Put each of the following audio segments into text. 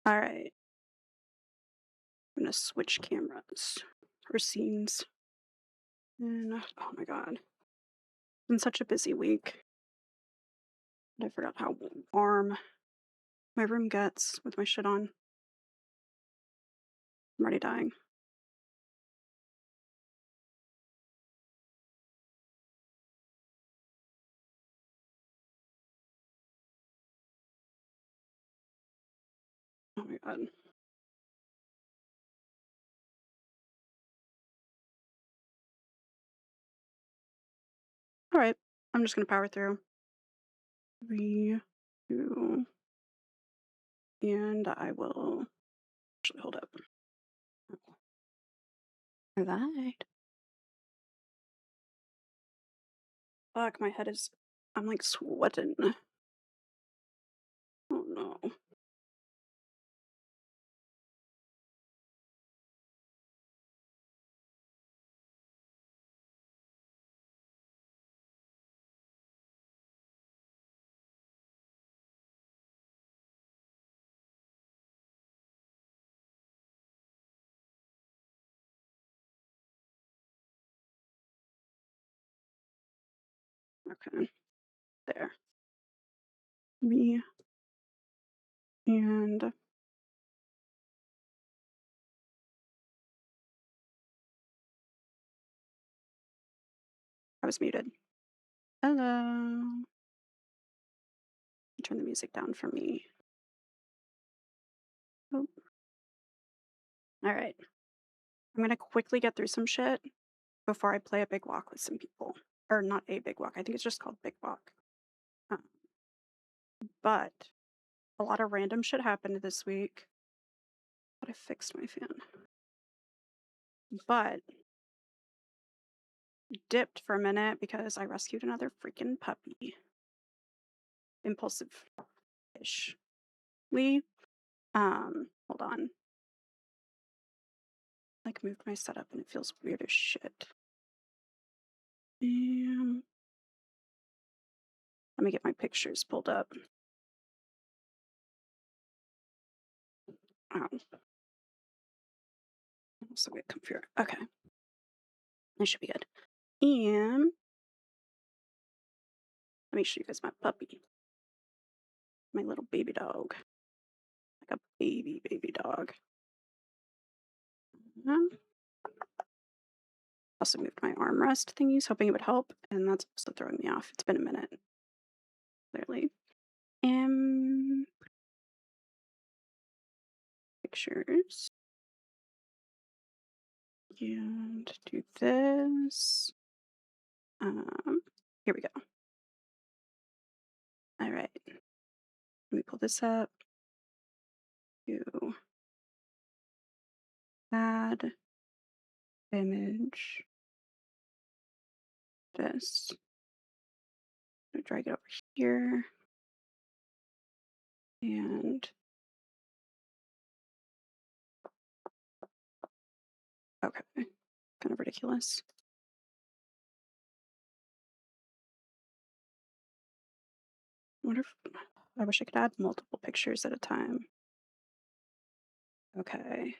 All right, I'm gonna switch cameras or scenes. And oh my god, it's been such a busy week. I forgot how warm my room gets with my shit on. I'm already dying. Oh my god. All right, I'm just gonna power through. 3, 2, and I will actually hold up. All right. Fuck, my head is. I'm like sweating. Oh no. Okay, there. Me and I was muted. Hello. Turn the music down for me. Oh, all right. I'm gonna quickly get through some shit before I play a big walk with some people. Or not a big walk. I think it's just called big walk. Um, but a lot of random shit happened this week. But I fixed my fan. But dipped for a minute because I rescued another freaking puppy. Impulsive ish. Hold on. Like moved my setup and it feels weird as shit. Let me get my pictures pulled up. Oh, so we come here. Okay, that should be good. And let me show you guys my puppy, my little baby dog, like a baby dog. Mhm. Also moved my armrest thingies, hoping it would help, and that's also throwing me off. It's been a minute, clearly. Um, Pictures. And do this. Here we go. All right. Let me pull this up. Do add image. This. I'm gonna drag it over here. And okay. Kind of ridiculous. What if I wish I could add multiple pictures at a time? Okay.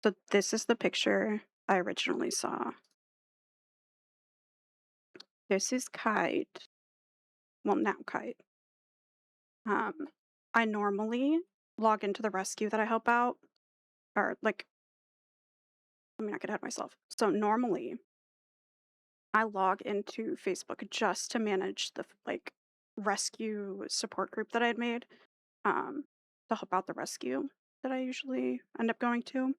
So this is the picture I originally saw. This is Kite. Well, now Kite. Um, I normally log into the rescue that I help out, or like, let me not get ahead of myself. So normally, I log into Facebook just to manage the like rescue support group that I had made, um, to help out the rescue that I usually end up going to.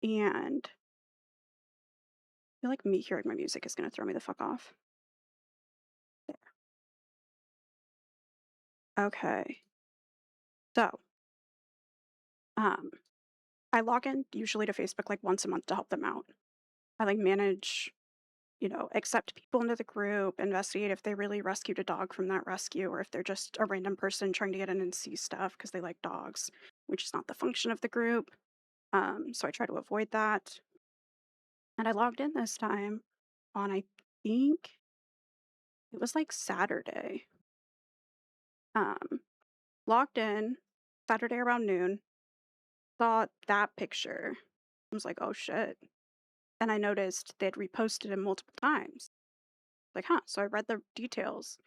And I feel like me hearing my music is gonna throw me the fuck off. There. Okay. So, um, I log in usually to Facebook like once a month to help them out. I like manage, accept people into the group, investigate if they really rescued a dog from that rescue or if they're just a random person trying to get in and see stuff because they like dogs, which is not the function of the group. So I try to avoid that. And I logged in this time on, I think it was like Saturday. Um, Logged in, Saturday around noon, saw that picture. I was like, "Oh, shit." And I noticed they'd reposted him multiple times. Like, "Huh." So I read the details,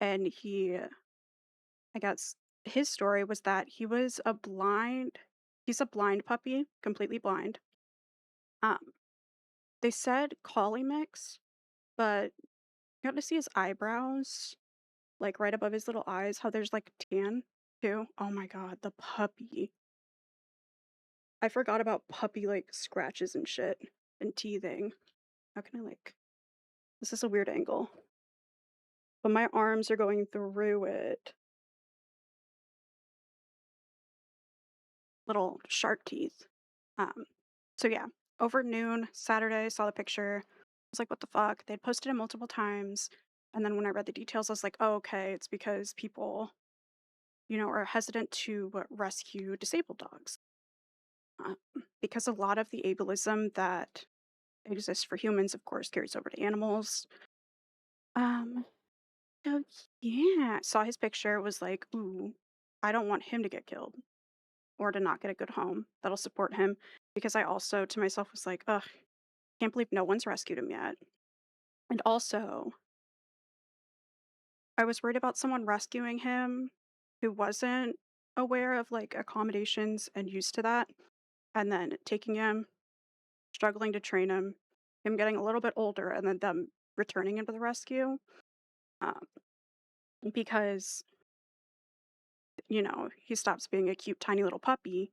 and I guess his story was that he's a blind puppy, completely blind. Um, they said collie mix, but you got to see his eyebrows, like, right above his little eyes, how there's, like, tan too. Oh my god, the puppy. I forgot about puppy, like, scratches and shit and teething. How can I, like this is a weird angle, but my arms are going through it. Little shark teeth. Um, so yeah, over noon, Saturday, saw the picture. I was like, what the fuck? They'd posted it multiple times. And then when I read the details, I was like, oh, okay, it's because people, are hesitant to rescue disabled dogs. Uh, because a lot of the ableism that exists for humans, of course, carries over to animals. Um, so yeah, saw his picture, was like, ooh, I don't want him to get killed or to not get a good home that'll support him. Because I also to myself was like, ugh, can't believe no one's rescued him yet. And also, I was worried about someone rescuing him who wasn't aware of like accommodations and used to that, and then taking him, struggling to train him getting a little bit older, and then them returning him to the rescue. Um, because, he stops being a cute, tiny little puppy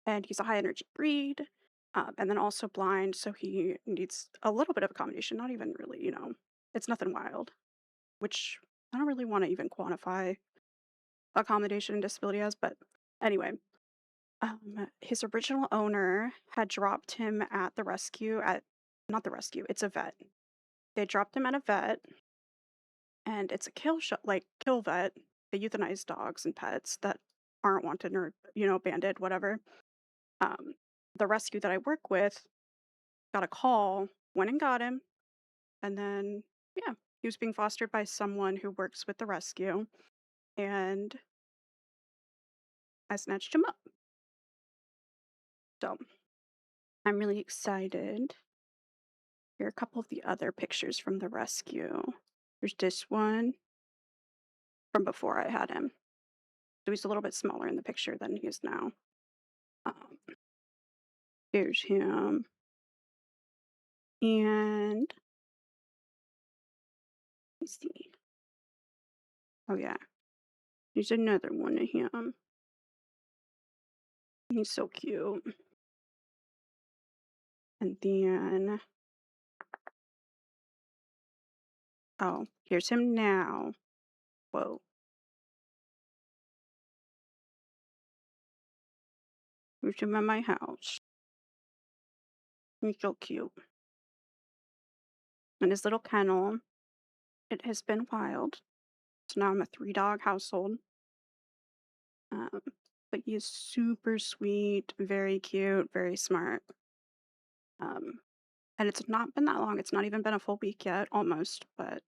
and he's a high energy breed, and then also blind, so he needs a little bit of accommodation, not even really, it's nothing wild, which I don't really want to even quantify accommodation and disability as, but anyway, his original owner had dropped him at the rescue at not the rescue, it's a vet. They dropped him at a vet, and it's a kill vet. They euthanize dogs and pets that aren't wanted or abandoned, whatever. Um, the rescue that I work with got a call, went and got him, and then, yeah, he was being fostered by someone who works with the rescue, and I snatched him up. So I'm really excited. Here are a couple of the other pictures from the rescue. There's this one from before I had him. So he's a little bit smaller in the picture than he is now. Um, Here's him. And let me see. Oh, yeah. Here's another one of him. He's so cute. And then, oh, here's him now. Whoa. Here's him at my house. He's so cute. And his little kennel, it has been wild. So now I'm a three-dog household. Um, but he is super sweet, very cute, very smart. Um, and it's not been that long. It's not even been a full week yet, almost. But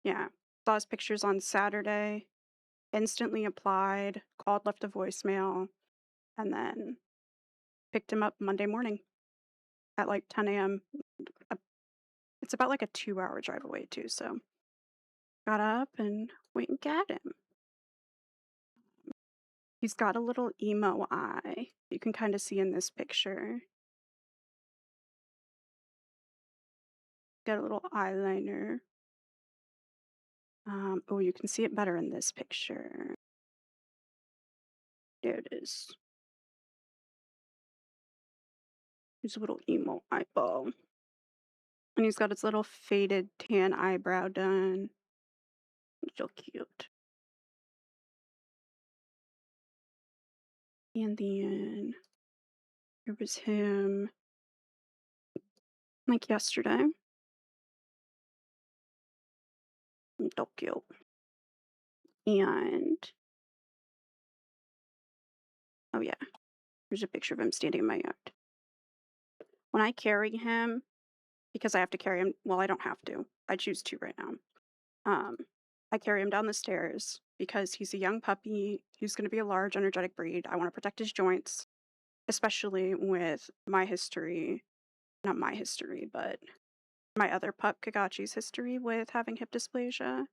yeah, saw his pictures on Saturday, instantly applied, called, left a voicemail, and then picked him up Monday morning at like 10 a.m. Uh, It's about like a 2-hour drive away, too. So got up and went and got him. He's got a little emo eye. You can kind of see in this picture. Got a little eyeliner. Oh, you can see it better in this picture. There it is. His little emo eyeball. And he's got his little faded tan eyebrow done. So cute. And then here was him like yesterday. So cute. And oh yeah, there's a picture of him standing in my yard. When I carry him, because I have to carry him, well, I don't have to. I choose to right now. Um, I carry him down the stairs because he's a young puppy. He's going to be a large, energetic breed. I want to protect his joints, especially with my history, not my history, but my other pup, Kagachi's history with having hip dysplasia.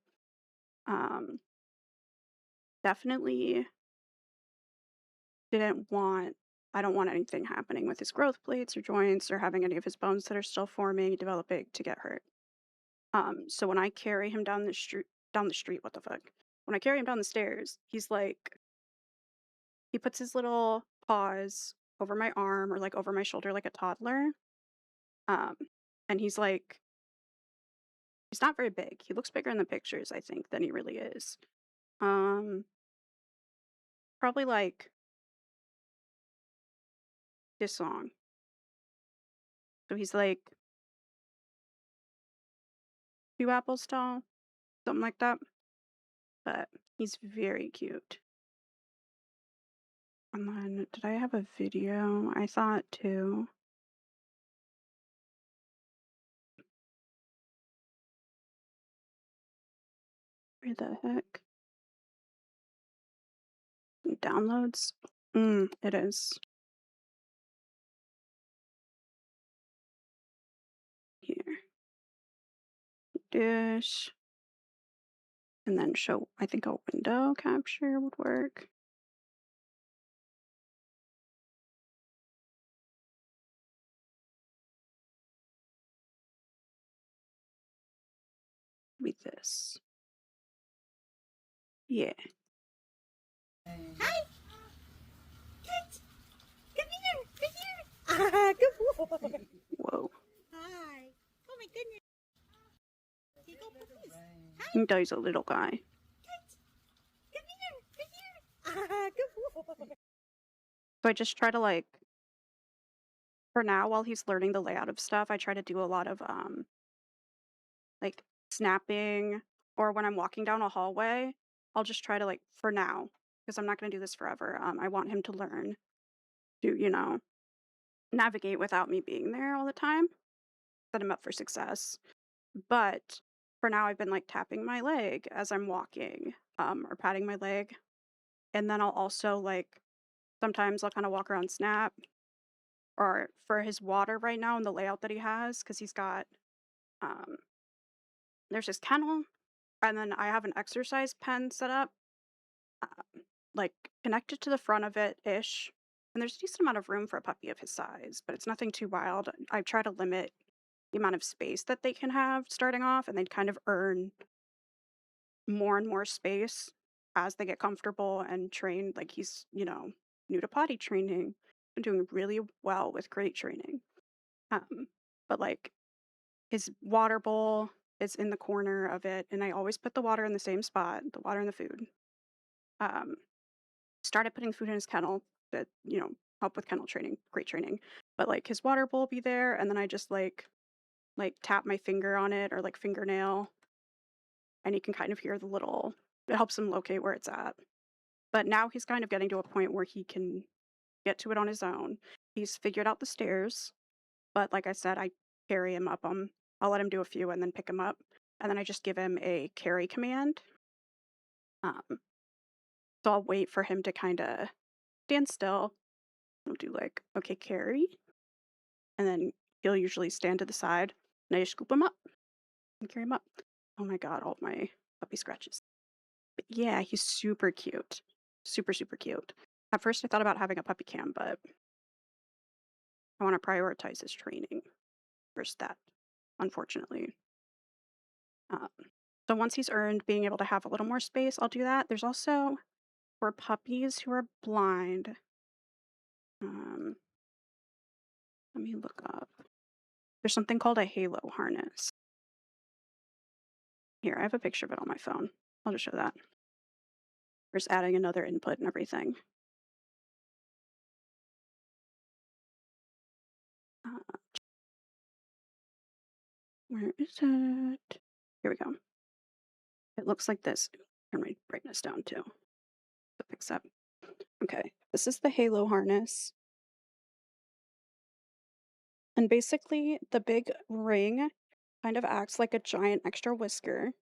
Um, Definitely didn't want, I don't want anything happening with his growth plates or joints or having any of his bones that are still forming, developing to get hurt. So when I carry him down the street, what the fuck? When I carry him down the stairs, he's like, he puts his little paws over my arm or like over my shoulder like a toddler. Um, and he's like, he's not very big. He looks bigger in the pictures, I think, than he really is. Um, Probably like this long. So he's like 2 apples tall, something like that. But he's very cute. And then, did I have a video? I thought too. Where the heck? Downloads? It is. Here. Dish. And then show, I think a window capture would work. With this. Yeah. Hi. Kit. Come here. Come here. Ah, good boy. Whoa. Hi. Oh my goodness. Here you go, puppies. Hi. He's a little guy. Kit. Come here. Come here. Ah, good boy. So I just try to like, for now, while he's learning the layout of stuff, I try to do a lot of like snapping, or when I'm walking down a hallway, I'll just try to like, for now, because I'm not going to do this forever. I want him to learn to, navigate without me being there all the time. Set him up for success. But for now, I've been like tapping my leg as I'm walking, or patting my leg. And then I'll also like, sometimes I'll kind of walk around Snap, or for his water right now and the layout that he has, because he's got, um, there's his kennel, and then I have an exercise pen set up, like connected to the front of it ish. And there's a decent amount of room for a puppy of his size, but it's nothing too wild. I try to limit the amount of space that they can have starting off, and they'd kind of earn more and more space as they get comfortable and trained. Like he's, new to potty training, and doing really well with crate training. Um, but like his water bowl is in the corner of it, and I always put the water in the same spot, the water and the food. Um, Started putting food in his kennel that, help with kennel training, crate training. But like his water bowl will be there, and then I just like tap my finger on it or like fingernail, and he can kind of hear the little, it helps him locate where it's at. But now he's kind of getting to a point where he can get to it on his own. He's figured out the stairs, but like I said, I carry him up 'em. I'll let him do a few and then pick him up, and then I just give him a carry command. Um, so I'll wait for him to kinda stand still. I'll do like, "Okay, carry," and then he'll usually stand to the side, and I just scoop him up and carry him up. Oh my god, all of my puppy scratches. But yeah, he's super cute. Super, super cute. At first, I thought about having a puppy cam, but I wanna prioritize his training first that, unfortunately. Um, so once he's earned being able to have a little more space, I'll do that. There's also, for puppies who are blind, um, let me look up. There's something called a halo harness. Here, I have a picture of it on my phone. I'll just show that. Just adding another input and everything. Uh, where is it? Here we go. It looks like this. Turn my brightness down too. So picks up. Okay, this is the halo harness. And basically, the big ring kind of acts like a giant extra whisker.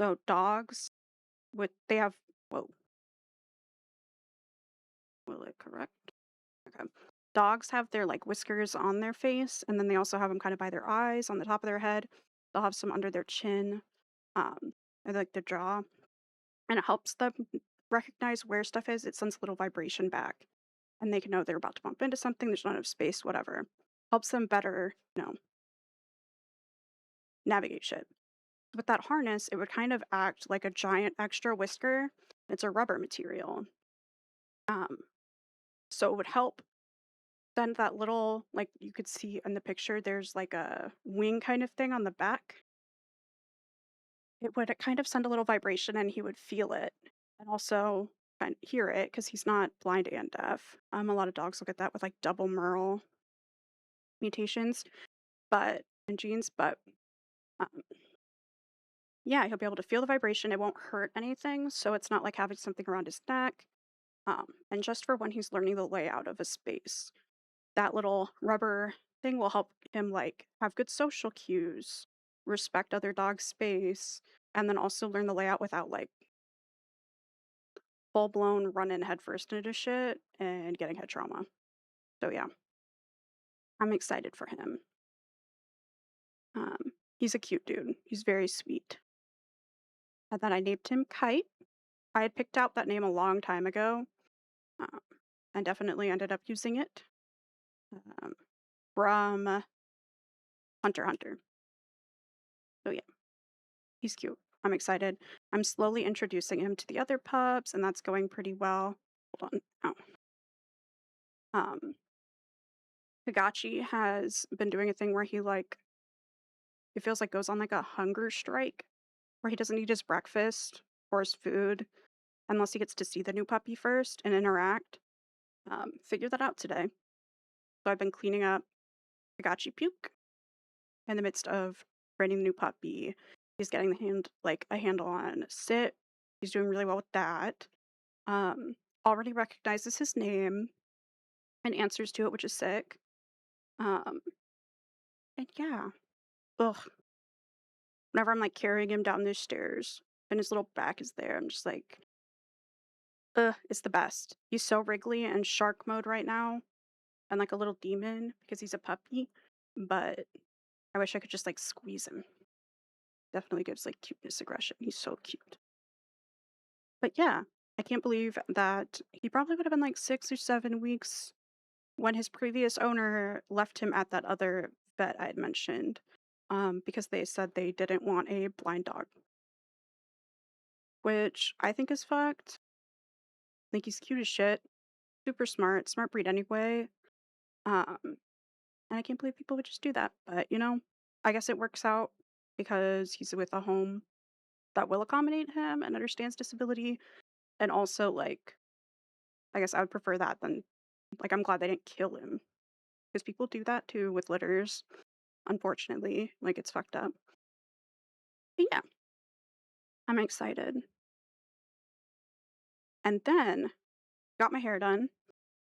So dogs they have, whoa, will it correct? Okay. Dogs have their like whiskers on their face, and then they also have them kind of by their eyes, on the top of their head. They'll have some under their chin, and like their jaw, and it helps them recognize where stuff is. It sends a little vibration back, and they can know they're about to bump into something. There's not enough space, whatever. Helps them better, navigate shit. With that harness, it would kind of act like a giant extra whisker. It's a rubber material. Um, so it would help send that little, like you could see in the picture, there's like a wing kind of thing on the back. It would kind of send a little vibration and he would feel it and also kind of hear it because he's not blind and deaf. A lot of dogs will get that with like double Merle mutations, but and genes, but um, yeah, he'll be able to feel the vibration. It won't hurt anything, so it's not like having something around his neck. And just for when he's learning the layout of a space, that little rubber thing will help him like have good social cues, respect other dogs' space, and then also learn the layout without like full blown running headfirst into shit and getting head trauma. So yeah, I'm excited for him. He's a cute dude. He's very sweet. And then I named him Kite. I had picked out that name a long time ago, um, and definitely ended up using it um, from Hunter x Hunter. So yeah, he's cute. I'm excited. I'm slowly introducing him to the other pups, and that's going pretty well. Hold on. Oh. Higachi has been doing a thing where he like it feels like goes on like a hunger strike where he doesn't eat his breakfast or his food unless he gets to see the new puppy first and interact. Figured that out today. So I've been cleaning up Higachi puke in the midst of training the new puppy. He's getting a handle on sit. He's doing really well with that. Um, Already recognizes his name and answers to it, which is sick. Um, and yeah, ugh. Whenever I'm like carrying him down the stairs and his little back is there, I'm just like, ugh, it's the best. He's so wriggly and shark mode right now, and like a little demon because he's a puppy. But I wish I could just like squeeze him. Definitely gives like cuteness aggression. He's so cute. But yeah, I can't believe that he probably would have been like 6 or 7 weeks when his previous owner left him at that other vet I had mentioned, because they said they didn't want a blind dog, which I think is fucked. I think he's cute as shit, super smart, smart breed anyway. Um, and I can't believe people would just do that. But I guess it works out because he's with a home that will accommodate him and understands disability, and also like I guess I would prefer that than like I'm glad they didn't kill him because people do that too with litters. Unfortunately, like it's fucked up. But yeah, I'm excited. And then got my hair done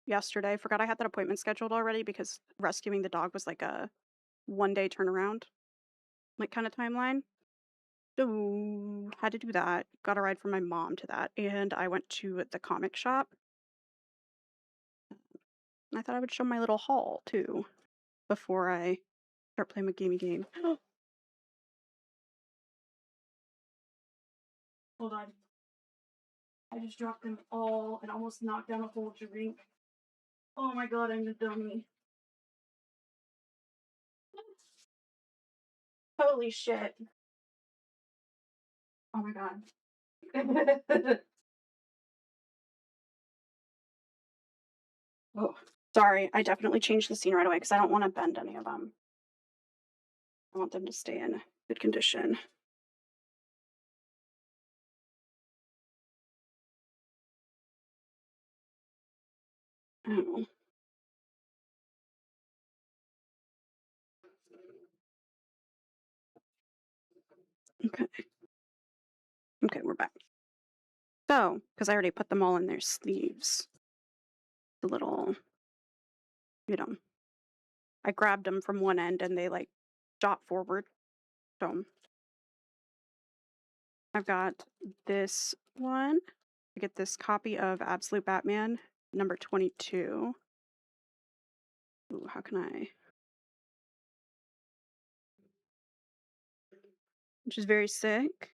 yesterday. Forgot I had that appointment scheduled already because rescuing the dog was like a 1 day turnaround, like kind of timeline. So had to do that. Got a ride from my mom to that, and I went to the comic shop. I thought I would show my little haul too before I start playing my gamey game. Hold on. I just dropped them all and almost knocked down a whole drink. Oh my god, I'm a dummy. Holy shit. Oh my god. Oh, sorry. I definitely changed the scene right away because I don't want to bend any of them. I want them to stay in good condition. Oh, okay. Okay, we're back. So, because I already put them all in their sleeves, the little, you know, I grabbed them from one end and they like shot forward. So I've got this one. I get this copy of Absolute Batman number 22. Ooh, how can I? Which is very sick.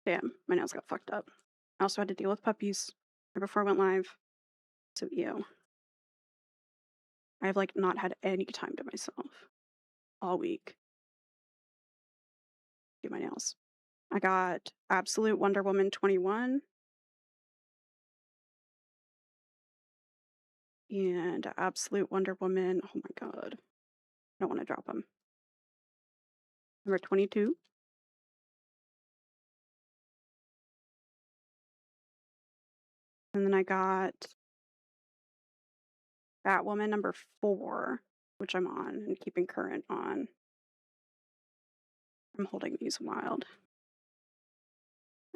Damn, my nails got fucked up. I also had to deal with puppies right before I went live. So, ew. I've like not had any time to myself all week. Do my nails. I got Absolute Wonder Woman 21 and Absolute Wonder Woman. Oh my god. I don't want to drop them. Number 22. And then I got Batwoman number 4, which I'm on and keeping current on. I'm holding these wild.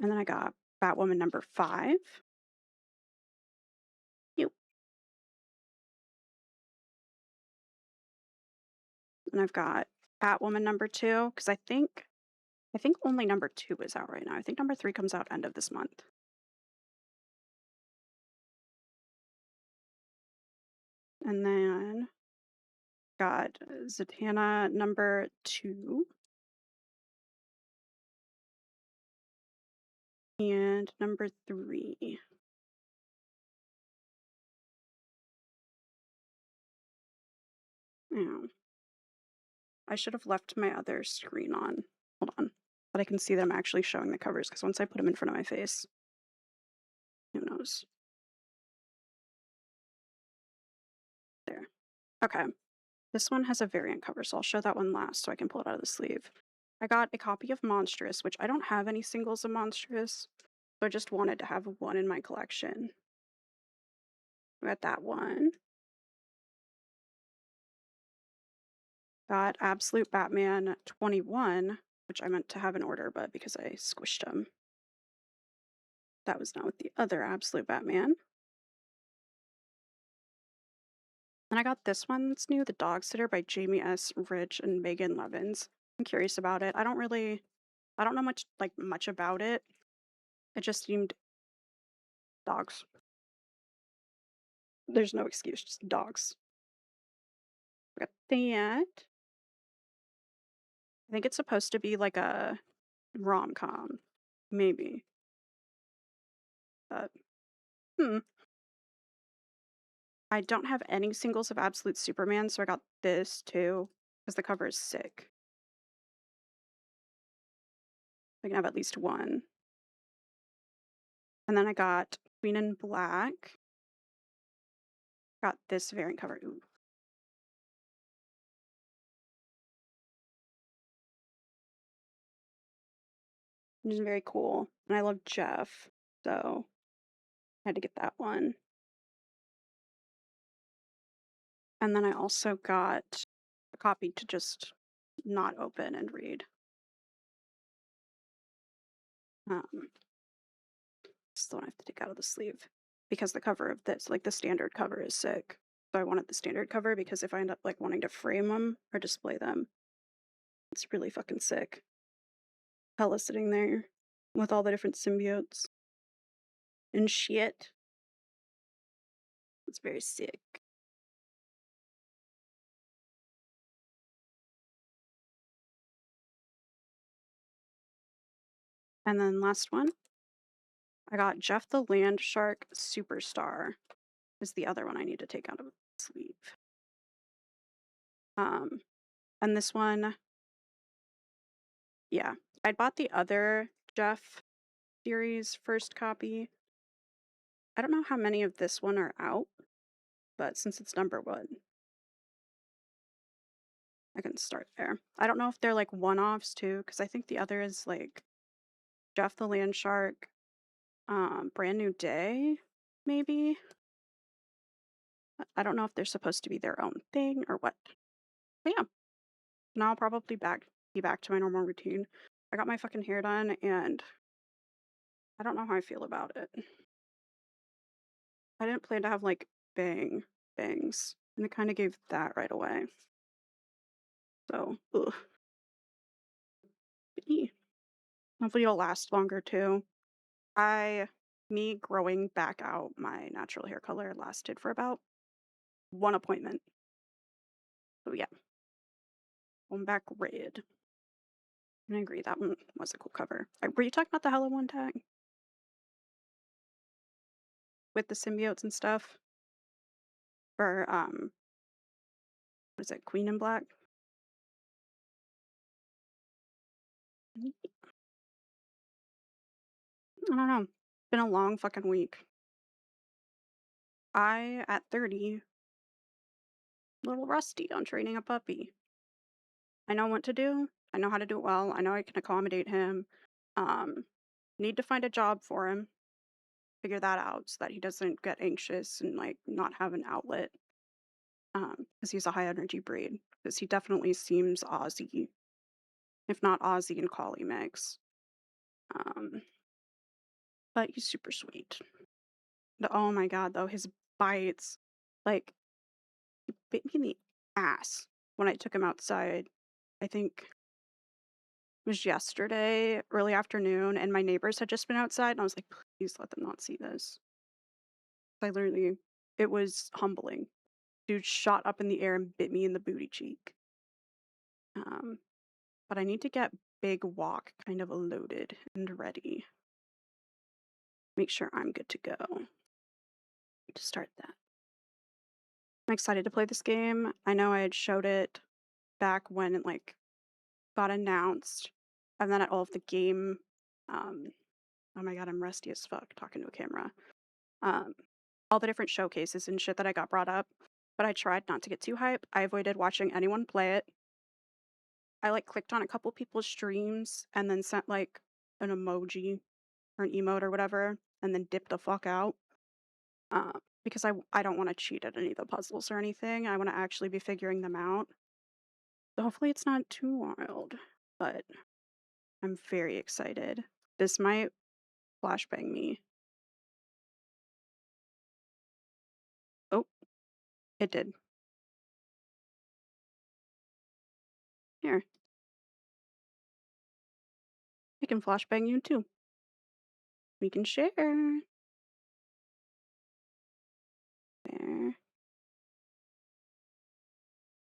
And then I got Batwoman number 5. Ew. And I've got Batwoman number 2 because I think only number 2 is out right now. I think number 3 comes out end of this month. And then got Zatanna number 2 and number 3. Yeah. I should have left my other screen on. Hold on. But I can see that I'm actually showing the covers because once I put them in front of my face, who knows? There. Okay. This one has a variant cover, so I'll show that one last so I can pull it out of the sleeve. I got a copy of Monstrous, which I don't have any singles of Monstrous, so I just wanted to have one in my collection. I got that one. Got Absolute Batman 21, which I meant to have in order, but because I squished them, that was not with the other Absolute Batman. And I got this one that's new, The Dog Sitter by Jamie S. Rich and Megan Levins. I'm curious about it. I don't know much about it. It just seemed dogs. There's no excuse, just dogs. I got that. I think it's supposed to be like a rom-com, maybe. But hmm. I don't have any singles of Absolute Superman, so I got this too because the cover is sick. I can have at least one. And then I got Queen in Black. Got this variant cover. Ooh. Which is very cool. And I love Jeff, so I had to get that one. And then I also got a copy to just not open and read. This is the one I have to take out of the sleeve because the cover of this, like the standard cover, is sick. So I wanted the standard cover because if I end up like wanting to frame them or display them, it's really fucking sick. Hella sitting there with all the different symbiotes and shit. It's very sick. And then last one, I got Jeff the Land Shark Superstar is the other one I need to take out of the sleeve. And this one, yeah, I bought the other Jeff series first copy. I don't know how many of this one are out, but since it's number 1, I can start there. I don't know if they're like one-offs too, because I think the other is like Jeff the Land Shark, Brand New Day, maybe. I don't know if they're supposed to be their own thing or what. But yeah, now I'll probably be back to my normal routine. I got my fucking hair done and I don't know how I feel about it. I didn't plan to have like bangs, and it kind of gave that right away. So, ugh. Hopefully it'll last longer too. Me growing back out my natural hair color lasted for about one appointment. So yeah, going back red. I agree, that one was a cool cover. Were you talking about the Hello One tag with the symbiotes and stuff for what is it, Queen in Black? I don't know. Been a long fucking week. I at 30, a little rusty on training a puppy. I know what to do. I know how to do it well. I know I can accommodate him. Um, Need to find a job for him. Figure that out so that he doesn't get anxious and like not have an outlet. Because he's a high energy breed. Because he definitely seems Aussie, if not Aussie and Collie mix. Um, but he's super sweet. Oh my god, though his bites, like he bit me in the ass when I took him outside. I think it was yesterday, early afternoon, and my neighbors had just been outside, and I was like, please let them not see this. I literally, it was humbling. Dude shot up in the air and bit me in the booty cheek. Um, but I need to get Big Walk kind of loaded and ready. Make sure I'm good to go to start that. I'm excited to play this game. I know I had showed it back when it like got announced, and then at all of the game. Oh my god, I'm rusty as fuck talking to a camera. Um, all the different showcases and shit that I got brought up, but I tried not to get too hype. I avoided watching anyone play it. I like clicked on a couple people's streams and then sent like an emoji or an emote or whatever, and then dipped the fuck out. Because I don't want to cheat at any of the puzzles or anything. I want to actually be figuring them out. So hopefully it's not too wild, but I'm very excited. This might flashbang me. Oh, it did. Here, I can flashbang you too. We can share. There.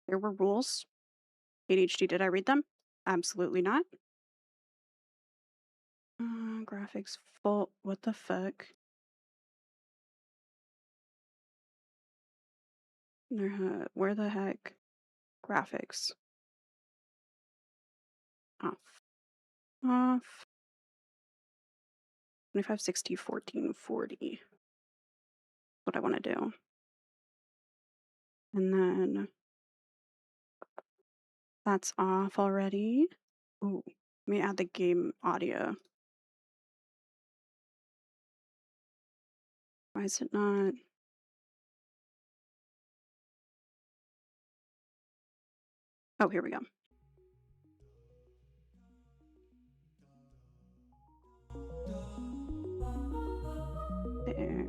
There were rules. ADHD, did I read them? Absolutely not. Graphics full. What the fuck? Where the heck? Graphics. Off. Off. 2560, 1440. What I want to do. And then that's off already. Ooh, let me add the game audio. Why is it not? Oh, here we go. There.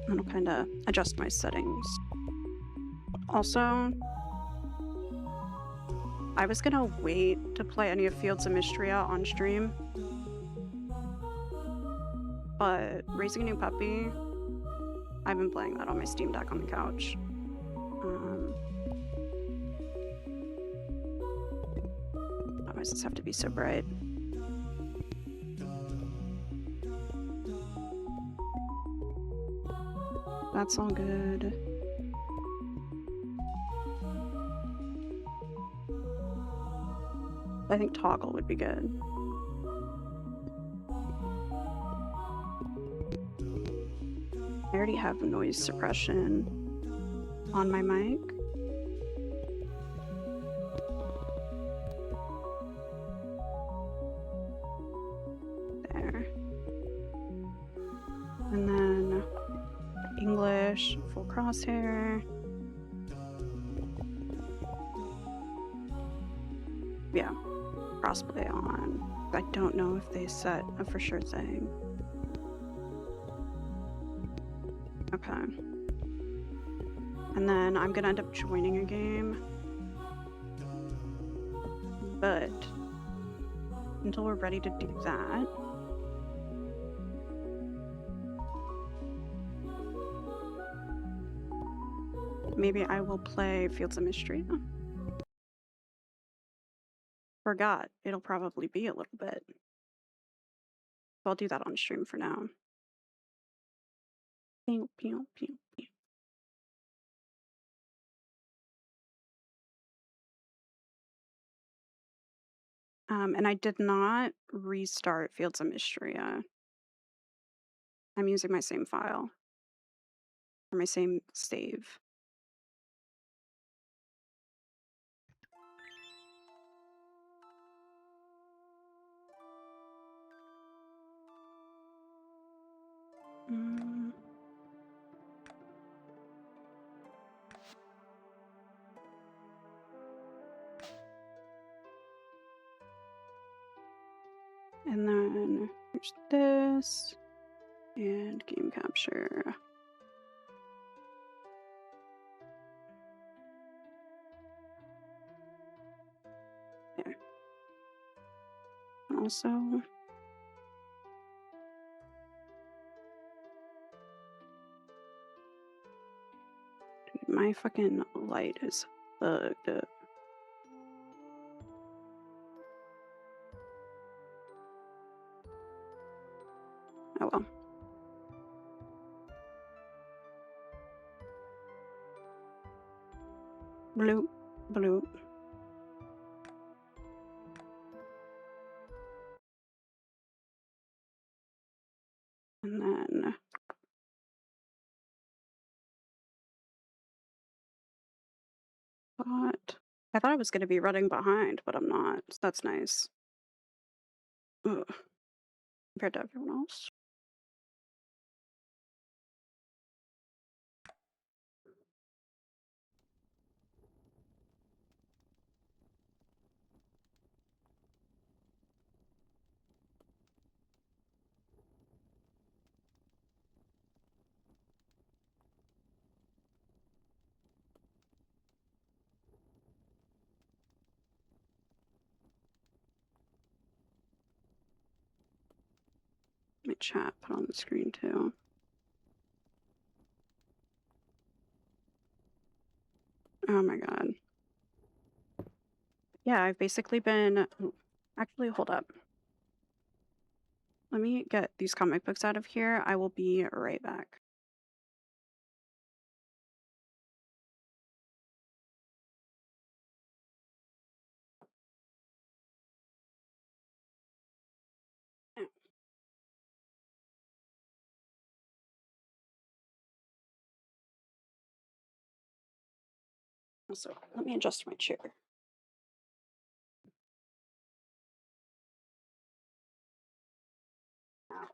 I'll kind of adjust my settings. Also, I was gonna wait to play any of Fields of Mystria on stream, but Raising a New Puppy, I've been playing that on my Steam Deck on the couch. Why does this have to be so bright? That's all good. I think toggle would be good. I already have noise suppression on my mic. There. And then English, full crosshair. Yeah, crossplay on. I don't know if they set a for sure thing. Okay. And then I'm gonna end up joining a game. But until we're ready to do that, maybe I will play Fields of Mystery. Forgot. It'll probably be a little bit. So I'll do that on stream for now. Pew, pew, pew, pew. And I did not restart Fields of Mystery. I'm using my same file or my same save. Mm. And then there's this and game capture. There. Also, dude, my fucking light is fucked up. Oh well. Bloop, bloop. And then but I thought I was gonna be running behind, but I'm not. So that's nice. Ugh. Compared to everyone else. My chat put on the screen too. Oh my god. Yeah, I've basically been. Actually, hold up. Let me get these comic books out of here. I will be right back. Also, let me adjust my chair. Ow.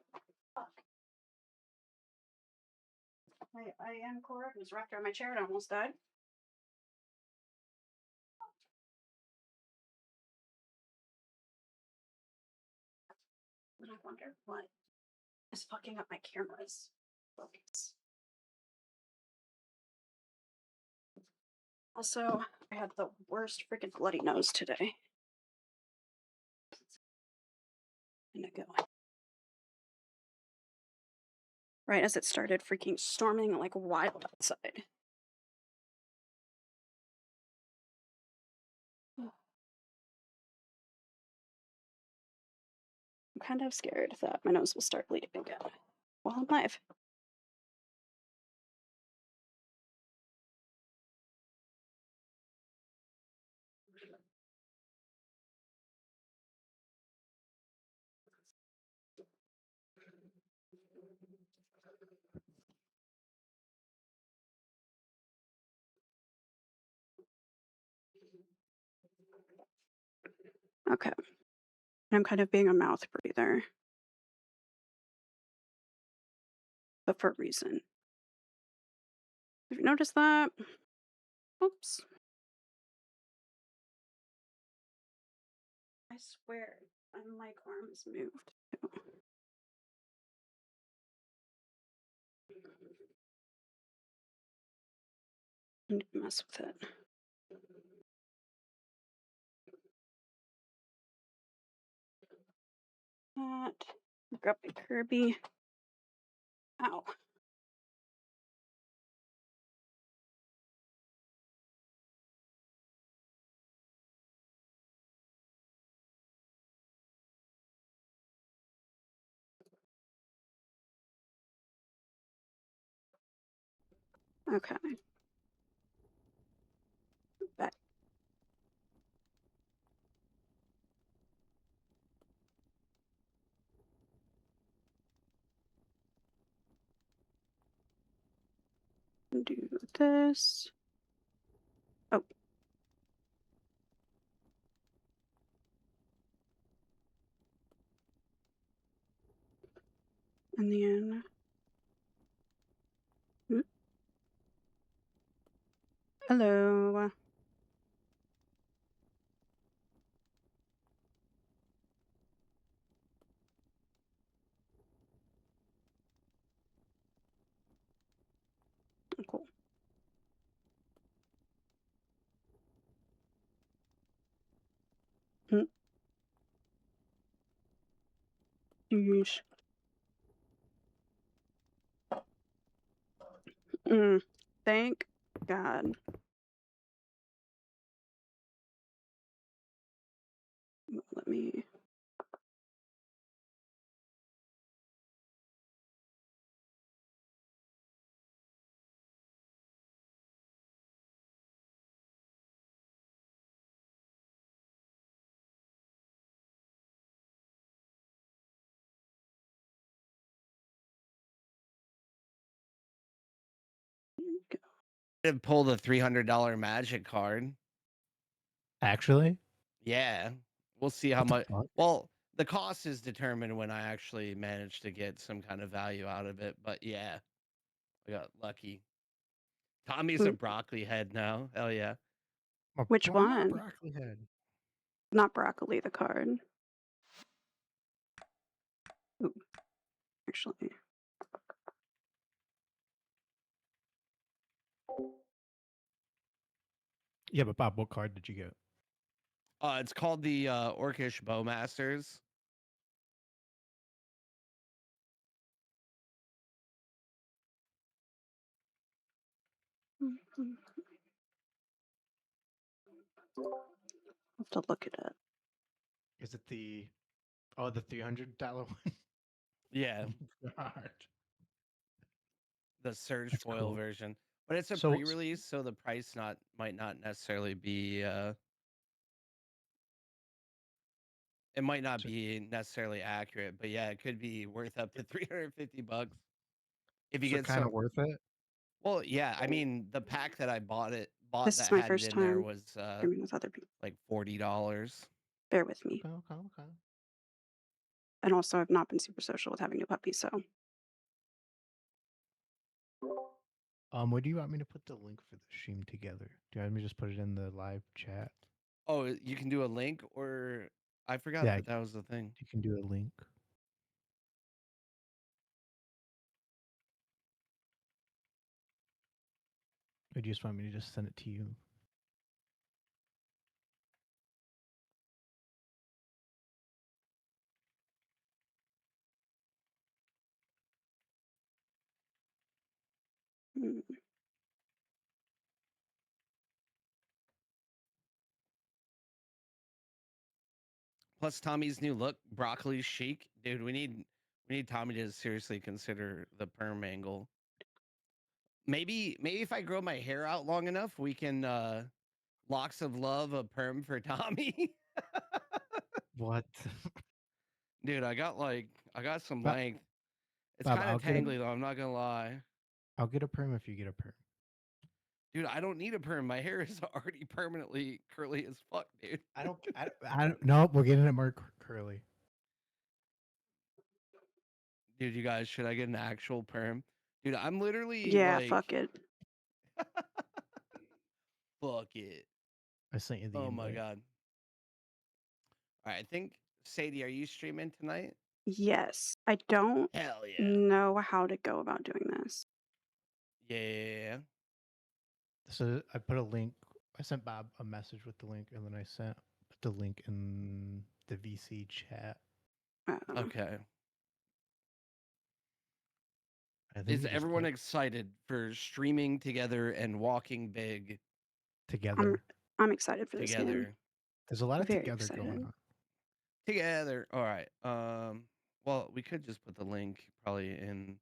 Fuck. I am correct. Was wrapped around my chair and I almost died. And I wonder what is fucking up my camera's focus. Also, I had the worst freaking bloody nose today. And it go. Right as it started freaking storming like wild outside. I'm kind of scared that my nose will start bleeding again while I'm live. Okay. I'm kind of being a mouth breather. But for a reason. Have you noticed that? Oops. I swear, my mic arm is moved. I need to mess with it. That. Grab my Kirby. Ow. Okay. Back. Do this. Oh. And then. Hello. Cool. Yeesh. Thank God. Let me. Pull the $300 magic card. Actually? Yeah. We'll see how What the much. fuck? Well, the cost is determined when I actually manage to get some kind of value out of it. But yeah, I got lucky. Tommy's a broccoli head now. Hell yeah. Which Why not one? broccoli head? Not broccoli, the card. Ooh. Actually. Yeah, but Bob, what card did you get? It's called the Orcish Bowmasters. Have to look at it. Is it the the $300 one? Yeah, God. the Surge That's foil cool. version. But it's a So- pre-release, so the price might not necessarily be it might not be necessarily accurate, but yeah, it could be worth up to $350 if you So get kind of worth it. Well, yeah, I mean the pack that I bought This that is my had it first in there time was streaming with other people. like $40. Bear with me. Okay. And also, I've not been super social with having new puppies, so. Where do you want me to put the link for the stream together? Do you want me to just put it in the live chat? Oh, you can do a link, or I forgot Yeah. that was the thing. You can do a link. Or do you just want me to just send it to you? Mm. Plus Tommy's new look, broccoli chic, dude. We need Tommy to seriously consider the perm angle. Maybe if I grow my hair out long enough, we can locks of love a perm for Tommy. What? Dude, I got some Bob- length. It's Bob, kind I'll of get a- tangly though, I'm not gonna lie. I'll get a perm if you get a perm. Dude, I don't need a perm. My hair is already permanently curly as fuck, dude. I don't. No, we're getting it more curly. Dude, you guys, should I get an actual perm? Dude, I'm literally Yeah, like, fuck it. fuck it. I sent you the Oh invite. my god. All right, I think Sadie, are you streaming tonight? Yes. I don't Hell yeah. know how to go about doing this. Yeah. So I put a link. I sent Bob a message with the link, and then I put the link in the VC chat. Okay. I think Is you just everyone put excited for streaming together and walking big together. I'm excited for this game. together? There's a lot of Very together going excited. on. Together. All right. Well, we could just put the link probably in.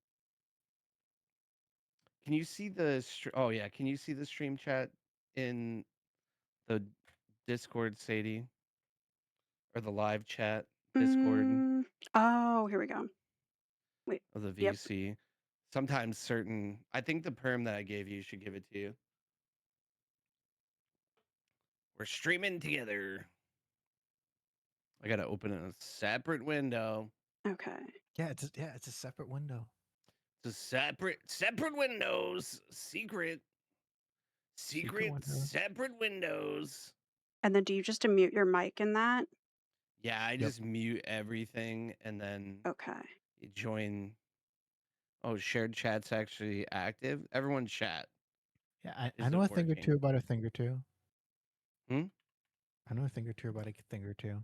Can you see the oh yeah, can you see the stream chat in the Discord, Sadie? Or the live chat Discord Oh, here we go. Wait. of the Yep. VC? Sometimes certain I think the perm that I gave you should give it to you. We're streaming together. I gotta open a separate window. Okay. Yeah, it's a separate window. It's a separate windows. Secret window. separate windows. And then do you just unmute your mic in that? Yeah, I just mute everything and then Okay. you join. Oh, shared chat's actually active. Everyone chat. Yeah, I Is know it a thing or working? two about a thing or two. Hmm? I know a thing or two about a thing or two.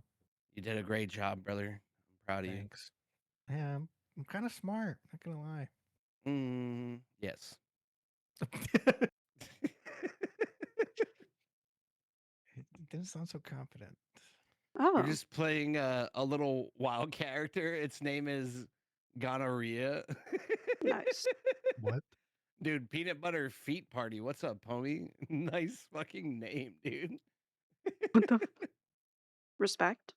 You did a great job, brother. I'm proud of Thanks. Yeah, I'm kind of smart. Not gonna lie. you. Yes. It didn't sound so confident. Oh. We're just playing a little wild character. Its name is Gonorrhea. Nice. What? Dude, Peanut Butter Feet Party. What's up, homie? Nice fucking name, dude. What the respect?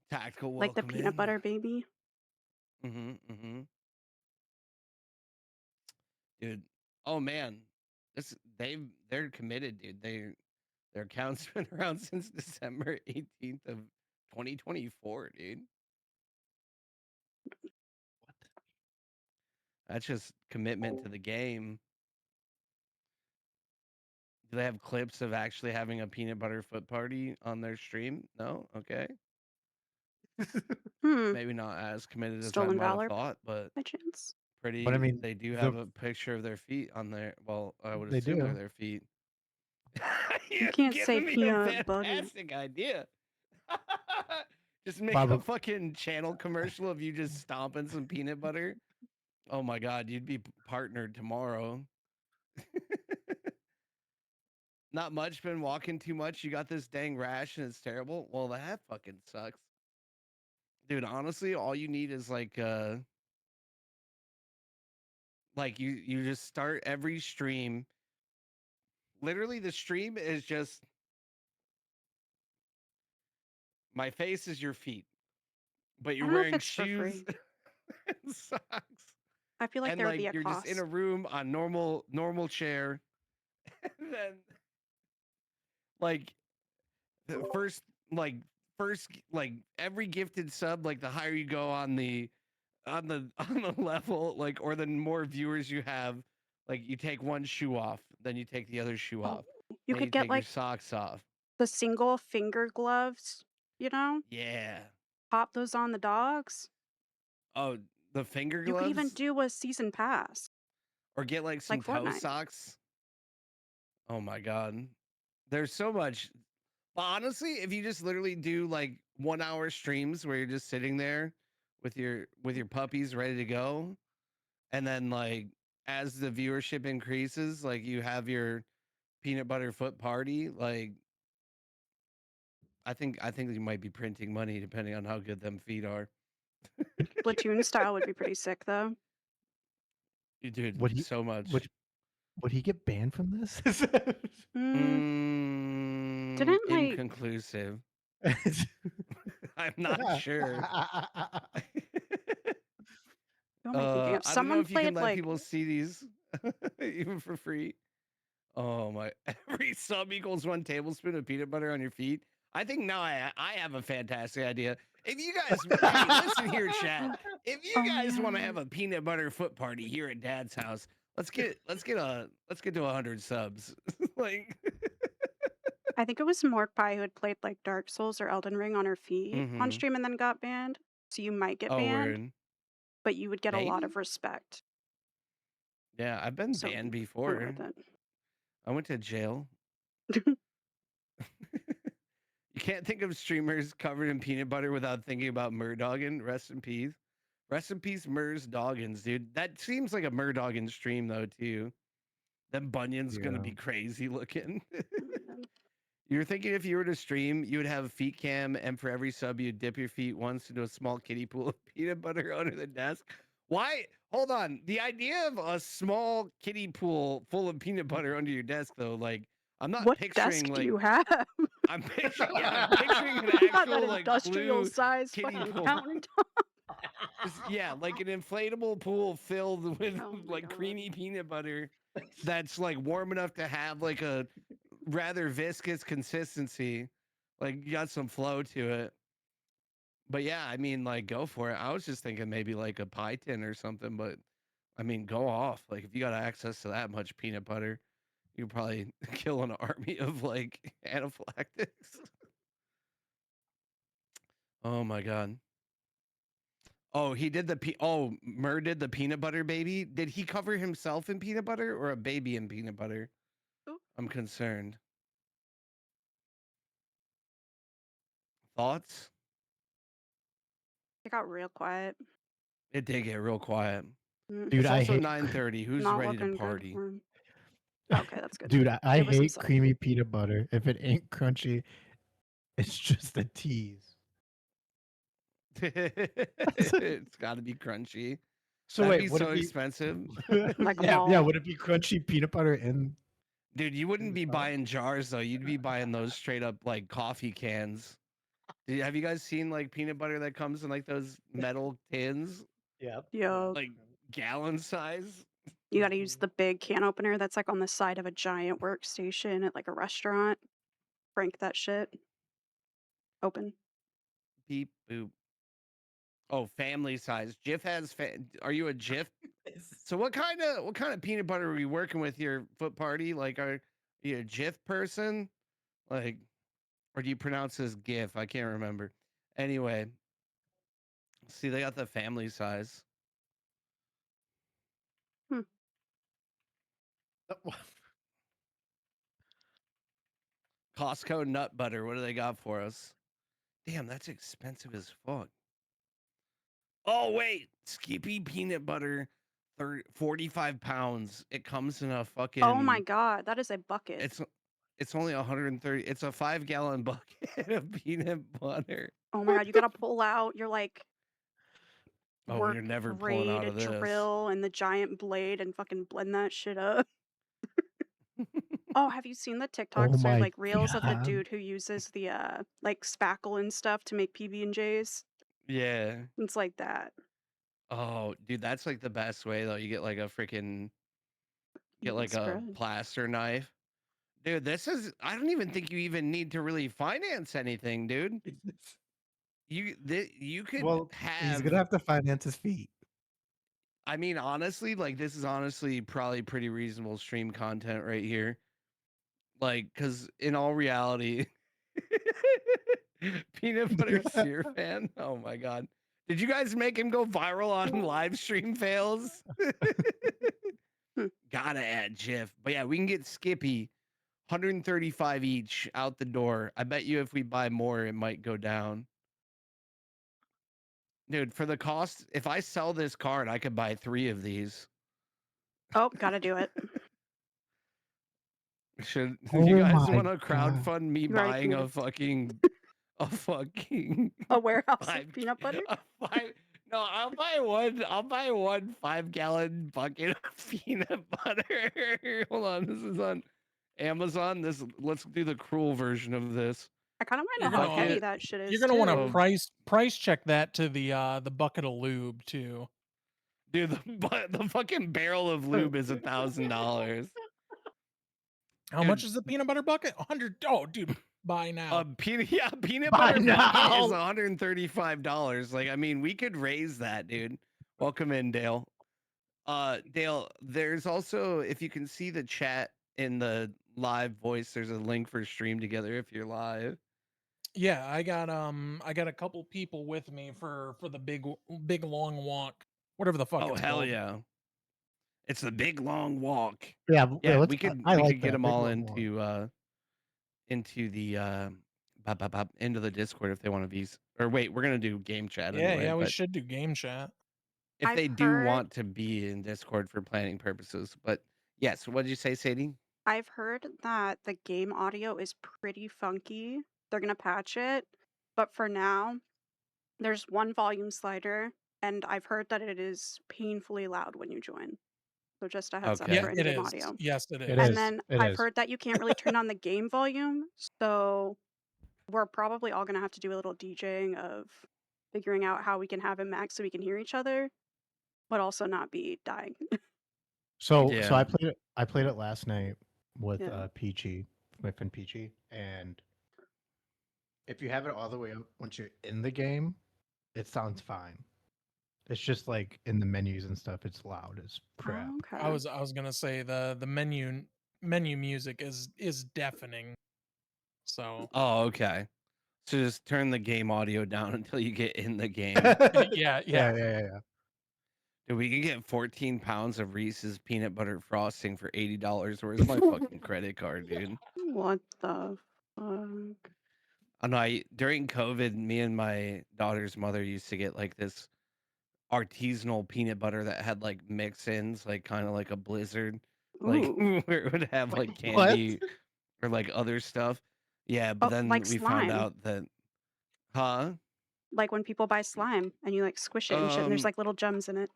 Tactical Like the welcome peanut in. butter baby? Mm-hmm. Dude. Oh man. They're committed, dude. Their account's been around since December 18th of 2024, dude. What? That's just commitment to the game. Do they have clips of actually having a peanut butter foot party on their stream? No? Okay. Maybe not as committed as I Stolen might have valor thought, but by chance? pretty. But I mean, they do have a picture of their feet on there. Well, I would They assume they're do. their feet. You can't say giving me a peanut butter. fantastic idea. Just make Bob, a fucking channel commercial of you just stomping some peanut butter. Oh my god, you'd be partnered tomorrow. Not much, been walking too much. You got this dang rash and it's terrible. Well, that fucking sucks. Dude, honestly, all you need is like you just start every stream. Literally the stream is just my face is your feet. But I you're don't know if wearing it's for shoes free. and socks. I feel like And there would be a you're cost. just in a room on normal chair. And then like the first every gifted sub, like the higher you go on the on the level, like, or the more viewers you have, like you take one shoe off, then you take the other shoe off. You then could you get take your like socks off. the single finger gloves, you know? Yeah. Pop those on the dogs. Oh, the finger You could even gloves? do a season pass. Or get like some Like toe Fortnite. socks. Oh my god. There's so much. But honestly, if you just literally do like 1 hour streams where you're just sitting there with your puppies ready to go, and then like as the viewership increases, like you have your peanut butter foot party, like I think you might be printing money depending on how good them feet are. Platoon style would be pretty sick though. Dude, Would he? so much. Would he get banned from this? Didn't like Inconclusive. I'm not sure. who am I thinking of? I don't know Someone if you can played let like people see these even for free. Oh my! Every sub equals 1 tablespoon of peanut butter on your feet. I think now I have a fantastic idea. If you guys, hey, listen here, chat. If you guys want to have a peanut butter foot party here at Dad's house, let's get to 100 subs. Like, I think it was Morkpie who had played like Dark Souls or Elden Ring on her feet on Mhm. stream and then got banned. So you might get Oh, banned, word. but you would get a lot Maybe? of respect. Yeah, I've been So banned wonder before. worth it. I went to jail. You can't think of streamers covered in peanut butter without thinking about Murdoggin. Rest in peace. Rest in peace, Murs Doggins, dude. That seems like a Murdoggin stream though, too. Them bunions gonna Yeah. be crazy looking. You're thinking if you were to stream, you would have a feet cam, and for every sub, you'd dip your feet once into a small kiddie pool of peanut butter under the desk. Why? Hold on. The idea of a small kiddie pool full of peanut butter under your desk, though, like I'm not What picturing desk do like you have? I'm picturing, yeah, I'm picturing an You got that actual like industrial blue size kiddie fucking pool. countertop. Yeah, like an inflatable pool filled with Oh my like God. creamy peanut butter that's like warm enough to have like a rather viscous consistency. Like you got some flow to it. But yeah, I mean, like go for it. I was just thinking maybe like a pie tin or something, but I mean, go off. Like if you got access to that much peanut butter, you could probably kill an army of like anaphylactics. Oh my god. Oh, he did Mur did the peanut butter baby. Did he cover himself in peanut butter or a baby in peanut butter? Ooh. I'm concerned. Thoughts? It got real quiet. It did get real quiet. Dude, It's I also hate 9:30. Who's Not ready to looking good party? for him. Okay, that's good. Dude, I Give us some hate stuff. creamy peanut butter. If it ain't crunchy, it's just a tease. It's got to be crunchy. So That'd wait, be would so it be expensive. Like yeah, malt. would it be crunchy peanut butter in Dude, you wouldn't be the buying jars though. You'd be buying those straight up like coffee cans. Have you guys seen like peanut butter that comes in like those metal tins, Yep. Yo, like gallon size? you gotta use the big can opener that's like on the side of a giant workstation at like a restaurant. Frank that shit. Open. Beep boop. Oh, family size. Jif has. Are you a Jif? So what kind of peanut butter are we working with your foot party? Like, are you a Jif person? Like, or do you pronounce this GIF? I can't remember. Anyway, see, they got the family size. Costco nut butter. What do they got for us? Damn, that's expensive as fuck. Oh wait, Skippy peanut butter, 45 pounds. It comes in a fucking. Oh my god, that is a bucket. It's only 130. It's a 5-gallon bucket of peanut butter. Oh my god, you gotta pull out your like Oh, work you're never pulling out grade of this. drill and the giant blade and fucking blend that shit up. Oh, have you seen the TikToks or my like reels of the God. dude who uses the like spackle and stuff to make PB&Js? Yeah. It's like that. Oh, dude, that's like the best way though. You get like a freaking get Even like a spread. plaster knife. Dude, I don't even think you even need to really finance anything, dude. You could Well, he's gonna have to finance his feet. I mean, honestly, like this is honestly probably pretty reasonable stream content right here. Like, because in all reality, peanut butter sear fan. Oh my god. Did you guys make him go viral on live stream fails? Gotta add Jif. But yeah, we can get Skippy 135 each out the door. I bet you if we buy more, it might go down. Dude, for the cost, if I sell this card, I could buy 3 of these. Oh, gotta do it. Should Oh you guys my want to God. crowdfund me You already buying committed. a fucking A warehouse five, of peanut butter? no, I'll buy one 5-gallon bucket of peanut butter. Hold on, this is on Amazon. Let's do the cruel version of this. I kind of want to You're know how gonna heavy Bucket. that shit is You're gonna want too. to price check that to the bucket of lube too. Dude, the fucking barrel of lube is $1,000. How much is the peanut butter bucket? 100. Oh, dude, buy now. Peanut Buy butter bucket now. is $135. Like, I mean, we could raise that, dude. Welcome in, Dale. Dale, there's also, if you can see the chat in the live voice, there's a link for stream together if you're live. Yeah, I got a couple people with me for the big long walk, whatever the fuck Oh, it's hell called. yeah. It's the big long walk. Yeah, Yeah, let's, we could I we like could get that. them Big all long walk. into the into the Discord if they want to be. Or wait, we're gonna do game chat Yeah, anyway. yeah, we But should do game chat. if I've they do heard want to be in Discord for planning purposes, but yes, what did you say, Sadie? I've heard that the game audio is pretty funky. They're gonna patch it, but for now, there's one volume slider, and I've heard that it is painfully loud when you join. So just a heads up Okay. Yeah, for it in-game is. audio. Yes, it It is. And is. then It I've is. heard that you can't really turn on the game volume, so we're probably all gonna have to do a little DJing of figuring out how we can have it max so we can hear each other, but also not be dying. So Yeah. I played it last night with Yeah. Peachy, my friend Peachy, and if you have it all the way up once you're in the game, it sounds fine. It's just like in the menus and stuff, it's loud as crap. Oh, okay. I was gonna say the menu music is deafening. So Oh, okay. So just turn the game audio down until you get in the game. yeah. Yeah. Dude, we can get 14 pounds of Reese's peanut butter frosting for $80. Where's my fucking credit card, dude? What the fuck? I know. During COVID, me and my daughter's mother used to get like this artisanal peanut butter that had like mix-ins, like kind of like a Blizzard, like Ooh. where it would have like What? candy or like other stuff. Yeah, but Oh, then like we found slime. out that, huh? Like when people buy slime and you like squish it and shit, and there's like little gems in it.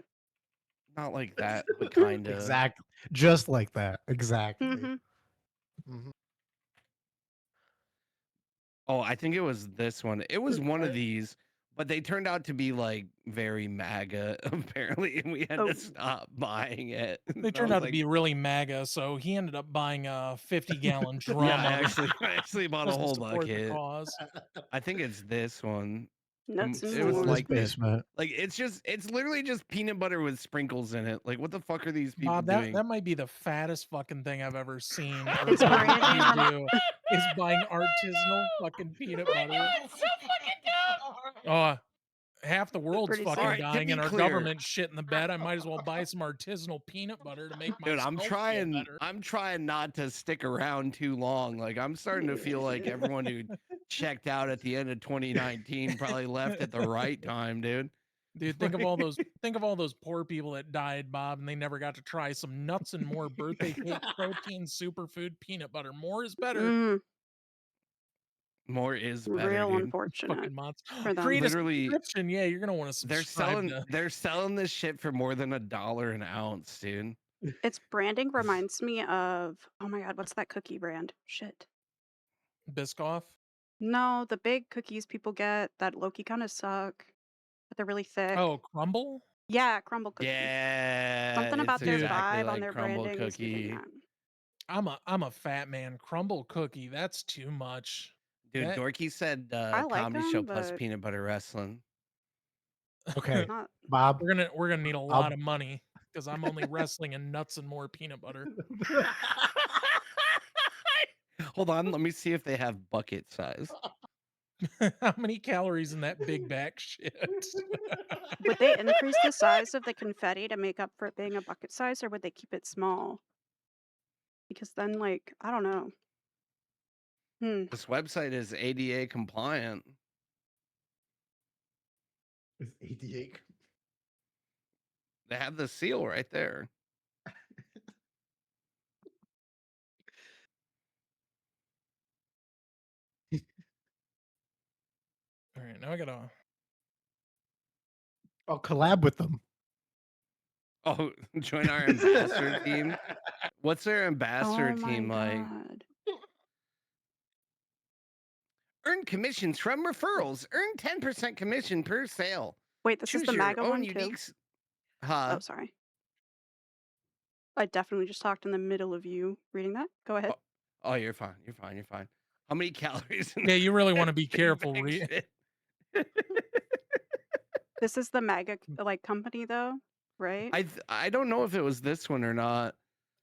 Not like that, but kind of. Exactly. Just like that. Exactly. Mhm. Mhm. Oh, I think it was this one. It was one of these, but they turned out to be like very MAGA apparently, and we had Oh. to stop buying it. They turned out to be really MAGA, so he ended up buying a 50-gallon drum. Yeah, of it I actually bought a just to whole support the bucket. cause. I think it's this one. Nuts and It was more. like this. basement. Like it's literally just peanut butter with sprinkles in it. Like what the fuck are these people Bob, doing? that might be the fattest fucking thing I've ever seen. Or It's heard branding. you do is buying artisanal fucking peanut butter. Oh, half the world's Pretty fucking sick. Alright, to dying be and our clear- government shit in the bed. I might as well buy some artisanal peanut butter to make my Dude, I'm trying not to stick around too long. Like I'm starting to feel like everyone who checked out at the end of 2019 probably left at the right time, dude. Dude, think of all those poor people that died, Bob, and they never got to try some nuts and more birthday cake protein superfood peanut butter. More is better. Mm, More is better, real dude. unfortunate Fucking months. for them. Create a Literally, subscription. Yeah, you're gonna want to they're subscribe. they're selling this shit for more than $1 an ounce, dude. Its branding reminds me of, oh my god, what's that cookie brand? Shit. Biscoff. No, the big cookies people get that Loki kind of suck, but they're really thick. Oh, Crumble. Yeah, crumble cookie. Yeah, Something about it's their exactly vibe like on their crumble branding is giving cookie. that. I'm a fat man. Crumble cookie. That's too much. Dude, That- Dorky said I like comedy show them, plus but peanut butter wrestling. Okay, not. Bob. We're gonna need a lot of money because I'm only wrestling in nuts and more peanut butter. Hold on, let me see if they have bucket size. How many calories in that big back shit? Would they increase the size of the confetti to make up for it being a bucket size, or would they keep it small? Because then, like, I don't know. This website is ADA compliant. It's 88. They have the seal right there. All right, now I gotta. I'll collab with them. Oh, join our ambassador team. What's their ambassador Oh team my like? god. Earn commissions from referrals. Earn 10% commission per sale. Wait, this is Choose the your MAGA own one too? unique. Huh? Oh, sorry. I definitely just talked in the middle of you reading that. Go ahead. Oh, you're fine. You're fine. You're fine. How many calories? In Yeah, you really want to be big careful. bag shit? This is the MAGA like company though, right? I don't know if it was this one or not.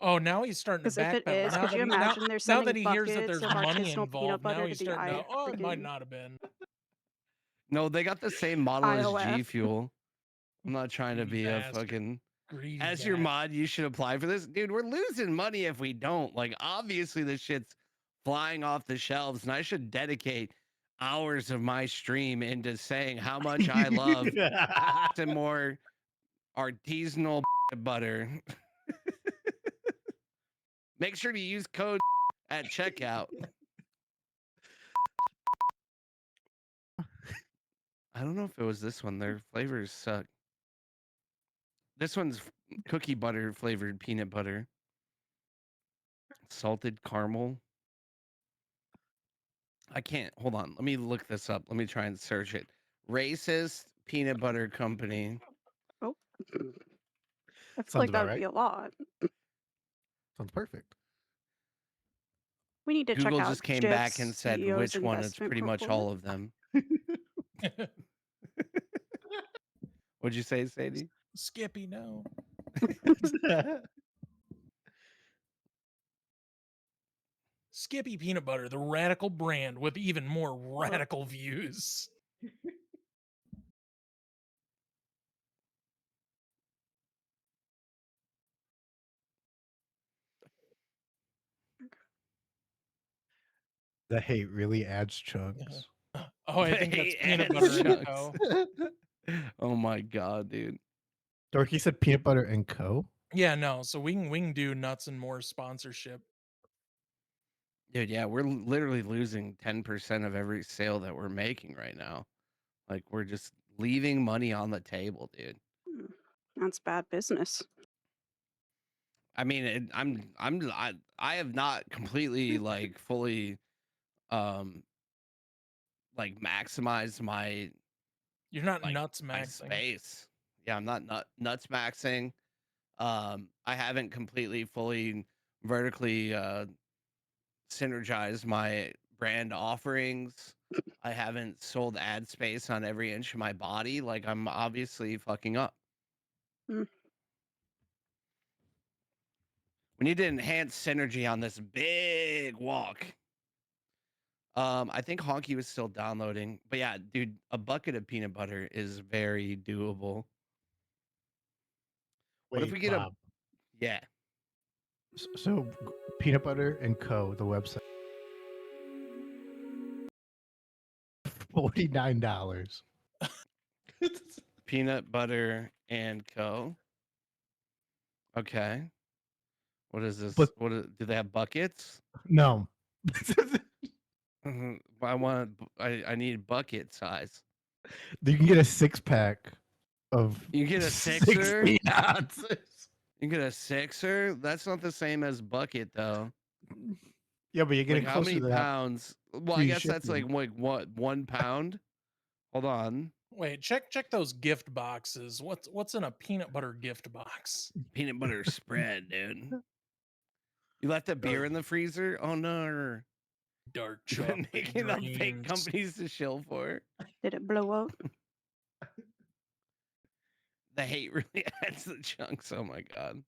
Oh, now he's starting to Because if it backpedal. is, Now could that you he- now- imagine they're now sending that he hears that buckets there's of money artisanal peanut involved, butter now to he's the starting to. Oh, it might freaking not have been. No, they got the same model as G IOF. Fuel. I'm not trying to You be a bastard. fucking. Greedy As your cat. mod, you should apply for this. Dude, we're losing money if we don't. Like, obviously, this shit's flying off the shelves, and I should dedicate hours of my stream into saying how much I love some more artisanal butter. Make sure to use code at checkout. I don't know if it was this one. Their flavors suck. This one's cookie butter flavored peanut butter. Salted caramel. I can't. Hold on. Let me look this up. Let me try and search it. Racist peanut butter company. Oh. I feel Sounds like that about would right. be a lot. Sounds perfect. We need to check Google out just came back and Jif's said CEO's which one. It's investment pretty much report. all of them. What'd you say, Sadie? Skippy, no. Skippy peanut butter, the radical brand with even more radical views. The hate really adds chunks. Oh, I think that's Hey, peanut and butter and Chucks. co. Oh my god, dude. Dorky said peanut butter and co. Yeah, no. So we can do nuts and more sponsorship. Dude, yeah, we're literally losing 10% of every sale that we're making right now. Like, we're just leaving money on the table, dude. That's bad business. I mean, I have not completely like fully like maximized my You're not like nuts my maxing. space. Yeah, I'm not nuts maxing. I haven't completely fully vertically synergized my brand offerings. I haven't sold ad space on every inch of my body. Like, I'm obviously fucking up. Mm. We need to enhance synergy on this big walk. I think Honky was still downloading, but yeah, dude, a bucket of peanut butter is very doable. What if we get Bob. yeah. So peanut butter and co. The website. $49. Peanut butter and co. Okay. What is this? But- Do they have buckets? No. I need bucket size. You can get a 6-pack of. You get a sixer? 60 ounces. You get a sixer? That's not the same as bucket though. Yeah, but you're getting Like, how closer many to that. pounds? Well, I free guess that's like shipping. what 1 pound? Hold on. Wait, check those gift boxes. What's in a peanut butter gift box? Peanut butter spread, dude. You left a beer in the freezer? Oh no. Dark You've been chocolate making up fake dreams. companies to shill for. Did it blow up? The hate really adds the chunks. Oh my god.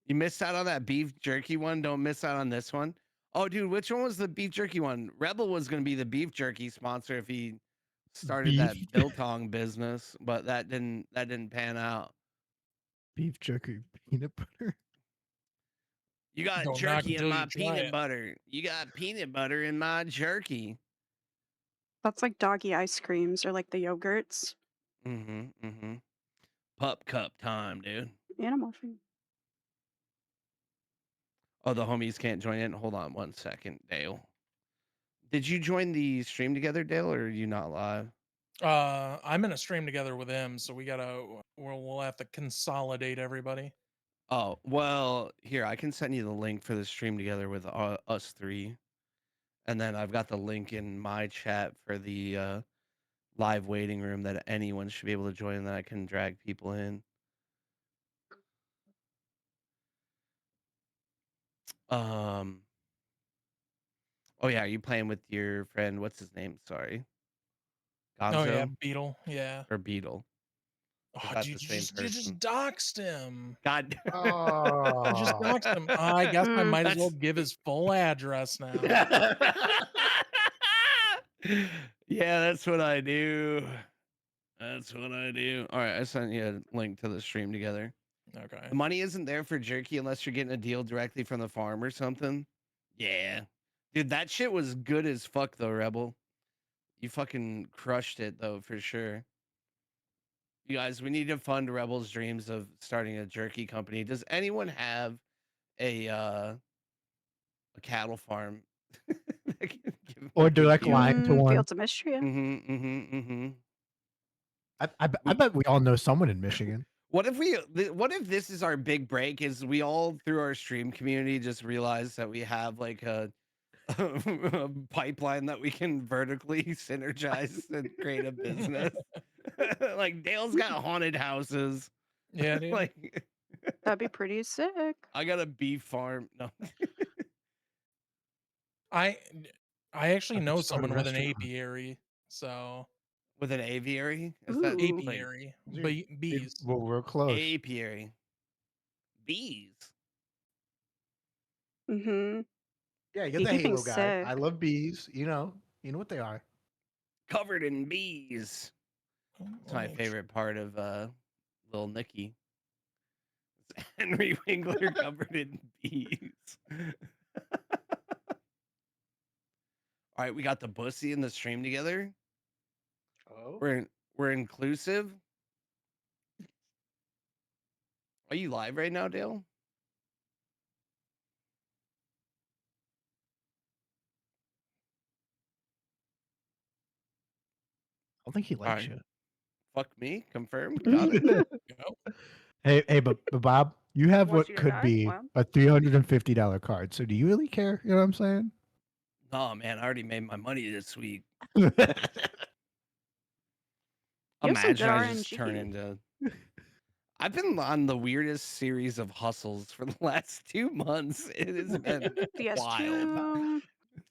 You missed out on that beef jerky one. Don't miss out on this one. Oh, dude, which one was the beef jerky one? Rebel was going to be the beef jerky sponsor if he started that Beef? biltong business, but that didn't pan out. Beef jerky peanut butter. You got Don't knock jerky in until my you try peanut it. butter. You got peanut butter in my jerky. That's like doggy ice creams or like the yogurts. Mm-hmm. Pup cup time, dude. Animal food. Oh, the homies can't join in. Hold on 1 second, Dale. Did you join the stream together, Dale, or are you not live? I'm in a stream together with him, so we'll have to consolidate everybody. Oh, well, here, I can send you the link for the stream together with us three. And then I've got the link in my chat for the live waiting room that anyone should be able to join, and that I can drag people in. Oh yeah, are you playing with your friend? What's his name? Sorry. Gonzo Oh yeah, Beetle. Yeah. or Beetle? Oh, that dude, the you same just person? doxed him. God. You just Oh. doxed him. I guess I might as well That's- give his full address now. Yeah, that's what I do. That's what I do. All right, I sent you a link to the stream together. Okay. The money isn't there for jerky unless you're getting a deal directly from the farm or something. Yeah. Dude, that shit was good as fuck though, Rebel. You fucking crushed it though, for sure. You guys, we need to fund Rebel's dreams of starting a jerky company. Does anyone have a cattle farm? that can give Or them direct deals? line to one. Fields of Mystery. I bet we all know someone in Michigan. What if this is our big break? Is we all through our stream community just realize that we have like a pipeline that we can vertically synergize and create a business. Like Dale's got haunted houses. Yeah, dude. Like That'd be pretty sick. I got a beef farm. No. I actually I could know start a someone with an restaurant. apiary. So With an aviary? Is that Ooh. like apiary, Dude, bees. Well, we're close. apiary? Bees. Mm-hmm. Yeah, you're the Beekeeping's Halo guy. sick. I love bees. You know what they are. Covered in bees. Oh, It's my let me favorite part of Little Nicky. It's Henry Winkler covered in bees. All right, we got the bussy in the stream together. Oh. We're inclusive. Are you live right now, Dale? I don't think he likes Alright. Fuck me. Confirmed. Mm-hmm. Got it. you. go. Hey, but Bob, you have Wants what you to could die? be Well. a $350 card. So do you really care? You know what I'm saying? Oh man, I already made my money this week. You have some Imagine good I just RNG. turn into. I've been on the weirdest series of hustles for the last 2 months. It has been wild. DS2.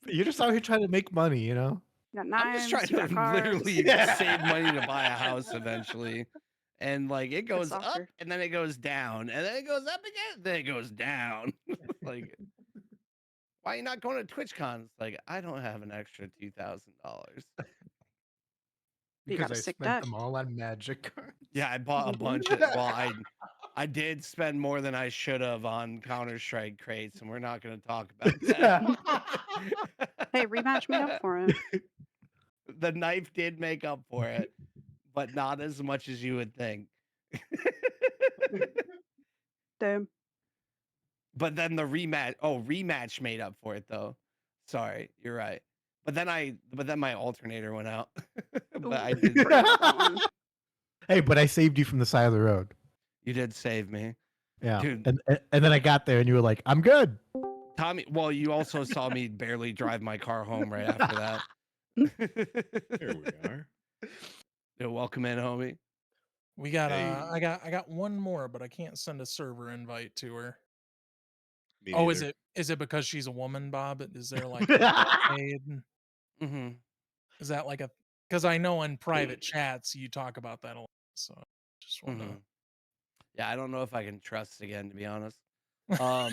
You're just out here trying to make money, you know? You got I'm just knives. trying You to got cars. literally save money to buy a house eventually. And like it goes up soccer. and then it goes down and then it goes up again, then it goes down. Like, why are you not going to TwitchCon? It's like, I don't have an extra $2,000. You Because got a I sick spent deck. them all on magic cards. Yeah, I bought a bunch of. Well, I did spend more than I should have on Counter-Strike crates, and we're not going to talk about that. Hey, rematch me up for it. The knife did make up for it, but not as much as you would think. Damn. But then the rematch made up for it though. Sorry, you're right. But then my alternator went out. But I Ooh, did. forgot about that one. Hey, but I saved you from the side of the road. You did save me. Yeah. Dude. And then I got there and you were like, I'm good. Tommy, well, you also saw me barely drive my car home right after that. Here we are. Yeah, welcome in, homie. We got Hey. I got one more, but I can't send a server invite to her. Me Oh, is neither. it because she's a woman, Bob? Is there like a Mm-hmm. is that like a because I know in private chats you talk about that a lot. So just want to Yeah, I don't know if I can trust again, to be honest. Um,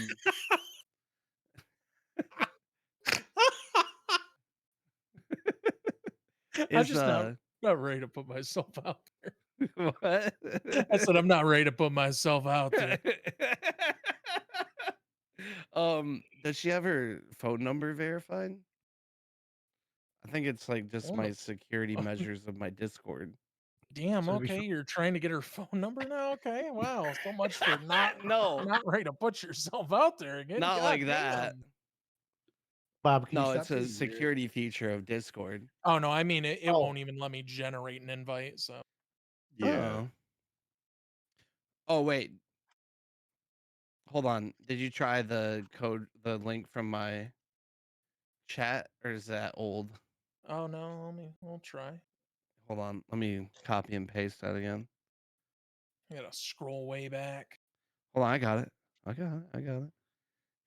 I'm is just not ready to put myself out there. what? I said I'm not ready to put myself out there. Does she have her phone number verified? I think it's like just Phone my num- security measures of my Discord. Damn, So we okay, should- you're trying to get her phone number now. Okay, wow, so much for not No, ready to put yourself out there again. not God like that. damn. Bob, can you No, stop it's a being weird? security feature of Discord. Oh no, I mean it Oh. won't even let me generate an invite. So Yeah. Oh wait. Hold on. Did you try the link from my chat, or is that old? oh no, we'll try. Hold on. Let me copy and paste that again. I gotta scroll way back. Hold on. I got it.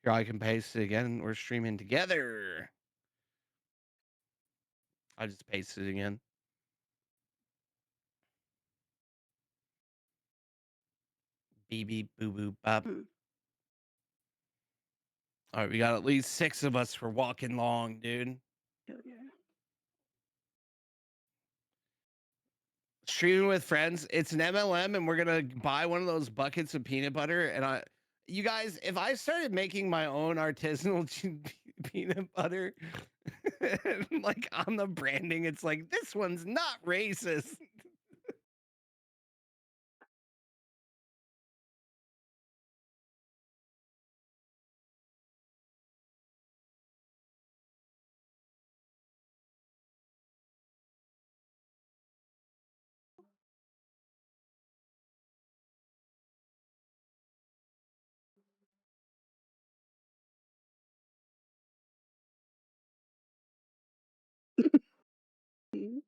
Here, I can paste it again. We're streaming together. I just pasted it again. Beep beep boo boo bop. Hmm. All right, we got at least 6 of us for walking long, dude. Hell yeah. streaming with friends. It's an MLM, and we're gonna buy one of those buckets of peanut butter. And you guys, if I started making my own artisanal peanut butter, like on the branding, it's like this one's not racist. Mm.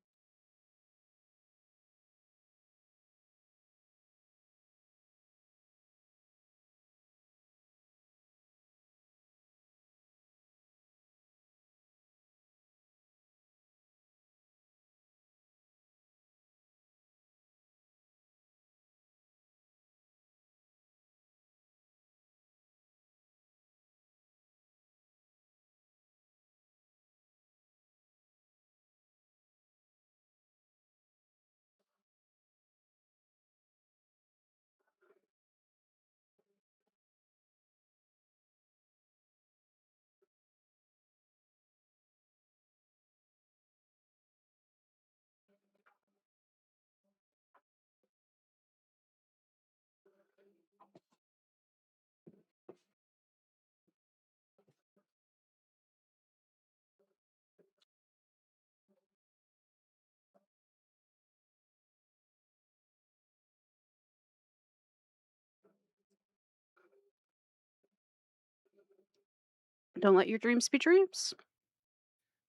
Don't let your dreams be dreams.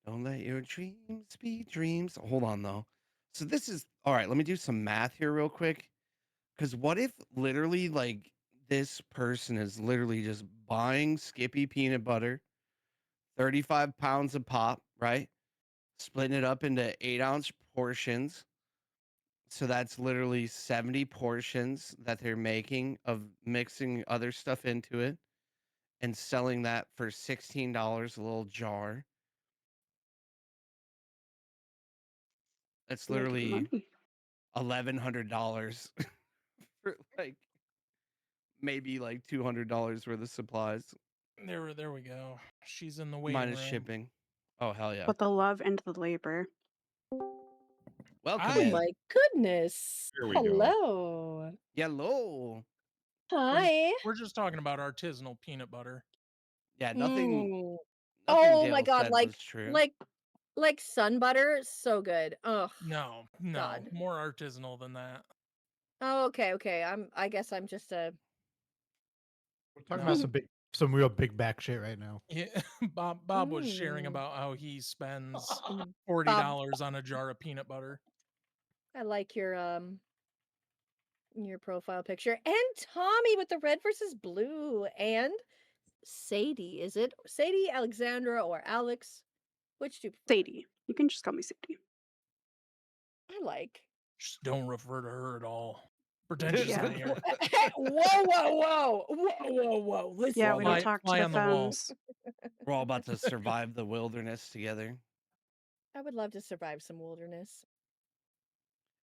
Don't let your dreams be dreams. Hold on though. So this is all right. Let me do some math here real quick. Because what if literally like this person is literally just buying Skippy peanut butter, 35 pounds of pop, right? Splitting it up into 8-ounce portions. So that's literally 70 portions that they're making of mixing other stuff into it and selling that for $16 a little jar. That's Making literally money. $1,100 for like maybe like $200 worth of supplies There we go. She's in the waiting minus room. shipping. Oh hell yeah! Put the love into the labor. Welcome Hi. Oh in. my goodness. Here we go. Hello. Hello. Hi. We're just talking about artisanal peanut butter. Yeah, nothing. Mm. Nothing Oh my Dale god, said was true. like sun butter, so good. Oh No, God. more artisanal than that. Oh, okay. I guess I'm just a We're talking No. about some real big back shit right now. Yeah, Bob was sharing Mm. about how he spends Mm. $40 on a jar of peanut butter. I like your profile picture. And Tommy with the red versus blue. And Sadie. Is it Sadie, Alexandra, or Alex? Which do you prefer? Sadie. You can just call me Sadie. I like. Just don't refer to her at all. Pretend she's Yeah. not here. Whoa. Listen. Yeah, we don't Fly- talk to fly the on the wall. phones. We're all about to survive the wilderness together. I would love to survive some wilderness.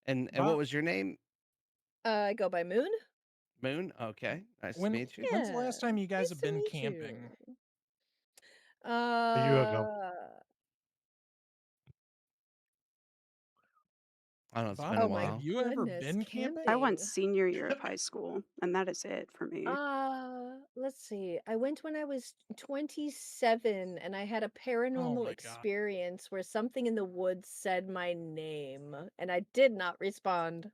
And Bob- what was your name? I go by Moon. Moon. Okay, nice to When, meet you. when's the last time you guys Nice have to been meet camping? you. A year ago. I don't know. It's Bob, been a Oh my while. have you ever goodness, been camping? I went senior year of high school, and that is it for me. Let's see. I went when I was 27 and I had a paranormal my God. experience where something in the woods said my name and I did not respond.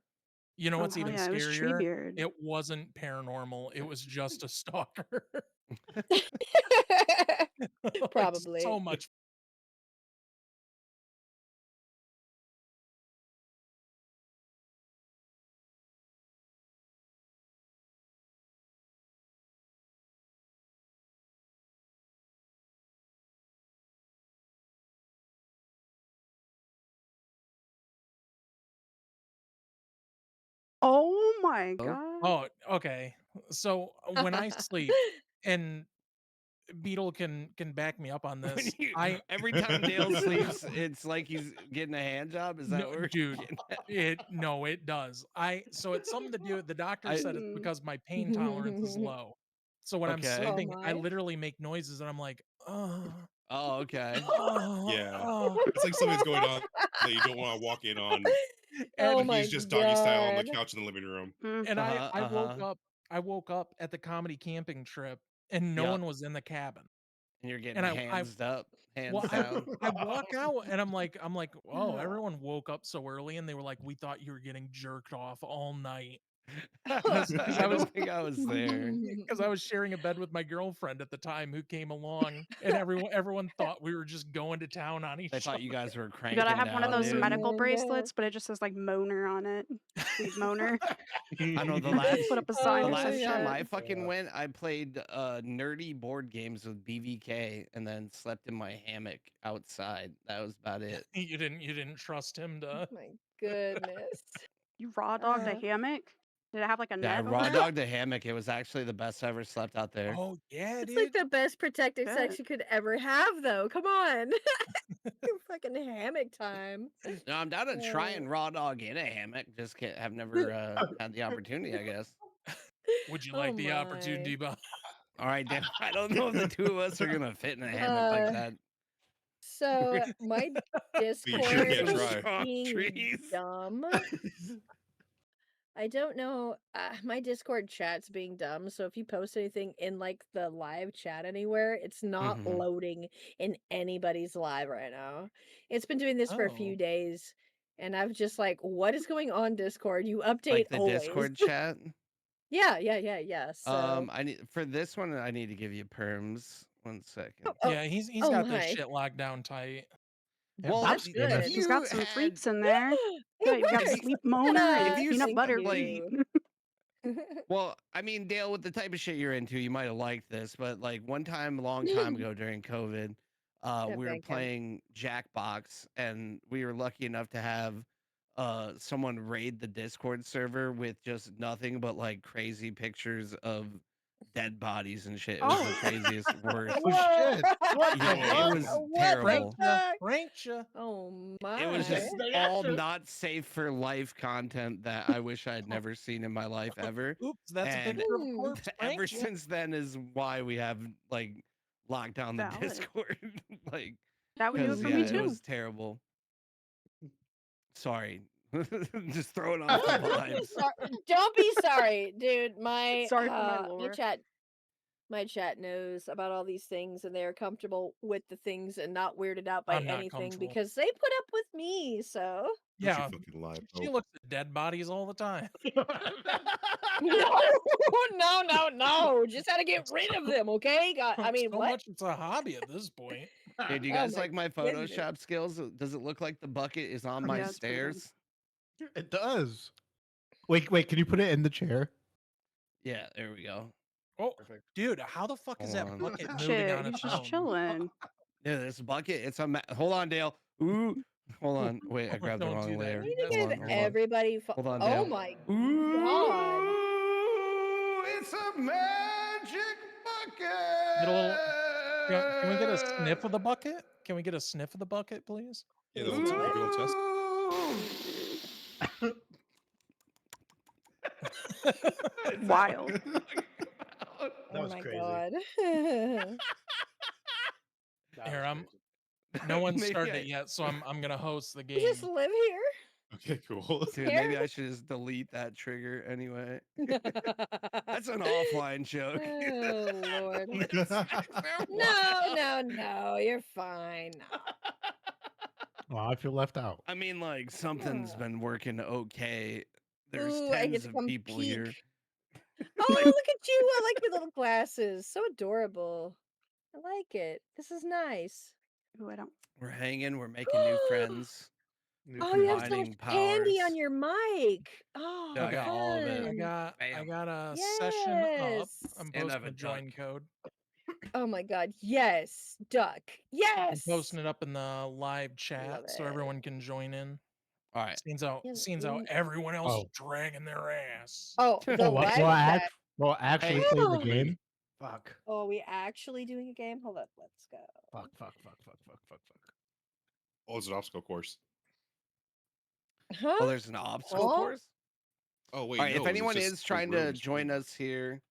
You know Oh, what's hell even yeah, it was scarier? Treebeard. It wasn't paranormal. It was just a stalker. Like, Probably. so much. Oh my Oh. god. Oh, okay. So when I sleep, and Beetle can back me up on When this. every time Dale sleeps, it's like he's getting a hand job. Is that No, what we're dude, getting at? it does. So it's something to do with the doctor said it's Mm. because my pain tolerance is low. So when I'm Okay. Oh sleeping, I my. literally make noises and I'm like, oh, Oh, okay. Yeah. oh. It's like something's going on that you don't want to walk in on. Oh But my he's just doggy style on the God. couch in the living room. And Uh-huh. I woke up at the comedy camping trip and no Yep. one was in the cabin. And you're getting And I hands up, hands well, down. I walk out and I'm like, oh, everyone woke up so early, and they were like, we thought you were getting jerked off all night. Because I don't think I was there. Because I was sharing a bed with my girlfriend at the time who came along, and everyone thought we were just going to town on each They other. thought you guys were You cranking gotta have one of down, those dude. medical no. bracelets, but it just says like moaner on it. Sweet moaner. I know the last Put up a sign the or Oh some last time shit. I fucking Yeah. went, I played nerdy board games with BVK and then slept in my hammock outside. That was about it. You didn't trust him Oh to. my goodness. You raw dogged a Uh, hammock? Did it have like a Yeah, I net raw over it? dogged a hammock. It was actually the best I ever slept out there. Oh yeah, It's like dude. the best protected Good. sex you could ever have, though. Come on. Your fucking hammock time. No, I'm down to try and raw dog in a hammock. Just have never had the opportunity, I guess. Would you Oh like the my. opportunity, Bob? All right, Dan. I don't know if the two of us are gonna fit in a hammock like Uh, that. So my You sure Discord can't is try. Strong being trees. dumb. I don't know. My Discord chat's being dumb. So if you post anything in like the live chat anywhere, it's not Mhm. loading in anybody's live right now. It's been doing this for a few Oh. days, and I've just like, what is going on, Discord? You update Like the always. Discord chat. Yeah. So, I need for this one. I need to give you perms. 1 second. oh, Yeah, he's oh got this my. shit locked down tight. Yeah, Well, That's Bob's good. famous. He's got some had- freaks in there. It Good. You got If you- sleep works. moaner if and you peanut sleep, butter like- feet. Well, I mean, Dale, with the type of shit you're into, you might have liked this, but like one time, a long time ago during COVID, we were thank him. playing Jackbox, and we were lucky enough to have someone raid the Discord server with just nothing but like crazy pictures of dead bodies and shit. It was the Oh. crazy worst. Oh, shit. What Yeah, the it fuck? was What the terrible. fuck? Pranked ya. Oh my. It was just They all actually- not safe for life content that I wish I had never seen in my life ever. Oops, that's And- a picture of a Hmm. corpse. Ever Pranked ya. since then is why we have like locked down the Valid. Discord. Like, That would do it 'cause, for yeah, me it too. was terrible. Sorry, just throwing off the vibes. Don't be sorry, dude. My Sorry for my my lore. chat knows about all these things, and they are comfortable with the things and not weirded out by I'm not anything comfortable. because they put up with me. So Don't Yeah, you fucking lie, she Pope. looks at dead bodies all the time. no. Just how to get rid of them. Okay. God, I mean, so what? much it's a hobby at this point. Hey, do you Oh guys my like my goodness. Photoshop skills? Does it look like the bucket is on my Yeah, it's pretty good. stairs? It does. Wait, can you put it in the chair? Yeah, there we go. Oh, Perfect. dude, how the fuck is that Hold on. bucket moving Shit, on he's its just own? chilling. Yeah, this bucket. It's a. Hold on, Dale. Ooh, hold on. Wait, I grabbed the Don't do wrong that. layer. I need to That's Hold give on, hold on. everybody. Hold on, Oh Dale. my Ooh, God. it's a magic Get a little- bucket. Can we get a sniff of the bucket? Can we get a sniff of the bucket, please? Yeah, that looks like a good old test. Wild. That Oh was my crazy. God. That Here, was I'm- crazy. No one Maybe started I- it yet, so I'm gonna host the You game. just live here. Okay, cool. Dude, maybe I should just delete that trigger anyway. That's an offline joke. Oh, Lord. No, you're fine. No. Well, I feel left out. I mean, like something's Yeah. been working okay. There's Ooh, I get tens to of come people here. peek. Oh, look at you. I like your little glasses. So adorable. I like it. This is nice. Ooh, I don't. We're hanging. We're making new friends. Oh, you have so much Combining candy on powers. your mic. Oh, Yeah, I got all of it. I fun. got Bam. a session up. Yes. I'm And I have posting a a join duck. code. Oh my God. Yes. Duck. I'm Yes. posting it up in the live chat Love so it. everyone can join in. All right. Seems out Yeah, everyone else Oh. is dragging their ass. Oh, the Well, live well, chat. actually Hey. play the Oh. game. Fuck. Oh, are we actually doing a game? Hold up, let's go. Fuck. Oh, it's an obstacle course. Huh? Oh, there's an obstacle Huh? course. Oh wait, All right. no. If anyone it's is just trying like to rooms, join rooms. us here,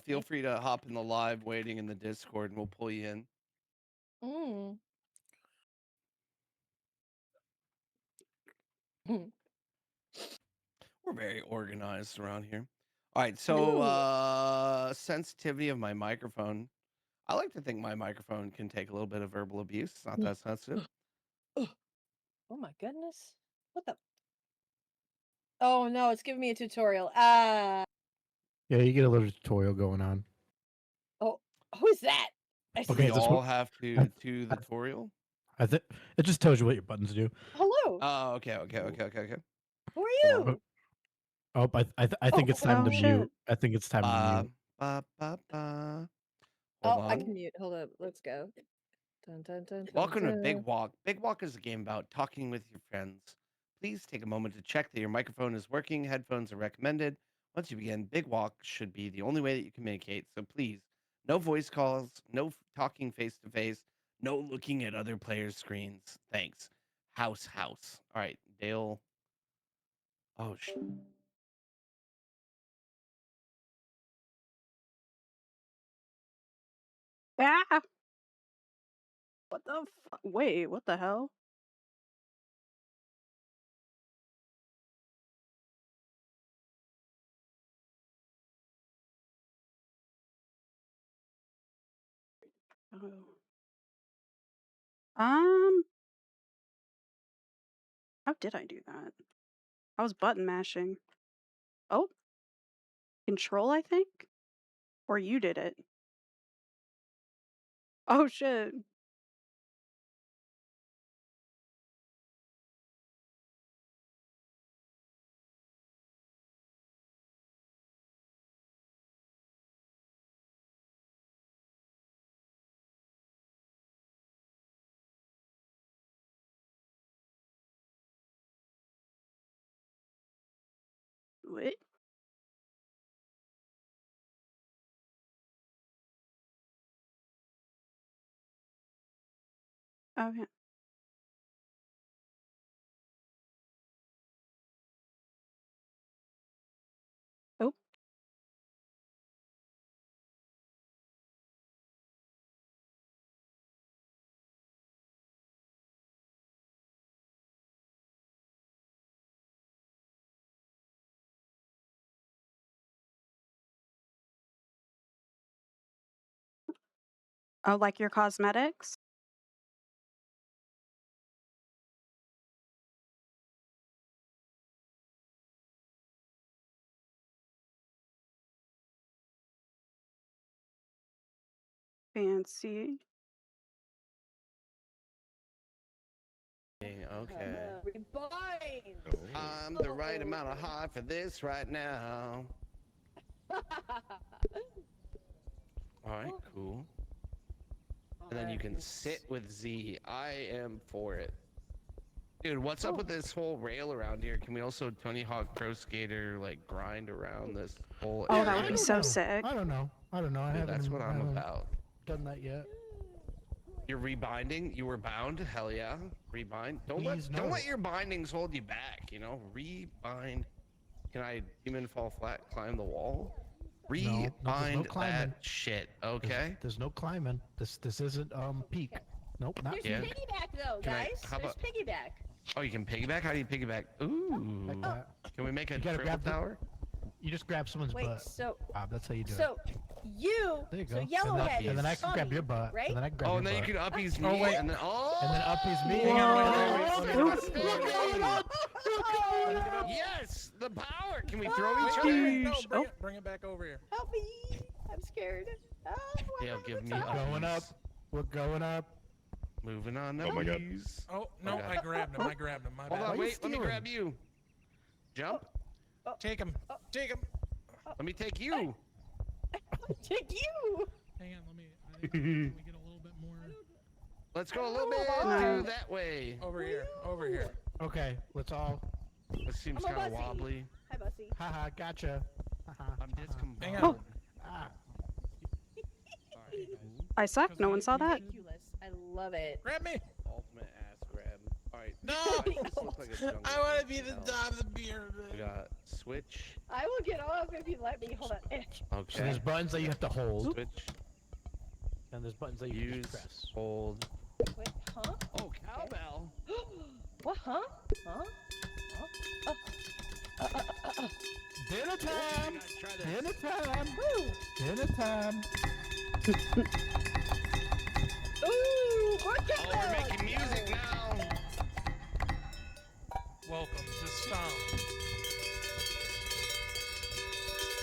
feel free to hop in the live waiting in the Discord, and we'll pull you in. Mm. We're very organized around here. All right. So, sensitivity of my microphone. I like to think my microphone can take a little bit of verbal abuse. It's not that sensitive. Oh my goodness. What the? Oh no, it's giving me a tutorial. Yeah, you get a little tutorial going on. Oh, who is that? I see. Okay, We that's all what- have to do the tutorial. I think it just tells you what your buttons do. Hello. Oh, okay. Who are Hold you? Oh, I think Oh, it's time to oh, shit. mute. I think it's time to Ba, mute. ba, ba, ba. Oh, Hold I on. can mute. Hold up. Let's go. Dun, dun, dun, dun, Welcome to Big dun. Walk. Big Walk is a game about talking with your friends. Please take a moment to check that your microphone is working. Headphones are recommended. Once you begin, Big Walk should be the only way that you communicate. So please, no voice calls, no talking face to face, no looking at other players' screens. Thanks. House. All right, Dale. Oh, shit. Ah! What the wait, what the hell? Oh. How did I do that? I was button mashing. Oh. Control, I think? Or you did it. Oh shit. What? Oh yeah. Oh. Oh, like your cosmetics? Fancy. Okay. Rebind. I'm the right amount of high for this right now. All right, cool. And then you can sit with Z. I am for it. Dude, what's up with this whole rail around here? Can we also Tony Hawk Pro Skater like grind around this whole Oh, area? that would be so know. sick. I don't know. I Dude, haven't. that's what I I'm haven't about. done that yet. You're rebinding? You were bound? Hell yeah. Rebind. Please Don't no. let your bindings hold you back, you know? Rebind. Can I demon fall flat, climb the wall? there's no Rebind climbing. that shit, There's- okay? There's no climbing. This isn't peak. Nope, not There's Yeah. peak. piggyback though, Can I- guys. how There's about- piggyback. Oh, you can piggyback? How do you piggyback? Ooh. Like that. Can we make a You gotta triple grab the- tower? You just grab someone's Wait, butt. so Bob, that's how you do it. so you There you go. so And Yellowhead then, and then I can grab Tommy, your butt. right? And then I can grab Oh, your and then you butt. can uppies me, Oh, wait. and then And then uppies me. Hang on, Whoa! Yes, the power. Can we throw each Oh, other? No, Oh. bring it back over here. Help me! I'm scared. Oh, Dale, give me up. Going up. uppies. We're going up. Moving on, Oh my God. uppies. Oh, no, Okay. I grabbed him. My Hold bad. on, you wait. Let me stealing? grab you. Jump. Take him. Take him. Let me take you. Take you! Hang on, can we get a little bit more Let's go a little bit Nice. that way. over here? Over here. Okay, let's all. This seems I'm a kind of bussy. wobbly. Hi, Bussy. Haha, gotcha. Haha. I'm discombobulated. Hang on. Ah, I suck. 'Cause No we- one saw we that. did- Ridiculous. I love it. Grab me. Ultimate ass grab. All right. No! This looks like a jungle I want to gym be the now. top of the beer. We got switch. I will get off if you let me. Hold on. So Okay. there's buttons that you have to hold, Switch. and there's buttons that you Use. just press. Hold. Wait, huh? Oh, cowbell. What? Huh? Huh? Huh? Dinner You time! gotta try this. Dinner time! Woo! Dinner time! Ooh, more Oh, kettle! we're making music now. Welcome to Stomp.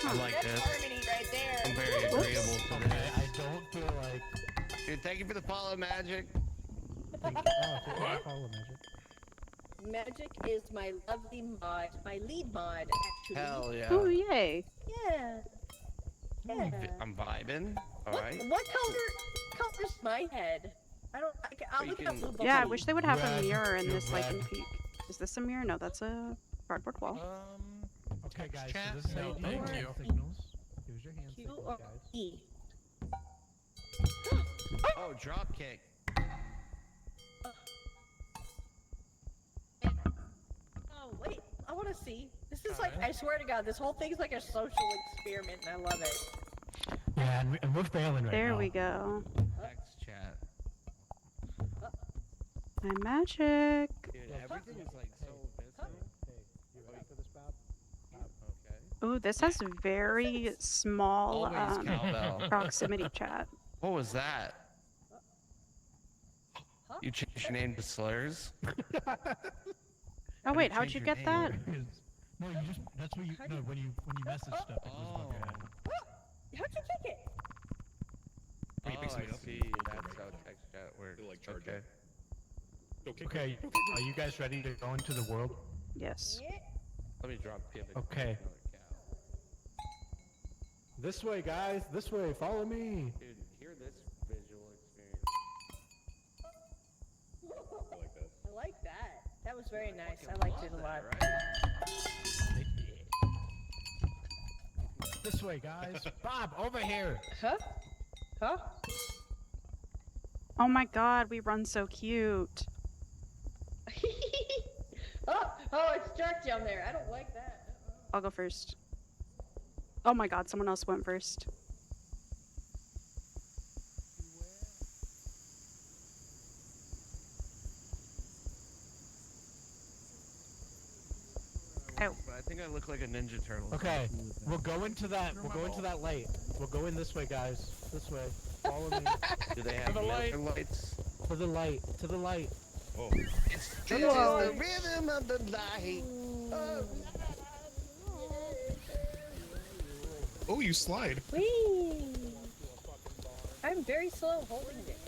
I like That's this. harmony right there. I'm very Woo! agreeable to Okay, this. I don't feel like... Dude, thank you for the follow, Magic. Follow magic. Magic is my lovely mod, my lead mod, actually. Hell yeah. Oh yay! Yeah. Yeah. I'm vibing. All What, right. what color's my head? I don't. I'll We look it up. can- Blue Yeah, I Bubble. wish they would have a Red, mirror in you're this like in red. peak. Is this a mirror? No, that's a cardboard wall. Okay, Text guys, chat? so this is No, how you thank do you. hand signals. Use your hand Q signals, or guys. E? Oh, drop kick. Oh wait, I want to see. This is like, Alright. I swear to God, this whole thing's like a social experiment, and I love it. Yeah, and we're failing right There now. we go. Text chat. My magic. Dude, everything is like so visceral. Hey, you ready for this, Bob? Okay. Ooh, this has very small Always cowbell. proximity chat. What was that? Huh? You changed your name to slurs? Oh wait, you how'd change you your get name? that? No, you just, that's what you, How do no, you- when you message stuff, it goes above your head. How'd you kick it? Wait, Oh, mix I it up. see. That's how text chat works. It'll, like, charge Okay. it. Okay. Okay, are you guys ready to go into the world? Yes. Yeah. Let me drop pivot. Okay. Another cow. This way, guys, this way, follow me. Dude, hear this visual experience. I like that. I like that. That was very nice. I Fucking liked it love a lot. that, right? This way, guys. Bob, over here. Huh? Huh? Oh my god, we run so cute. Oh, it's dark down there. I don't like that. I'll go first. Oh my god, someone else went first. Ow. But I think I look like a Ninja Turtle. Okay, we'll go into that. We'll go into that light. We'll go in this way, guys. This way. Follow me Do they have the light. Miller lights? to the light. To the light. Oh, It's this is Whoa. the rhythm of the light. oh, you slide. Whee! I'm very slow holding it.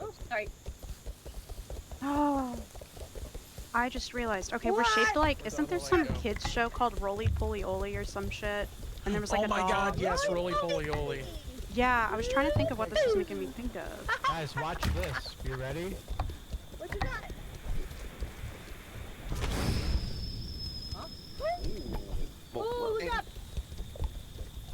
Oh, sorry. Oh. I just realized. Okay, we're shaped What? like. Isn't there some kids show called Roly Poly Oly or some shit? And there was like Oh a my dog. god, yes, roly poly oly. Yeah, I was trying to think of what this was making me think of. Guys, watch this. You ready? What you got? Huh? Oh, look up!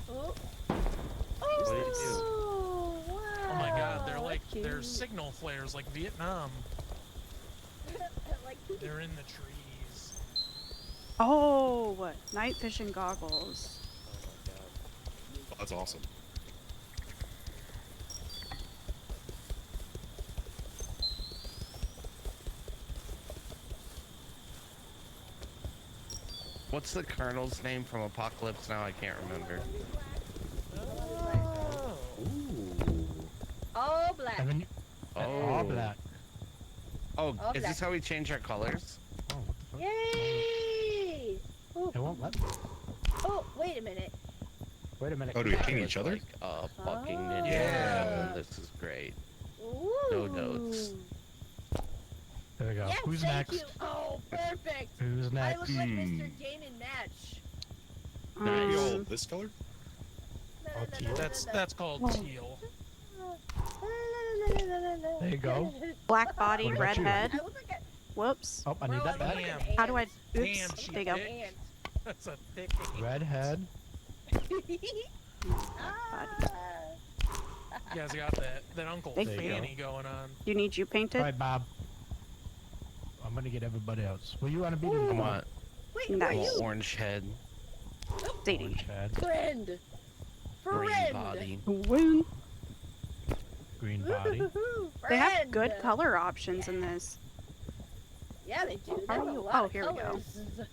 Oh. What did it do? Oh, wow. Oh my god, they're like, they're cute. signal flares like Vietnam. Like, They're in the trees. Oh, night vision goggles. Oh, that's awesome. What's the Colonel's name from Apocalypse Now? I can't remember. Oh. all black. And then you, all black. Oh, All is black. this how we change our colors? Oh, what the fuck? Yay! Oh, It won't let me. oh, wait a minute. Wait a minute. Oh, do we That ping was each other? Like a fucking ninja. Yeah. Oh, this is great. Ooh. No notes. There we go. Yes, Who's thank next? you. Oh, perfect. Who's I next? look like Mr. Game and Match. Are we all Um, this color? Oh, teal. That's called Whoa. teal. There you go. black body, What about red you? head. I look like Whoops. Oh, I need that back. Damn. How do I? Damn, Oops. she There you go. did. an That's a thick Red head. ant. You guys got that Uncle Thank you. Fanny going on. You need you painted? All right, Bob. I'm gonna get everybody else. What do you want to be? Ooh. I want, Wait, Nice. who are I want you? orange head, Sadie. Orange head, Friend. green Friend. body. Win. green body. Woo-hoo-hoo, They have good friend. color options in this. Yeah, they do. They Are have a you- lot oh, of here we go.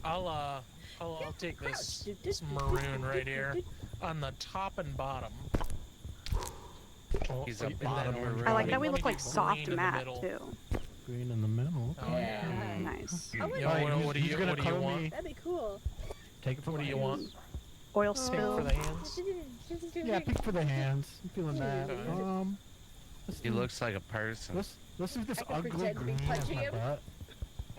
colors. I'll take this Crouch. maroon right here on the top and bottom. Oh, He's oh, up in bottom that orange maroon. I like body. that we Let me look do like soft green in the matte middle. too. Green in the middle. Oh, yeah. Nice. I would Yo, like- what do who's you gonna what do you color want? me? That'd be cool. Take it for What do my you hands. want? Oil Pick spill. for the hands. Yeah, pick for the hands. I'm feeling that. Okay. Let's He do- looks like a person. Let's do this I can ugly pretend to be green as punching my him. butt.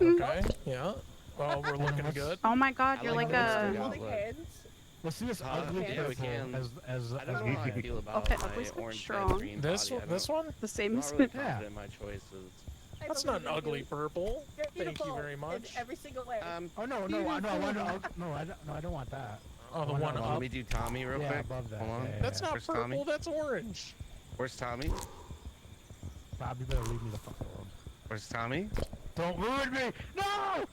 Okay. Yeah. Well, we're looking let's- good. Oh my god, I you're like like that. a. Yeah. Holding hands. Let's do this ugly yeah, we purple can. as I don't know how I feel about Okay, my ugly's good, orange strong. head, green This body. one. This one. The same I'm as not really Yeah. confident in my choices. I That's believe not an in ugly you. purple. You're Thank you beautiful very in much. every single way. Oh no, no, I want I don't want that. Oh, the One one up. Let up. me do Tommy real Yeah, quick. above that. Hold on. Yeah, yeah, That's yeah. not Where's purple. Tommy? That's orange. Where's Tommy? Bob, you better leave me the fuck alone. Where's Tommy? Don't ruin me! No!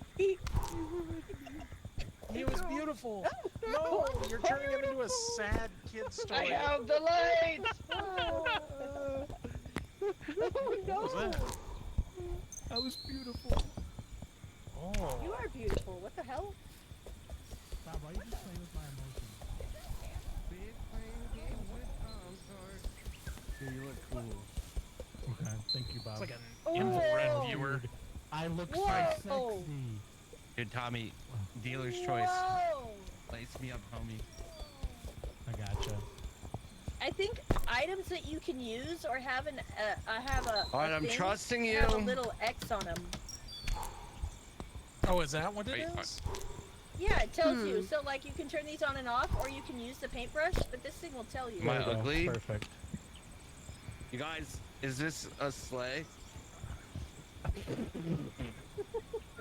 He was beautiful. No, you're turning him into a sad kid story. the lights! What was that? I was beautiful. Oh. You are beautiful. What the hell? Bob, why are you just playing with my emotions? Yeah, you look cool. Okay, thank you, Bob. It's like an Oh. infrared viewer. I look Whoa. so sexy. Dude, Tommy, dealer's choice. Whoa. Lace me up, homie. I gotcha. I think items that you can use or have an have a. All right, a I'm thing trusting you. Have a little X on them. Oh, is that what it Wait, is? Yeah, it tells you. So like you can turn these on and off, or you can use the paintbrush. But this thing will tell you. Am I There you go. ugly? Perfect. You guys, is this a sleigh?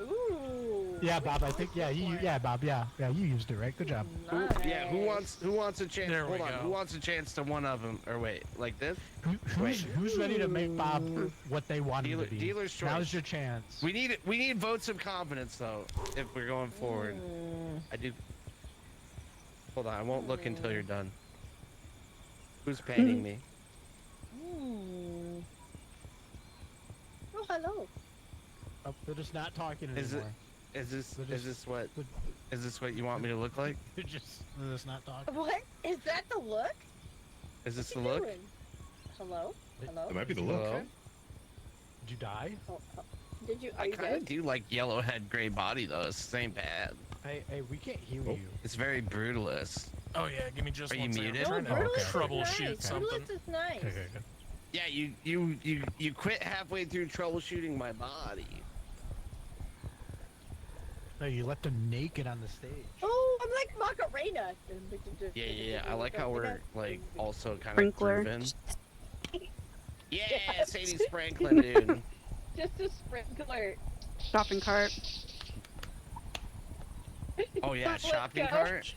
Ooh. Yeah, Bob, I think yeah, Bob, yeah, you used it right. Good job. Yeah, who wants a chance? There we Hold on, go. who wants a chance to one of them? Or wait, like this? Who's ready to make Bob what they want him to be? Dealer's choice. Now's your chance. We need votes of confidence though, if we're going forward. I do. Hold on, I won't look until you're done. Who's painting me? Oh, hello. Oh, they're just not talking Is it- anymore. Is this They're is just- this what you want me to look like? They're just not talking. What is that? The look? Is this the What you look? doing? Hello. Hello. That might be the look. Hello? Did you die? Oh, did you? Are I you kind of dead? do like yellow head, gray body though. It's ain't bad. Hey, we can't hear Oh. you. It's very brutalist. Oh yeah, give me just Are you one second. muted? I'm No, trying to Brutalist is troubleshoot nice. something. Brutalist is nice. Okay, good. Yeah, you quit halfway through troubleshooting my body. No, you left them naked on the stage. Oh, I'm like Macarena. Yeah. I like how we're like also kind of Sprinkler. grooving. Yeah, Sadie Sprinkler, dude. Just a sprinkler. Shopping cart. Oh yeah, Let's shopping go. cart.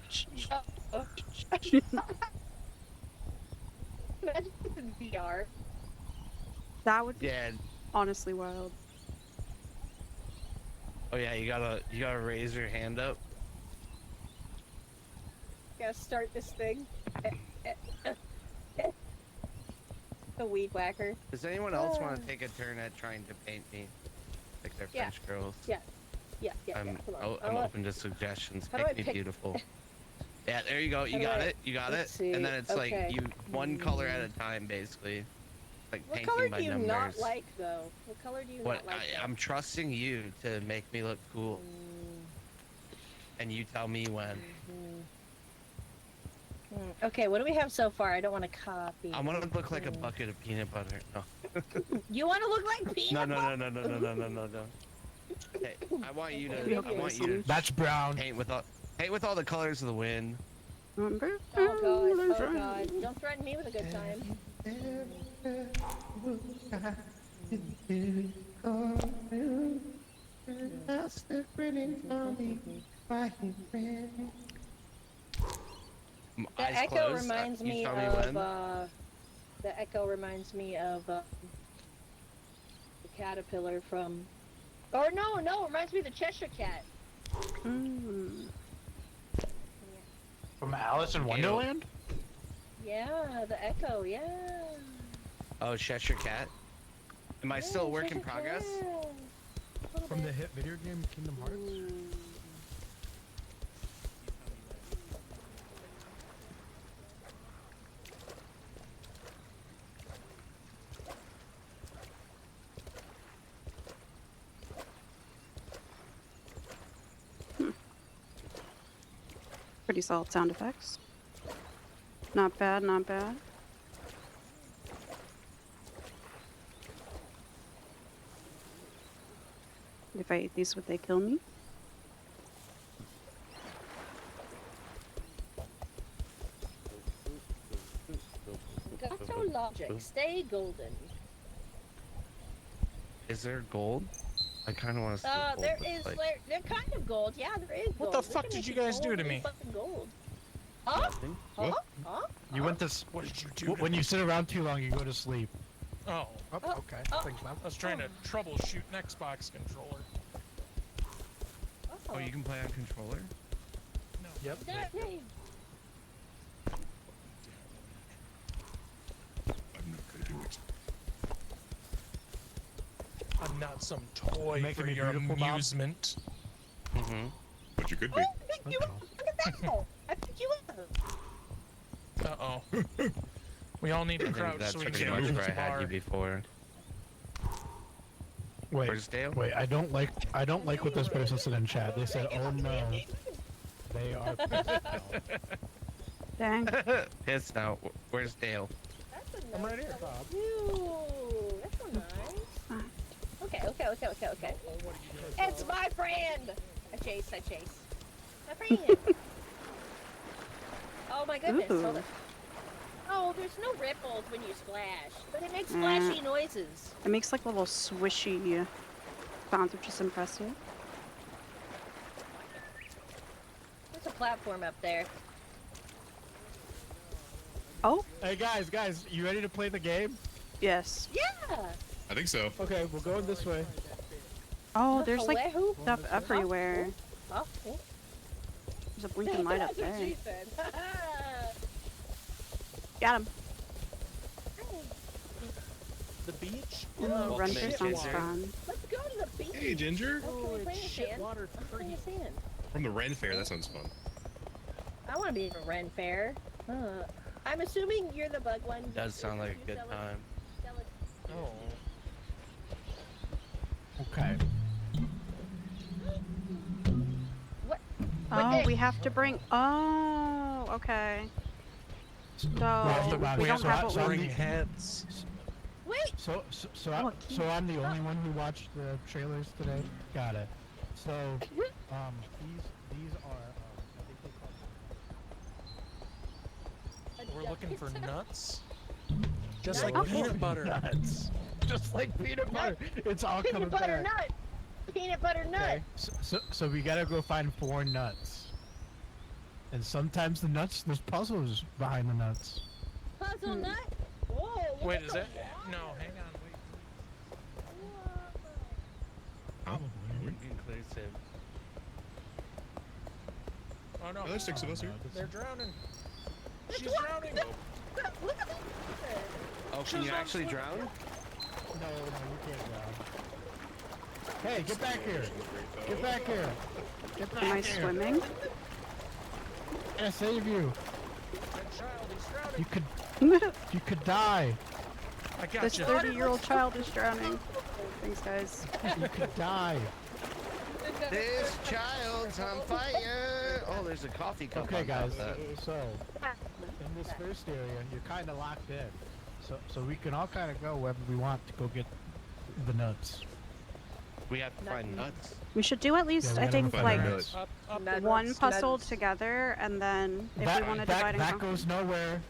Imagine this in VR. That would be Yeah. honestly wild. Oh yeah, you gotta raise your hand up. Gotta start this thing. The weed whacker. Does anyone else want to take a turn at trying to paint me like they're Yeah. French girls? Yeah. Yeah. I'm Hold on. I'm open to suggestions. How do I Make me pick- beautiful. Yeah, there you go. You How do got I- it. You got it. let's see, And then it's okay. like you one color at a time, basically. Like What painting color by do you numbers. not like, though? What color do you What not like? though? I'm trusting you to make me look cool, and you tell me when. Okay, what do we have so far? I don't want to copy. I want to look like a Mm. bucket of peanut butter. No. You want to look like No, peanut no, butter? no, no, no, no, no, no, no. Hey, I want you Okay, to. I want you to That's brown. paint with all the colors of the wind. Remember? Oh god, oh god. Don't threaten me with a good time. That Eyes echo closed. reminds You me tell me of when. The echo reminds me of the caterpillar from. Or no, it reminds me of the Cheshire Cat. Mm. From Alice in Ew. Wonderland? Yeah, the echo. Yeah. Oh, Cheshire Cat. Am I still a Yeah, work in Cheshire progress? Cat. Little From the bit. hit video game Kingdom Hearts? Ooh. Pretty solid sound effects. Not bad, not bad. If I eat these, would they kill me? Gato logic. Stay golden. Is there gold? I kind of want to. There is. They're kind of gold. Yeah, there is. What gold. the We fuck can did make you it guys do gold to and me? fucking gold. Huh? Nothing. Huh? What? Huh? You went to s- What did you do? when to you me? sit around too long, you go to sleep. Oh, Oh, Oh, okay. oh. Thanks, man. I was trying to troubleshoot an Xbox controller. Oh, you can play on controller. No. Yep. Hey. I'm not gonna do it. I'm not some toy Making for me your beautiful, Bob? amusement. Mm-hmm. But you could be. Oh, I picked you up. Look at that. I picked you up. Uh-oh. We all need to I think crouch that's so we can pretty get much over where I the had you bar. before. Wait, Where's Dale? wait. I don't like what this person said in chat. They said, "Oh no, they are." pissed now." Dang. Pissed now. Where's Dale? That's a nice I'm right here, little- Bob. Ew, that's so nice. Okay. It's my friend. I chase. My friend. Oh my goodness. Hold Ooh. it. Oh, there's no ripples when you splash, but it makes splashy noises. It makes like little swishy sounds, which is impressive. There's a platform up there. Oh, Hey guys, you ready to play the game? yes. Yeah. I think so. Okay, we're going this way. Oh, there's like Who? stuff everywhere. Oh, cool. There's a blinking light up That's what there. she said. Got him. The beach? Ooh, Welcome Render in, sounds Ginger. fun. Let's go to the beach. Hey, Ginger. Oh, it's shitwater I'm playing free. sand. From the Ren Fair. That sounds fun. I want to be in a Ren Fair. I'm assuming you're the bug one. Does sound like a You good sell it- time. sell it- Oh. Okay. What? Oh, day? we have to bring. Oh, okay. So We have to we don't so have I- what so we I'm Bring the- heads. Wait. So Oh, so I'm the only one who watched the trailers today. Got it. So these are I think they call We're looking for nuts. Just Nuts. like peanut butter. nuts. Just like peanut butter. It's all coming Peanut butter back. nut. Peanut butter nut. Okay. So we gotta go find 4 nuts. And sometimes the nuts, there's puzzles behind the nuts. Puzzle nut. Whoa. look Wait, at is the that? wall. No, hang on, wait. Probably. Inclusive. Oh no. there's 6 of us here. They're drowning. That's She's what- drowning. Look at this. Oh, can you She's on actually slippery. drown? No, you can't drown. Hey, get back here! Get back here! Get back Am I here! swimming? I'm gonna save you. That child is drowning. You could die. I got This you. 30-year-old child is drowning. Thanks, guys. You could die. This child's on fire. Oh, there's a coffee cup. Okay, on top guys. of that. So in this first area, you're kind of locked in. So we can all kind of go wherever we want to go get the nuts. We have to find nuts. We should do at least, we I gotta think, find like our nuts. Up Nuts. one puzzle Nuts. together, and then if that we want to divide and that conquer. goes nowhere.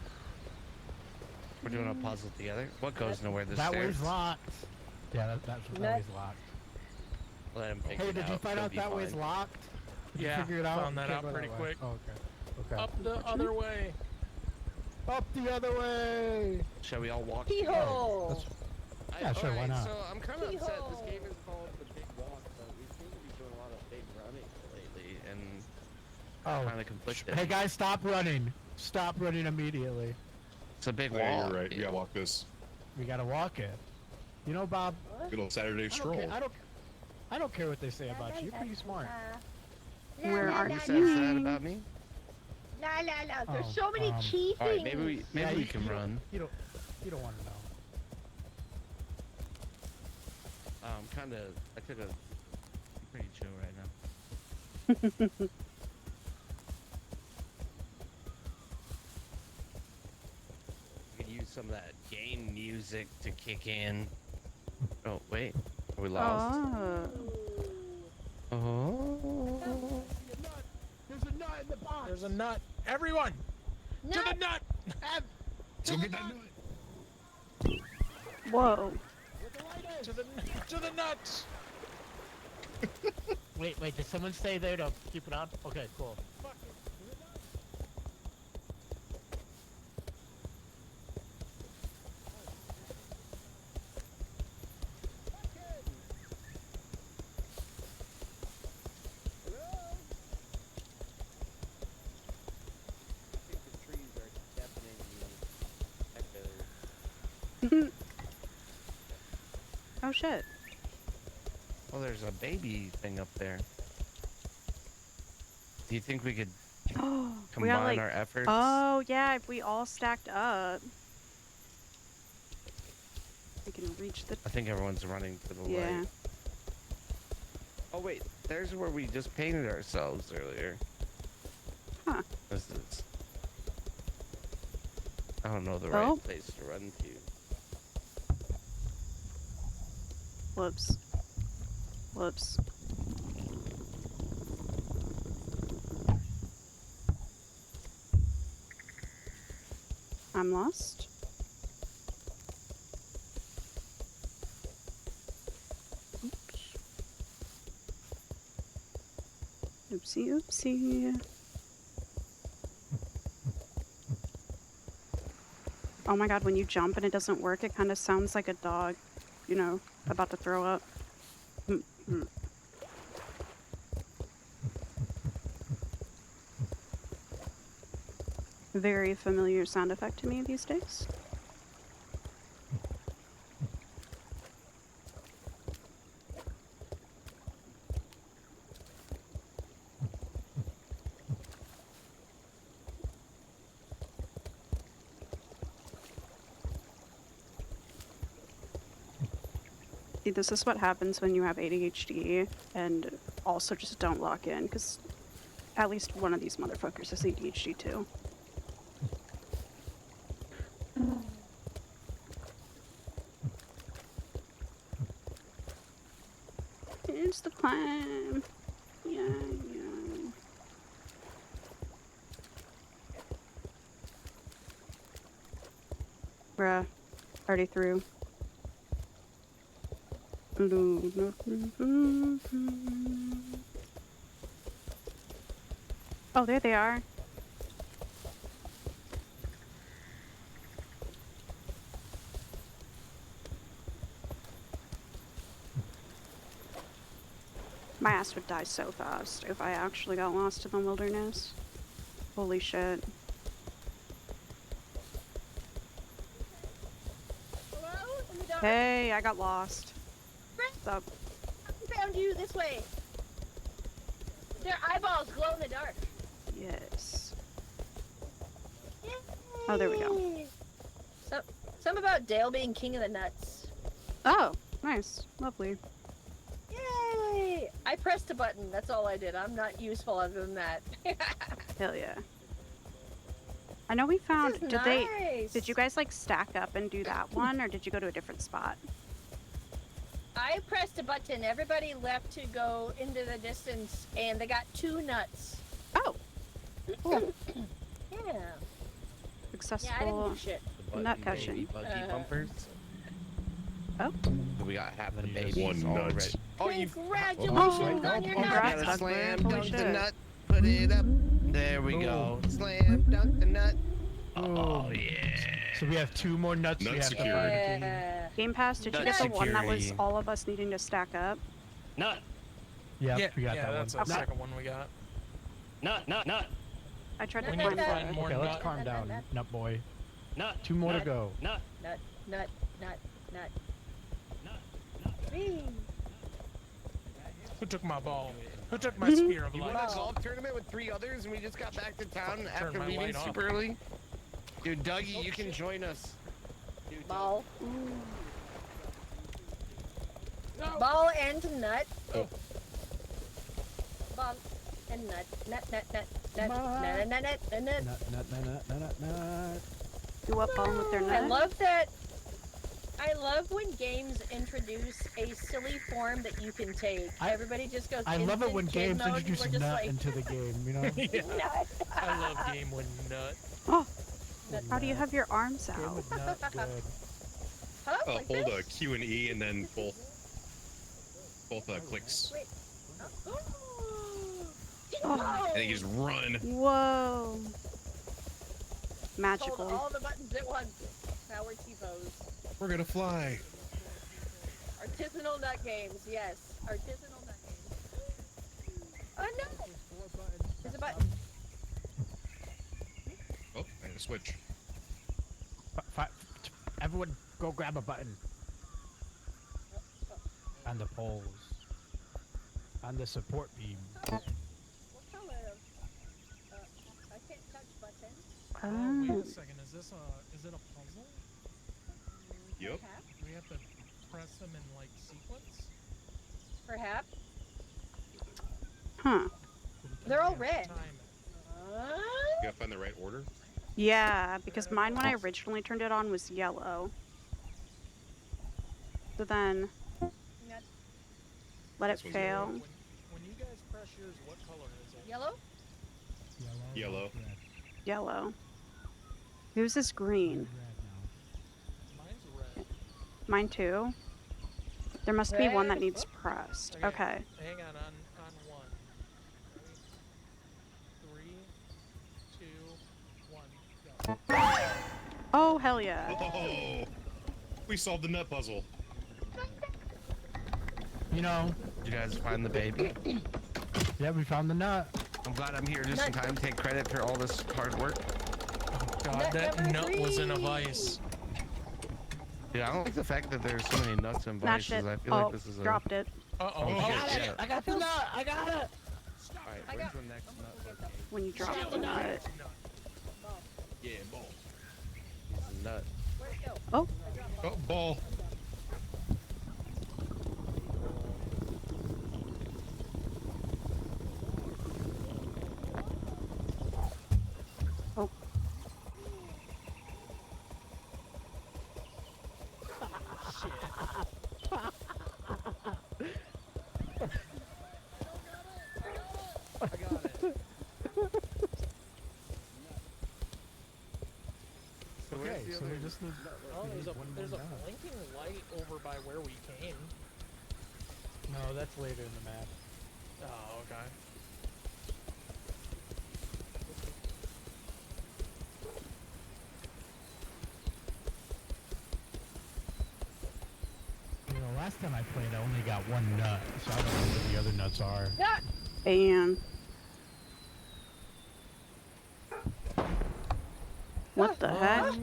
We're doing a puzzle together. What goes nowhere? The That stairs. way's locked. Yeah, that's what that Nuts. way's locked. Let him pick Hey, it did you out. find He'll out be that way's fine. locked? Did Yeah, you figure it out? found that You out can't go pretty way. quick. Oh, okay. Okay. Up the other way. Up the other way. Shall we all walk? Hee together? ho! Yeah, sure, why not? So I'm kind of upset. This Hee-haw. game is called The Big Walk, but we seem to be doing a lot of big running lately, and Oh. kind of conflicted. Hey guys, stop running. Stop running immediately. It's a big Oh, walk. yeah, you're right. We dude. gotta walk this. We gotta walk it. You know, Bob, Good old Saturday I don't, stroll. care, I don't care what they say about you. You're pretty smart. Where are Who you? says that about me? La la la. There's Oh, so many key All things. right, maybe we Yeah, we can run. You don't want to know. Kind of. I took a pretty chill right now. We could use some of that game music to kick in. Oh wait, are we lost? Oh. Oh. There's a nut in the box. There's a nut. Everyone, to Nut. the nut. Let's go get that nut. Whoa. To the nuts. Wait, did someone stay there to keep it on? Okay, cool. Oh shit. Oh, there's a baby thing up there. Do you think we could Oh, we combine got like. our efforts? Oh yeah, if we all stacked up, we can reach the. I think everyone's running to the Yeah. light. Oh wait, there's where we just painted ourselves earlier. Huh. This is. I don't know the right Oh. place to run to. Whoops. Whoops. I'm lost. Oops. Oopsie, oopsie. Oh my god, when you jump and it doesn't work, it kind of sounds like a dog, you know, about to throw up. Mm. Very familiar sound effect to me these days. See, this is what happens when you have ADHD and also just don't lock in, because at least one of these motherfuckers has ADHD too. It's the climb. Yeah. Bruh, already through. Oh, there they are. My ass would die so fast if I actually got lost in the wilderness. Holy shit. Hello? In the dark. Hey, I got lost. Friend, What's up? I found you this way. Their eyeballs glow in the dark. Yes. Oh, there we go. Yay. Some about Dale being king of the nuts. Oh, nice. Lovely. Yay! I pressed a button. That's all I did. I'm not useful other than that. Hell yeah. I know we found. This is Did nice. you guys like stack up and do that one, or did you go to a different spot? I pressed a button. Everybody left to go into the distance, and they got 2 nuts. Oh, cool. Yeah. Yeah, I didn't Successful. do shit. The Nut buggy catching. baby buggy bumpers. Oh. We got half the Only has babies one nut. already. Oh, you Congratulations Oh, on your congrats, nut. gotta slam Holy dunk the shit. nut. Put it up. There we go. Slam dunk the nut. Boom. So we have 2 more nuts Nut we have to security. redeem. Yeah. Game Pass, did you Nut get the one that was security. all of us needing to stack up? Nut, Yep, yeah, we got yeah, that that's one. the second one we got. nut, nut, nut, I tried We to We find need to that. find the. more Okay, let's nut. calm down, nut boy. nut. 2 more to nut, go. Nut, Nut, nut, nut, nut. nut. Whee! Who took my ball? Who took my spear of You won life? a golf tournament with 3 others, and we just got back to town Turn after my leaving light off. super early. Dude, Dougie, you can join us. Dude, Ball. Ooh. Ball and nut. Oh. Ball and nut. Nut, nut, nut, nut, Ball. nut, nut, nut, nut, nut. Nut. Do up bone with their I nut. love that. I love when games introduce a silly form that you can take. Everybody just goes. I love it when instant kid games mode, introduce we're just nut like, into the game, you know? Yeah, nut. I love game with nut. Oh, Nut. how do you have your arms Game out? with nut, good. Huh? Like Hold this? Q and E and then both clicks. Wait. Huh? Oh. And then you just run. Whoa. Hold Magical. all the buttons at once. Power T-pose. We're gonna fly. Artisanal nut games, yes. Artisanal nut games. Oh no! There's a button. Oh, I had to switch. Everyone go grab a button. On the poles. On the support beam. What color? I can't touch buttons. Oh, wait Oh. a second. Is it a puzzle? Yup. Perhaps. Do we have to press them in like sequence? Perhaps. Huh. They're We all have to red. time it. You gotta find the right order. Yeah, because mine when I originally turned it on was yellow. So then Nut. let it This one's fail. When you guys press yours, what color is it? Yellow? Yellow. Yellow. Whose is green? Mine's red. Mine too. There must be one that Red? needs pressed. Okay. Okay. Hang on one. Ready? 3, 2, 1, go. Oh hell yeah. Oh, we solved the nut puzzle. You know, Did you guys find the baby? yeah, we found the nut. I'm glad I'm here just in time to take credit for all this hard work. God, Nut that number nut was in a 3. vice. Dude, I don't like the fact that there's so many nuts and Smashed vices. it. I feel Oh, like this is a... dropped it. Uh-oh. Oh, Oh, shit, yeah. I got the nut. I got it. Alright, I where's got- the next nut location? When you drop the nut. Yeah, ball. He's a nut. Where'd it go? Oh, Oh, ball. oh. I got it. So Okay, where's the so other... we just need. Oh, we there's need a one more there's a nut. blinking light over by where we came. No, that's later in the map. Oh, okay. You know, last time I played, I only got 1 nut, so I don't know where the other nuts are. Nut! And what the heck? I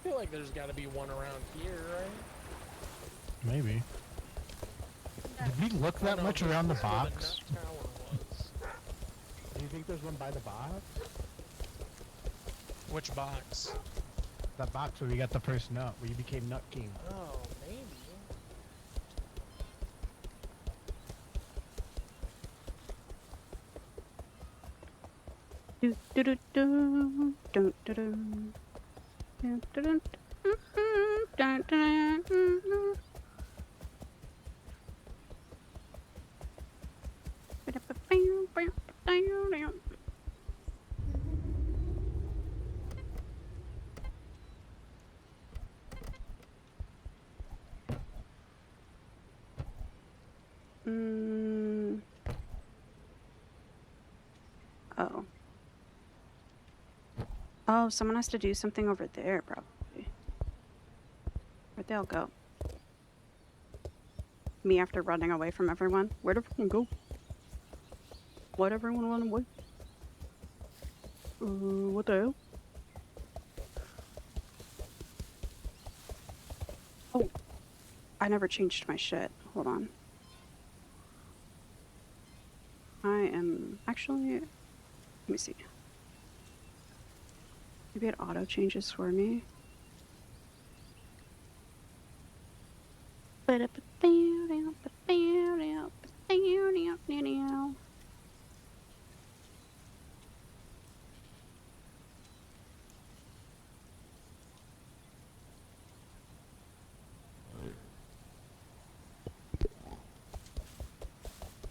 feel like there's got to be one around here, right? Maybe. Did we look that Oh, no, much this around the is where box? nut tower was. Do you think there's one by the box? Which box? That box where we got the first nut, where you became Nut King. Oh, maybe. Do do do do do do do do do do do do do. Mm. Oh. Oh, someone has to do something over there, probably. Where'd they all go? Me after running away from everyone. Where'd everyone go? Why'd everyone run away? What the hell? Oh, I never changed my shit. Hold on. I am actually, let me see. Maybe it auto changes for me.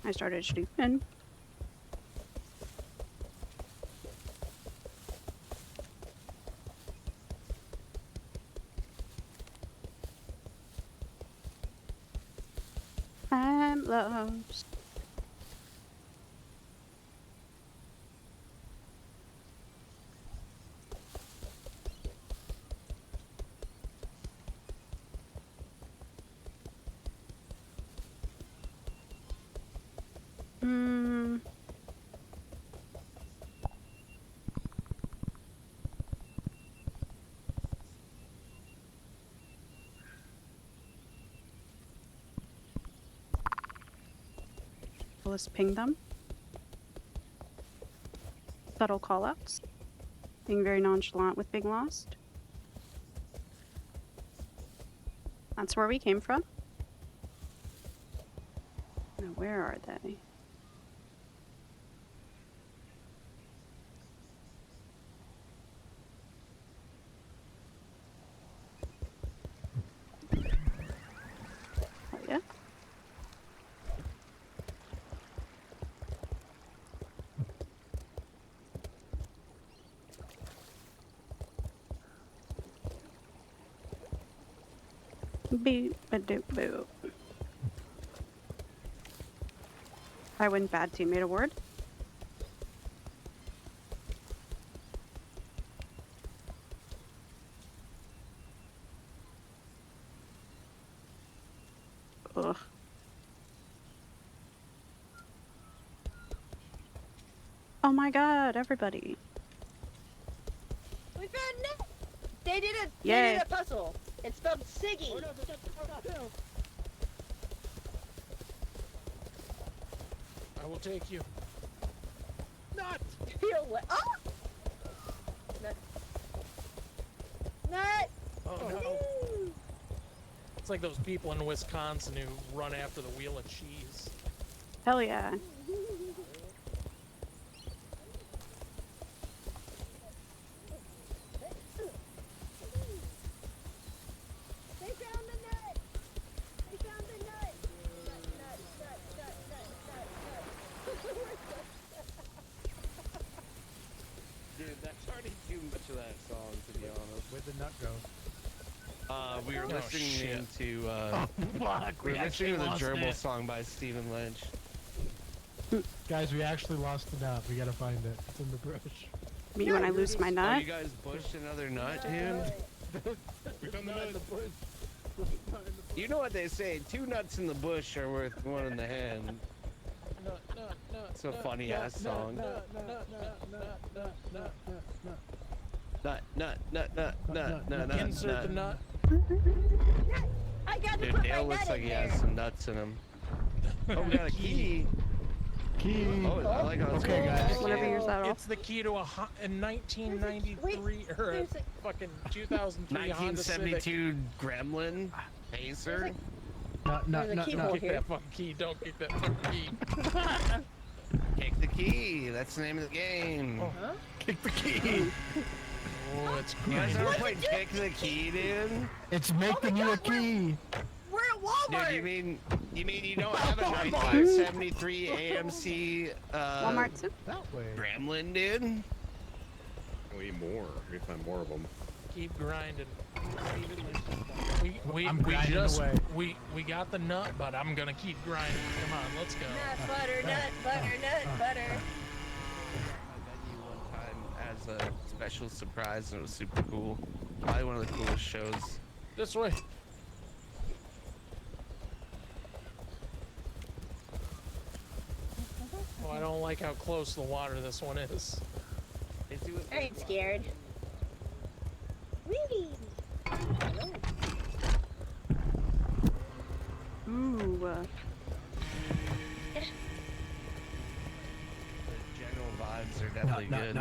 I started sleeping. I'm lost. Hmm. Let's ping them. Subtle callouts. Being very nonchalant with Big Lost. That's where we came from. Now, where are they? Oh, yeah. Beep a doop boop. I win bad teammate award. Ugh. Oh my god, everybody. We found it. They did a Yay. puzzle. It's spelled Siggy. I will take you. Nut. Oh! Nut. Nut. Oh no. It's like those people in Wisconsin who run after the wheel of cheese. Hell yeah. They found the nut. They found the nut. Nut. Dude, that's already too much of that song, to be honest. Where'd the nut go? We were Oh, listening shit. to Fuck, we were listening to the lost Gerbil it. song by Stephen Lynch. Guys, we actually lost the nut. We gotta find it. It's in the brush. Me when I lose my Oh, nut. you guys bushed another nut, dude? We found the nut. You know what they say, 2 nuts in the bush are worth 1 in the hand. It's a funny ass song. Nut. Insert the nut. I got to Dude, put Dale my looks nut like in he there. has some nuts in him. Oh, we got a key. Key. Oh, I like how it's Okay, going. guys. Whenever yours that off. It's the key to in 1993 or a There's fucking 2003 Honda Civic. 1972 Gremlin Pacer. Nut. There's a keyhole Kick here. that fucking key. Don't kick that fucking key. Kick the key. That's the name of the game. Oh. Huh? Kick the key. Oh, it's You guys grinding. ever played Kick the Key, dude? It's making you a key. We're at Walmart. Dude, you mean you don't have a 1973 AMC Walmart too. That way. Gremlin, dude? Way more. We find more of them. Keep grinding. I'm grinding away. We got the nut, but I'm gonna keep grinding. Come on, let's go. Nut, butter, nut, butter, nut, butter. I met you one time as was a special surprise and it was super cool. Probably one of the coolest shows. This way. Oh, I don't like how close to the water this one is. They do it I ain't scared. Whee! Ooh. The general vibes are definitely good.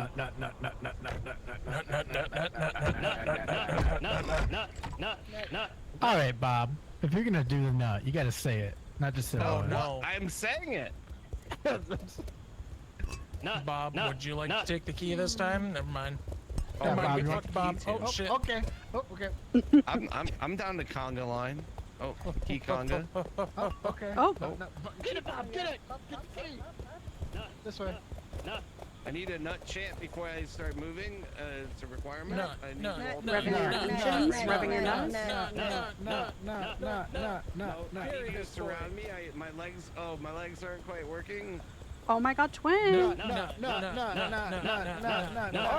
Nut. All right, Bob. If you're gonna do the nut, you gotta say it, not just say Oh, it. no. I'm saying it. Nut. Bob, nut, would you like nut. to take the key this time? Never mind. Yeah, Never mind, Bob, we you fucked want the Bob. key Oh, too? shit. Okay. Oh, okay. I'm down to conga line. Oh, key conga. Oh, okay. Oh. No, no, get it, Bob. Get it. Get the key. Nut. This way. Nut. I need a nut chant before I start moving. It's a requirement. Nut, I need nut, you all to nut, do Rubbing your it. engines, rubbing your nuts. No, Carry you this just around me. My legs. Oh, my legs aren't quite working. Oh my god, twin! All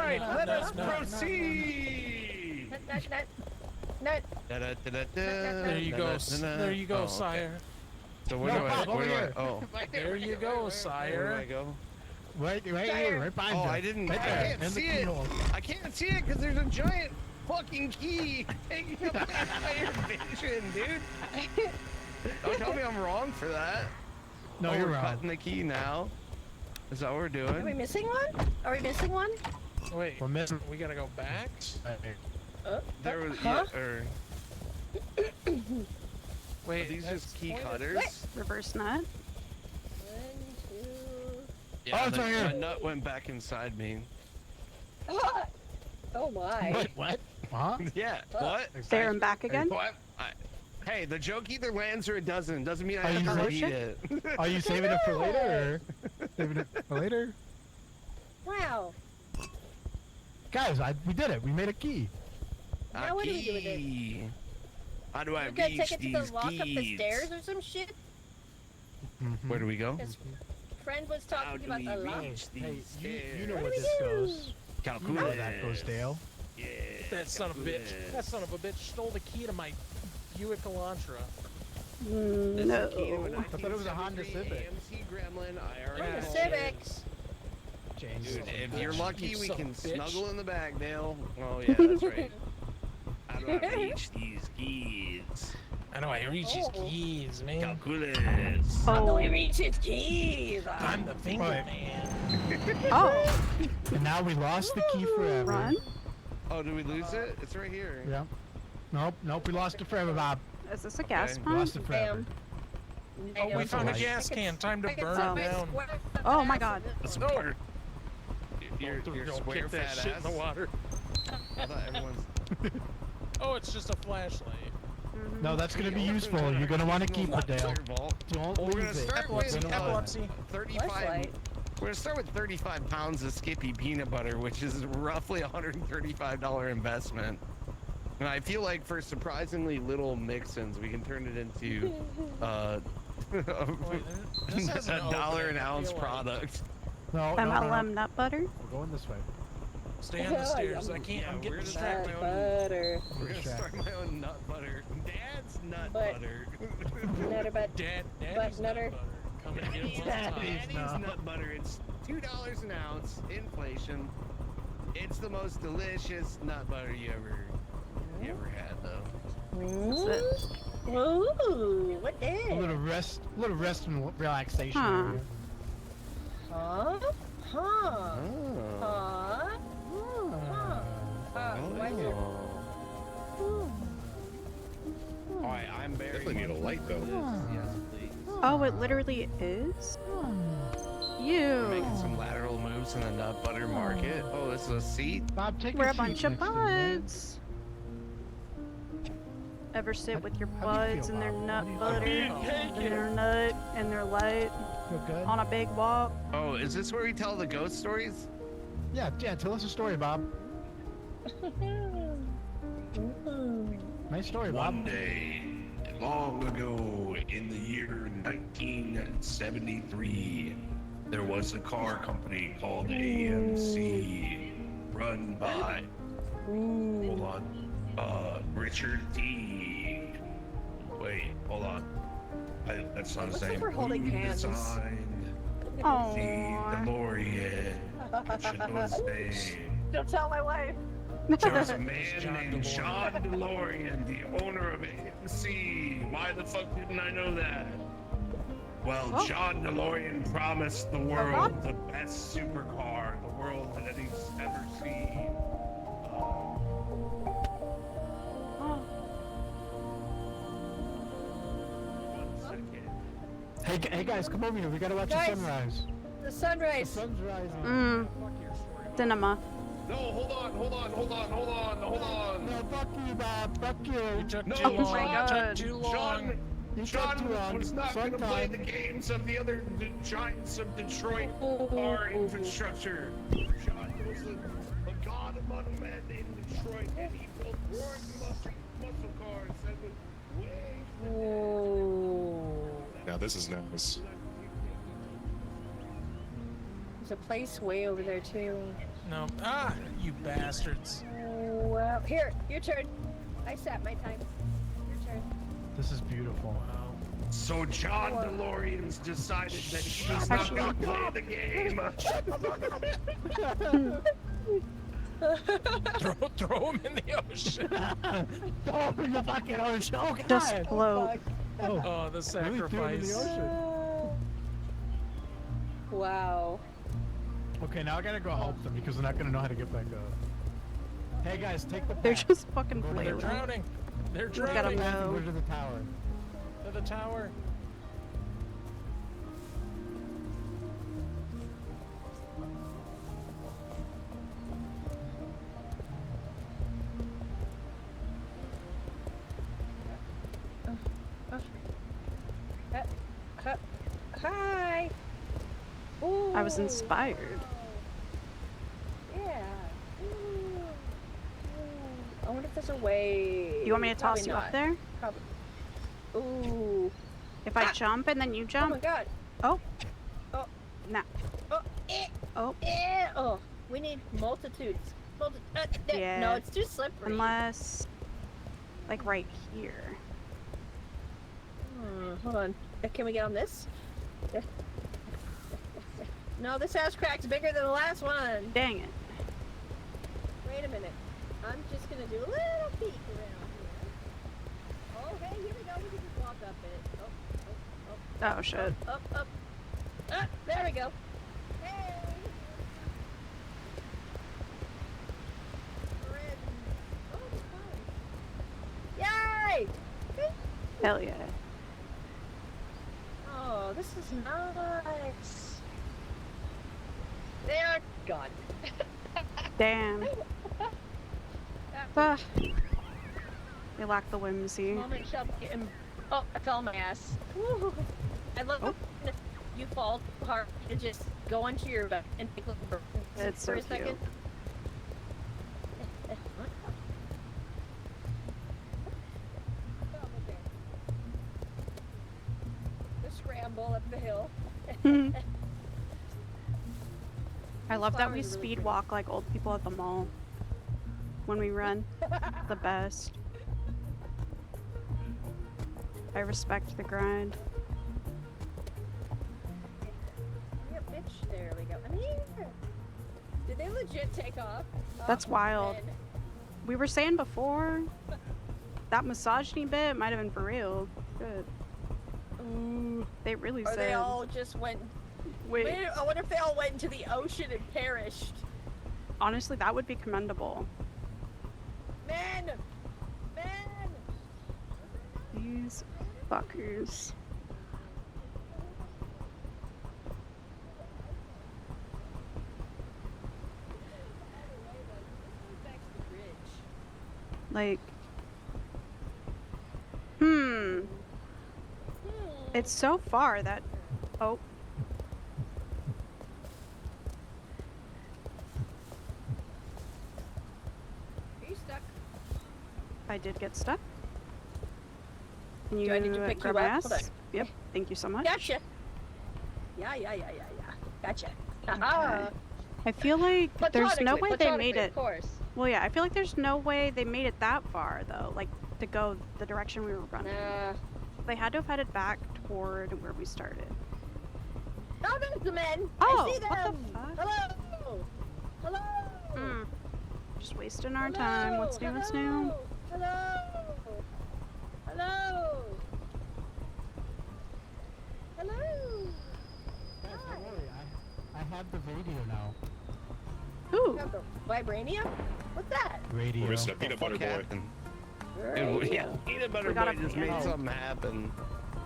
right, let us proceed. Nut. There you go. There you go, Oh, okay. sire. So where No, do I? Bob, over Where do I? here. Oh, There you go, where do I sire. go? Right here, right behind Oh, you. I didn't. Right I there, can't in the see it. keyhole. I can't see it because there's a giant fucking key taking up my entire vision, dude. Don't tell me I'm wrong for that. No, Oh, you're we're wrong. cutting the key now. Is that what we're Are we doing? missing one? Are we missing one? Wait, We're missing. we gotta go back? There was Huh? Wait, are these that's just key pointed- cutters? Reverse nut. 1, 2. Yeah, it's right the here. nut went back inside me. Ah! Oh my. Wait, what? Huh? Yeah. What? There and back again. What? Hey, the joke either lands or it doesn't. Doesn't mean I Are have you to rich? repeat it. Are you saving it for later, or saving it for later? Wow. Guys, we did it. We made a key. Now what do we do with it? Key. How do I You gotta reach take it to these the lock up the keys? stairs or some shit? Where do we go? His friend was How talking do about we the lock. reach these Hey, stairs? you know What where do this we do? goes. You know where that goes, Calculus. Dale. Yeah. That son of a bitch. That son of a bitch stole the key to my Buick Elantra. This No. is key to a I thought it was a Honda 1973 Civic. AMC Gremlin. I already Honda know Civic. this. James. Dude, if bitch. you're lucky, You we son can of a bitch. snuggle in the back, Dale. Oh yeah, that's right. How do I reach these keys? How do I reach his Oh. keys, man? Calculus. How do Oh. we reach his keys? I'm the finger Right. man. Oh. And now we lost the key forever. Run. Oh, did we lose it? It's right here. Yep. Nope, we lost it forever, Bob. Is this a gas Okay. We pump? lost it forever. Damn. Oh, we That's found a alright. gas can. Time to burn it down. Oh my god. That's No. water. Your Don't square kick that fat shit ass. in the water. I thought everyone's. Oh, it's just a flashlight. Mhm. No, that's gonna be useful. You're gonna want to keep it, Dale. Vault. Don't Well, we're leave gonna it. start with Epilepsy. 35. Flashlight. We're gonna start with 35 pounds of Skippy peanut butter, which is roughly a $135 investment. And I feel like for surprisingly little mix-ins, we can turn it into Wait, this has a an dollar opening, an I ounce feel like. product. No, MLM nut butter. We're going this way. Stay on the stairs. I can't. Yeah, I'm we're getting gonna distracted. start my own- Butter. We're gonna start my own nut butter. Dad's nut But- butter. Nutter butt. Daddy's nutter. butter. Come and get one Daddy's time. nut butter. It's $2 an ounce. Inflation. It's the most delicious nut butter you ever had, though. Is it? Ooh, what A little this? rest and relaxation. Huh. area. Huh? Huh? Oh. Huh? Why is there... Alright, I'm burying Definitely need a light though. Yes, please. Oh, it literally is? We're You. making some lateral moves in the nut butter market. Oh, this is a seat? Bob, take We're a a bunch seat of next to me. buds. Ever sit How- with your how do you buds feel, and their Bob? nut How do you butter feel? and their nut and their light Feel good? on a big walk? Oh, is this where we tell the ghost stories? Yeah, tell us a story, Bob. Nice story, Bob. One day, long ago in the year 1973, there was a car company called AMC. run by, hold on, Richard D. Wait, hold on. That's not his Looks like name. we're holding Who hands. designed the Aww. DeLorean? I should know his name. Don't tell my wife. There's a John man named DeLorean. John DeLorean, the owner of AMC. Why the fuck didn't I know that? Well, Oh. John DeLorean promised the world the best supercar the world had ever seen. One second. Hey guys, come over here. We gotta watch Guys. the sunrise. The The sunrise. sun's rising. Mm. Cinema. No, hold on. No, fuck you, Bob. Fuck you. You took No, too oh long. my You God. took too long. John, You took John too long. was not going to Sun play time. the games of the other giants of Detroit car infrastructure. John was a god among men in Detroit, and he built roaring muscle cars that would way. Ooh. Now this is nice. There's a place way over there too. No. You bastards. Well, here, your turn. I sat my time. Your turn. This is beautiful. Wow. So John DeLorean's decided that he was not going to play the game. Throw him in the ocean. Oh, in the fucking ocean. Oh, God. Just float. Oh, Oh, the really threw him in the sacrifice. ocean. Wow. Okay, now I gotta go help them because they're not gonna know how to get back up. Hey guys, take the They're path. just fucking Go to They're the flailing. drowning. They're Look at 'em drowning. go. Go to the tower. To the tower. Hi. I was Ooh. inspired. Yeah. I wonder if there's a way. You want me to toss Probably you not. up there? Probably. Ooh. If I jump and then you Oh my jump? god. Oh. Oh. Nah. Oh. Eh. Oh. Eh. Oh. We need multitudes. Yeah. No, it's too slippery. Unless, like right here. Hold on. Can we get on this? No, this ass crack's bigger than the last one. Dang it. Wait a minute. I'm just gonna do a little peek around here. Oh, hey, here we go. We can just walk up it. Oh shit. Up. There we go. Hey. We're in. Oh, it's fun. Yay! Hell yeah. Oh, this is nice. They're gone. Damn. Ah. They lack the whimsy. Moment shall be Oh, I fell on my ass. Woo. I love when you fall hard and just go onto your back and take a look for It's so a second. cute. The scramble up the hill. I love that we Flowers are really speed pretty. walk like old people at the mall when we run. The best. I respect the grind. Yeah, bitch. There we go. I'm here. Did they legit take off? That's Oh, wild. man. We were saying before, that misogyny bit might have been for real. Good. Ooh, they really Or said. they all just went. Wait, I wonder if they all went into the ocean and perished. honestly, that would be commendable. Men! Men! These fuckers. Like, it's so far that, oh, Are you stuck? I did get stuck. Can you Do I need to pick grab you my up? Hold on. ass? Yep, thank you so much. Gotcha. Yeah. Gotcha. Haha. I feel like there's no way they made platonically, it. Of course. Well, yeah, I feel like there's no way they made it that far though. Like to go the direction we were running. Nah. They had to have headed back toward where we started. Oh, there's the men. Oh, I see them. what the fuck? Hello. Hello. Hmm. Just wasting our time. What's new? What's new? Hello. Hello. Hello. Guys, don't worry. I have the radio now. Ooh. You have the vibranium? What's that? Radio. We're missing a peanut butter boy. Captain. Great. Dude, yeah, peanut butter We got boy a just made piano. something happen.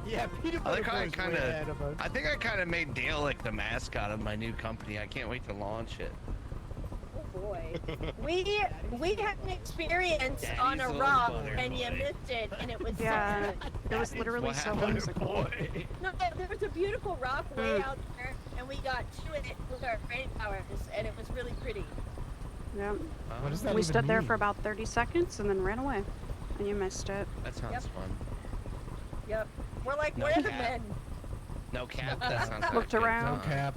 Yeah, peanut I butter like how I boy's way kinda- ahead of us. I think I kind of made Dale like the mascot of my new company. I can't wait to launch it. Oh boy. We had an experience on Daddy's a little rock butter and you boy. missed it and it was Yeah. so good. It was literally What so happened? whimsical. No, there was a beautiful rock way Mm. out there and we got to it with our brain powers and it was really pretty. Yeah. What does that We even stood there mean? for about 30 seconds and then ran away. And you missed it. That sounds Yep. fun. Yep. We're like, No where are the cap. men? No cap. That sounds like Looked a good around. No time. cap.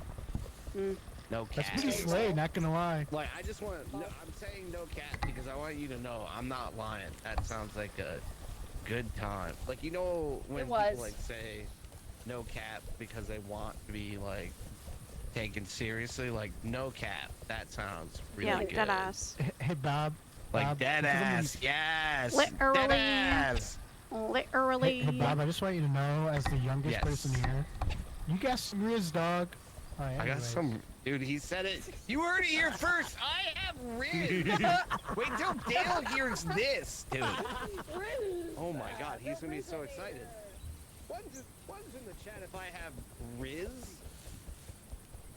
No That's cap. pretty slay, not gonna lie. Like I just want. No, I'm saying no cap because I want you to know I'm not lying. That sounds like a good time. Like you know when It was. people like say no cap because they want to be like taken seriously. Like no cap. That sounds really Yeah, like good. dead ass. Hey, Bob. Like Bob, dead because I'm gonna- ass. Yes. Literally. Dead ass. Literally. Hey, Bob, I just want you to know, as the youngest Yes. person here, you got some Riz, dog. Alright, I got anyways. some. Dude, he said it. You heard it here first. I have Riz. Wait till Dale hears this, dude. Oh my god, he's gonna be so excited. One's in the chat if I have Riz.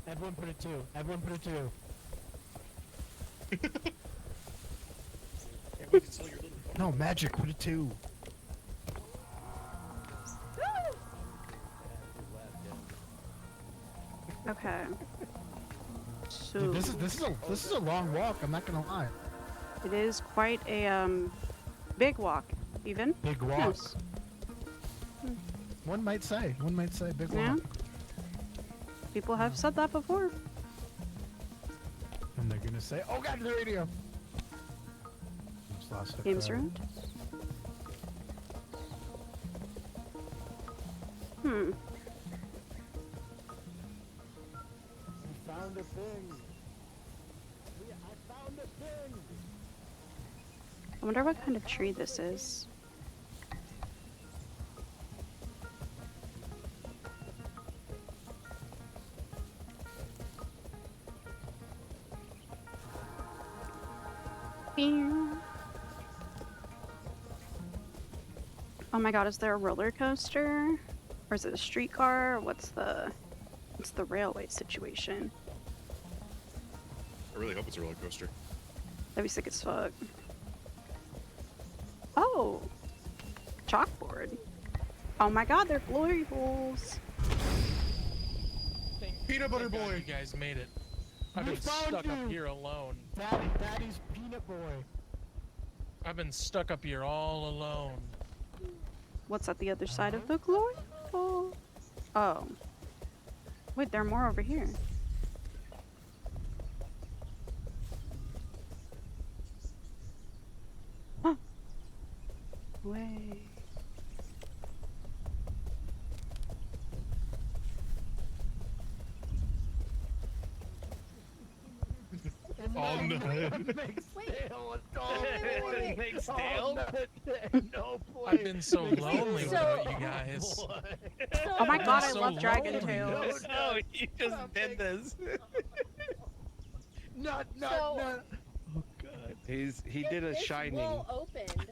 Everyone put it 2. Everyone put it 2. No, Magic, put it 2. Okay. So Dude, this is a long walk, I'm not gonna lie. it is quite a big walk, even. Big walk. Yes. One might say big Yeah. walk. People have said that before. And they're gonna say, oh god, the radio! Just lost it, Games around. Hmm. I found a thing! I found a thing! I wonder what kind of tree this is. Meow. Oh my god, is there a roller coaster? Or is it a streetcar? What's the railway situation? I really hope it's a roller coaster. That'd be sick as fuck. Oh! Chalkboard. Oh my god, they're glory holes. Peanut butter Thank God boy. You guys made it. I've We been found stuck up you. here alone. Daddy's peanut boy. I've been stuck up here all alone. What's at the other side of the glory hole? Oh. Wait, there are more over here. Huh. Way. Oh no. Wait. It makes Dale. No I've been so lonely So- without you guys. Oh my god, I so love Dragon lonely. Tales. No, you just did this. Not, So- not. Oh god. He did a This shining. wall opened.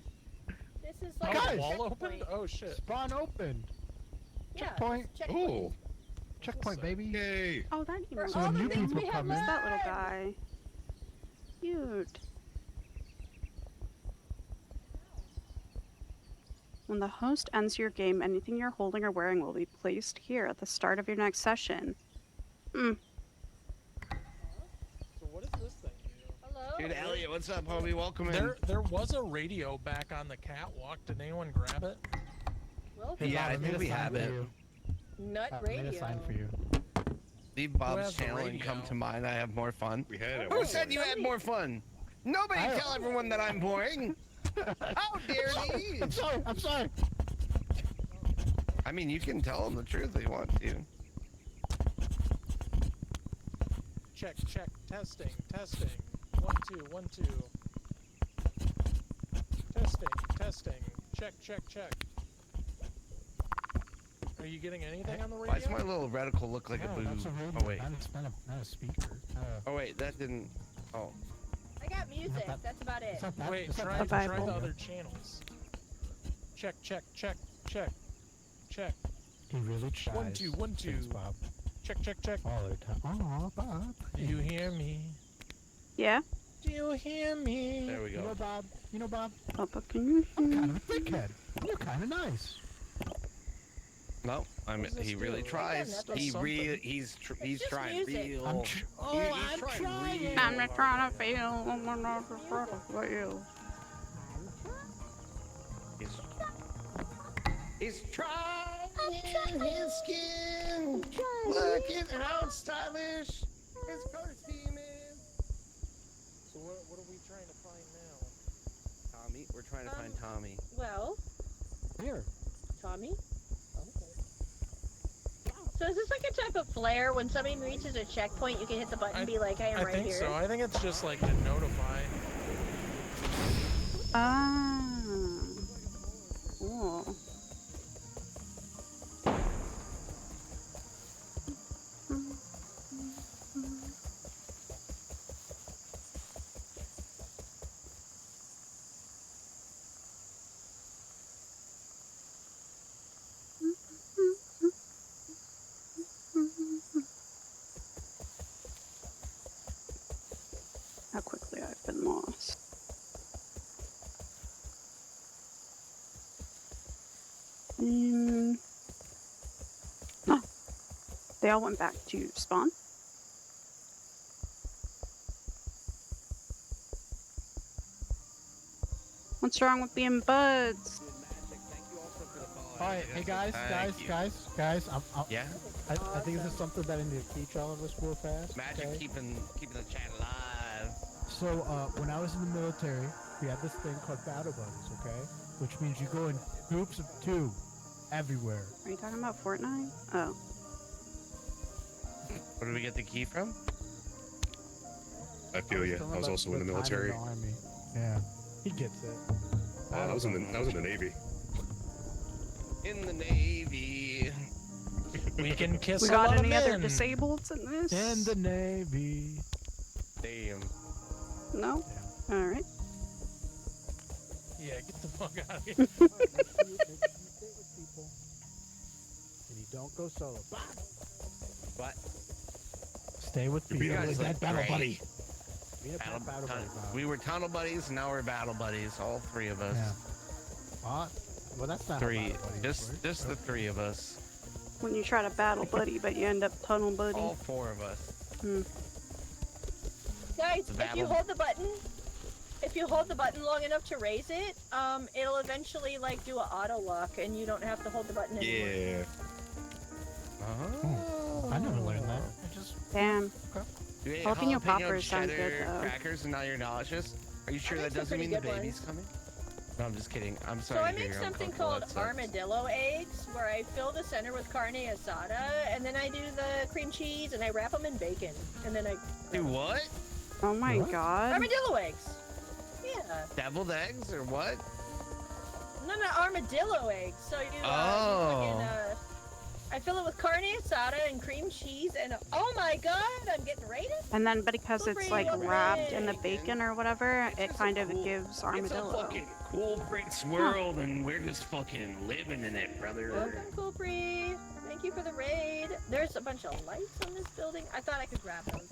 This is Oh, like Guys! the a wall checkpoint. opened? Oh shit. Spawn open. Yeah, Checkpoint. it's a checkpoint. Ooh. Checkpoint, baby. Yay. Oh, that For emote. So all new the things people we have come in. Who's that little learned. guy? Cute. When the host ends your game, anything you're holding or wearing will be placed here at the start of your next session. Hmm. So what does this thing do? Hello? Dude, Elliot, what's up, homie? Welcome in. There was a radio back on the catwalk. Did anyone grab it? Well, Hey, Yeah, Bob, I made think a we sign have for it. you. Nut I radio. made a sign for you. Leave Bob's has the channel and come radio? to mine. I have more fun. We had it. Who said you had more fun? Nobody I- tell everyone that I'm boring. How dare thee? I'm sorry. I'm sorry. I mean, you can tell them the truth if you want to. Check, check, testing, testing. 1, 2, 1, 2. Testing, testing. Check, check, check. Are you getting anything on the radio? Why does my little reticle look like a No, boo? that's a radio. Oh wait. Not a speaker. Oh wait, that didn't. Oh. I got music. that- That's about it. It's not that, Wait, it's not try, that try Bible. the radio. other channels. Check, check, check, check, check. He really tries. 1, 2, 1, 2. Thanks, Bob. Check, check, check. All the time. Oh, Bob. Do you hear me? Yeah? Do you hear me? There we You know, go. Bob. You know, Bob. Papa, can you I'm kind of a dickhead. You're kind of nice. No, What does this he really do? tries. nothing. He Something. he's It's just trying music. real. I'm He's trying. real. I'm not trying to feel. I'm not trying to feel. He's trying his skin. Look at how stylish his costume is. So what are we trying to find now? Tommy, we're trying to find Tommy. Well, Here. Tommy. So is this like a type of flare? When somebody reaches a checkpoint, you can hit the button and be like, I am I right think here. so. I think it's just like to notify. Ah. Cool. How quickly I've been lost. Oh, they all went back to spawn. What's wrong with being buds? All right, hey guys, Thank you. guys. Yeah, I think this is something that I need to teach all of us real fast. Magic okay? keeping the chat alive. So when I was in the military, we had this thing called battle buddies, okay? Which means you go in groups of 2 everywhere. Are you talking about Fortnite? Oh. Where do we get the key from? I feel you. I was also in the military. Army. Yeah, he gets it. I was in the Navy. In the Navy. We can kiss We a got lot of any other men. disableds in this? In the Navy. Damn. No? Alright. Yeah, get the fuck out of here. Make sure you stay with people, and you don't go solo. What? Stay with You people. guys Like look that battle great. buddy. Be a Battle, battle buddy. Bob. we were tunnel buddies, and now we're battle buddies. All 3 of us. Yeah. What? Well, that's not how 3. battle buddies work. Just the 3 of us. When you try to battle buddy, but you end up tunnel buddy. All 4 of us. Guys, The if you battle- hold the button long enough to raise it, it'll eventually like do an auto lock, and you don't have to hold the button anymore. Yeah. Oh. I never learned that. I just Damn. You ate Jalapeno jalapeno poppers sound good, cheddar though. crackers and now you're nauseous? Are you sure I that make some doesn't mean pretty the good baby's ones. coming? No, I'm just kidding. I'm So sorry I to hear make you're something uncomfortable. called That sucks. armadillo eggs, where I fill the center with carne asada, and then I do the cream cheese, and I wrap them in bacon, and then I Do what? Oh my What? god. armadillo eggs. Yeah, Deviled eggs or what? no, armadillo eggs. So you, Oh. I fill it with carne asada and cream cheese, and oh my god, I'm getting rated. And then because it's like wrapped in the Hooray. bacon or whatever, it just kind a of cool- gives It's a armadillo. fucking cool Fritz world, and we're just fucking living in it, brother. Welcome, Coolpree. Thank you for the raid. There's a bunch of lights on this building. I thought I could grab those.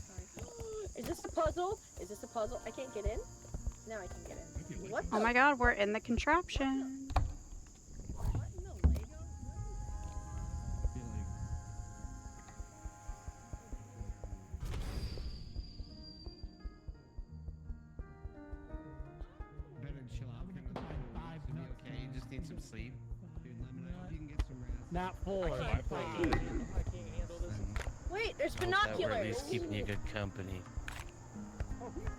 Is this a puzzle? Is this a puzzle? I can't get in? Now I can get in. What Oh the- my god, we're in the contraption. What in the Lego? Better chill out. You'll be okay. You just need some sleep. Dude, let me know if you can get some rest. not 4. I can't handle this. Wait, there's I hope that we're at binoculars. least keeping you good company.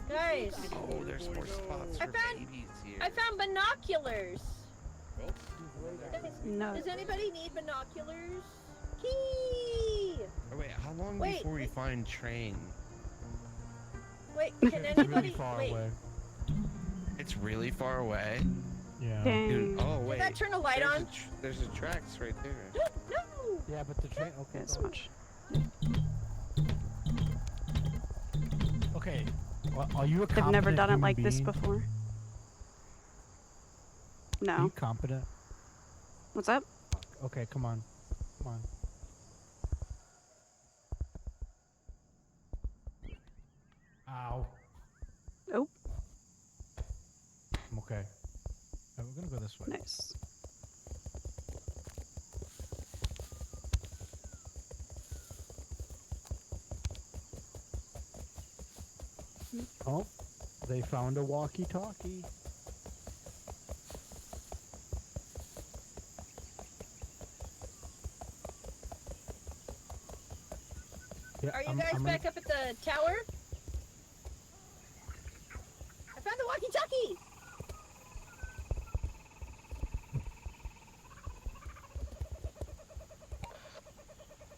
Guys, Oh, there's more spots I for found- babies here. I found binoculars. Guys, No. does anybody need binoculars? Key! Oh, wait, how long Wait, before we find train? Wait, can It's really anybody far wait? away. It's really far away. Yeah. Dude, Dang. oh Did wait. that turn a light there's on? There's a tracks right there. No! Yeah, but the train. Okay. This much. Okay. Well, are you a They've never competent done it human like this being? before. Are No. you competent? What's up? Okay, come on. Come on. Ow. Oh. I'm okay. We're gonna go this way. Nice. Oh, they found a walkie-talkie. Yeah, Are you I'm- guys I'm back up at the tower? I found the walkie-talkie!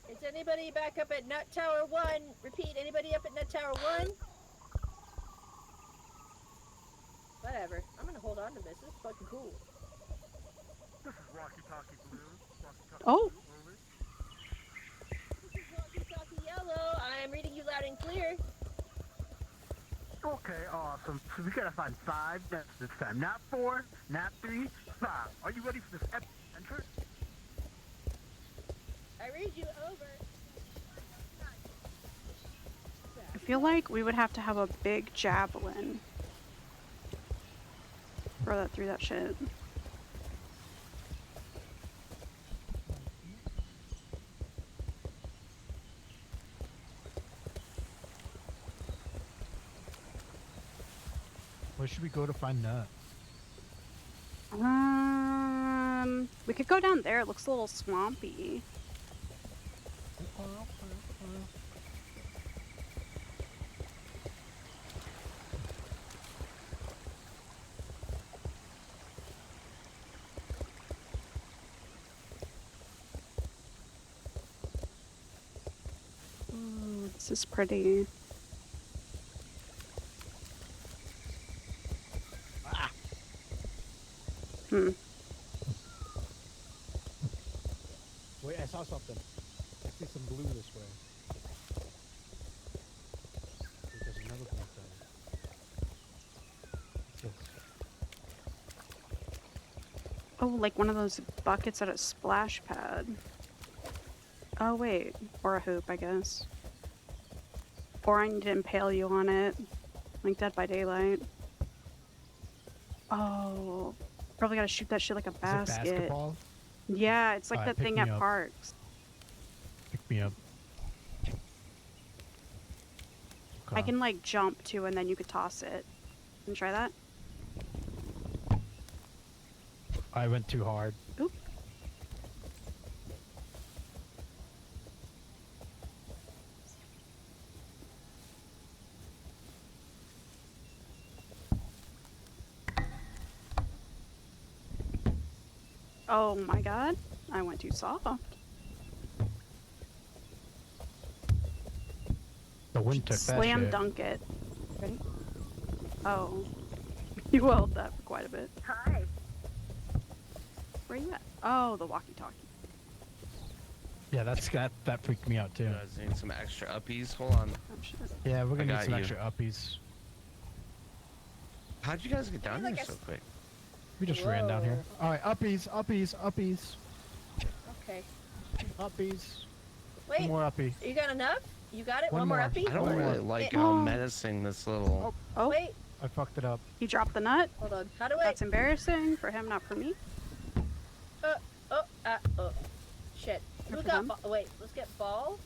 Is anybody back up at Nut Tower 1? Repeat, anybody up at Nut Tower 1? Whatever. I'm gonna hold on to this. This is fucking cool. This is walkie-talkie blue. Walkie-talkie Oh. blue, over. This is walkie-talkie yellow. I am reading you loud and clear. Okay, awesome. So we gotta find 5 nests this time. Not 4, not 3, 5. Are you ready for this epic adventure? I read you over. I feel like we would have to have a big javelin. Throw that through that shit. Where should we go to find Nut? We could go down there. It looks a little swampy. Ooh, this is pretty. Hmm. Wait, I saw something. I see some blue this way. Wait, there's another one up there. What's this? Oh, like one of those buckets at a splash pad. Oh, wait. Or a hoop, I guess. Or I need to impale you on it. Like Dead by Daylight. Oh. Probably gotta shoot that shit like a Is it basket. basketball? Yeah, it's like Alright, the pick thing me at up. parks. Pick me up. I can like jump to and then you could toss it. Can you try that? I went too hard. Oop. Oh my god, I went too soft. The wind took that Slam shit. dunk it. Ready? Oh. You held that for quite a bit. Hi. Where you at? Oh, the walkie-talkie. Yeah, that freaked me out too. You guys need some extra uppies? Hold on. Oh shit. Yeah, we're gonna got need some you. extra uppies. How'd you guys get down like here a so quick? We just ran down here. Whoa. All right, uppies, uppies, uppies, Okay. uppies. Wait, One more uppie. you got enough? You got it? One One more more. uppie? I don't One really more. like Eh, how oh. menacing this little. Oh, Wait, I fucked it up. he dropped the nut. hold on. How do I? That's embarrassing for him, not for me. Oh. Shit. Or Who for got them. ball? Wait, let's get ball.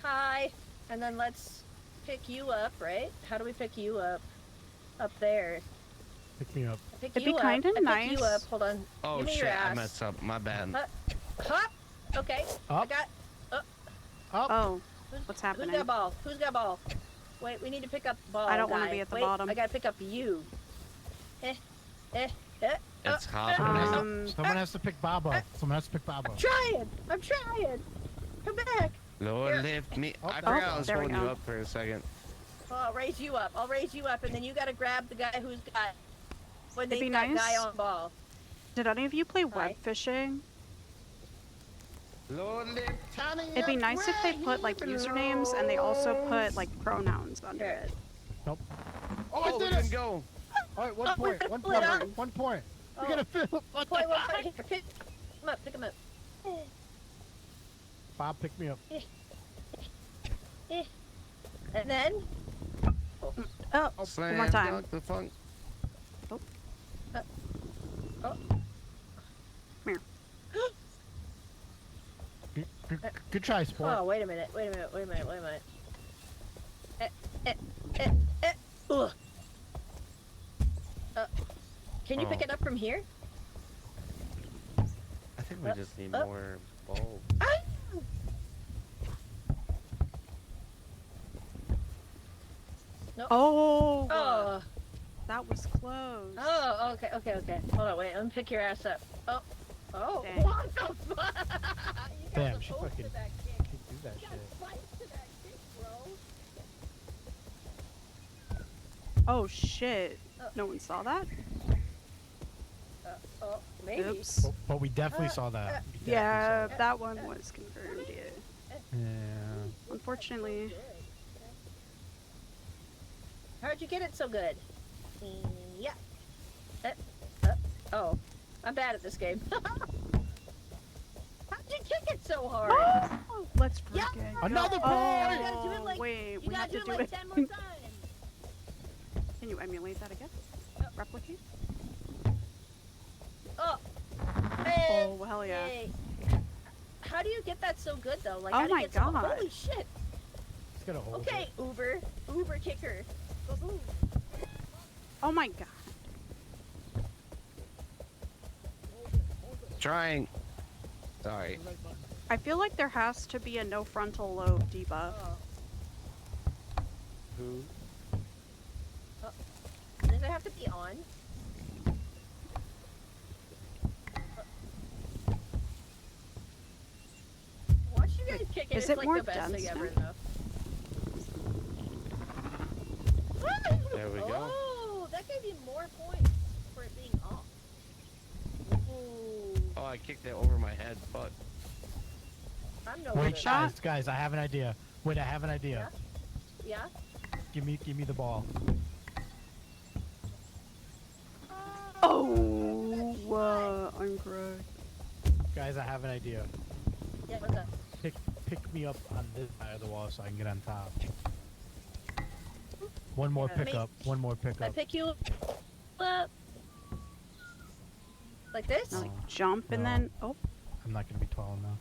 Hi. And then let's pick you up, right? How do we pick you up? Up there. Pick me up. I pick It'd you be up. kinda I pick you nice. up. Hold on. Oh Give me shit! your I ass. messed up. My bad. Hop. Okay. I Up. got. Up. Oh, What's Who's happening? got ball? Who's got ball? Wait, we need to pick up ball. I don't wanna guy. be at the Wait, bottom. I gotta pick up you. It's happening. Someone has to pick Baba. Someone has to pick Baba. I'm trying. I'm trying. Come back. Lord, Here. lift me. Oh, I forgot I was there we holding you go. up for a second. Oh, I'll raise you up. I'll raise you up, and then you gotta grab the guy who's got. When It'd they be that guy nice. on ball. Did any of you play Hi. web fishing? Lord, lift Tommy It'd be up nice if they where put like he usernames and they also put belongs. like pronouns under Here. it. Nope. Oh, I we did can it! go. All right, 1 Oh, point. we're 1 split point. up. 1 point. Oh. We gotta fill. One point. Here. Pick him up. Pick him up. Bob, pick me up. And then. Oh, Slam one more time. dunk the funk. Good try, sport. Oh, wait a minute. Wait a minute. Wait a minute. Wait a minute. Ugh. Can you pick Oh. it up from here? I think we just need more bulbs. Ah! Oh, Oh. that was close. Oh. Okay. Okay. Okay. Hold on. Wait. Let me pick your ass up. Oh. Oh. Dang. What the fuck? You got Damn, some she oomph fucking to that kick. can't do that You got shit. spice to that kick, bro. Oh shit. No one saw that? Oh. Maybe. Oops. But we definitely saw that. We definitely Yeah, saw that. that one was confirmed, yeah. Yeah. Unfortunately. How'd you get it so good? Yeah. Oh, I'm bad at this game. How'd you kick it so hard? Oh, let's Yeah. freaking Another go. point! You gotta do it like- wait, You we gotta have do to it do like it. 10 more times. Can you emulate that again? Replicate? Oh. Hey. Oh, hell yeah. Hey. How do you get that so good though? Like, Oh how do you my get so- God. Holy shit. Just gotta hold Okay, it. Uber kicker. Woohoo. Oh my god. Trying. Sorry. I feel like there has to be a no frontal lobe debuff. Oh. Who? Does it have to be on? Watch you guys kick it. Is It's it like more the best thing dense ever now? though. There we go. Oh, that gave you more points for it being off. Ooh, Oh, I kicked it over my head. Fuck. I'm no Wait, good. guys, I have an idea. Wait, I have an idea. Yeah. Give me the ball. Oh, I'm correct. Guys, I have an idea. Yeah. What's up? Pick me up on this side of the wall so I can get on top. One more Yeah. pickup. One more I pickup. pick you up. Like this? Now, like, jump and No. then. Oh, I'm not gonna be tall enough.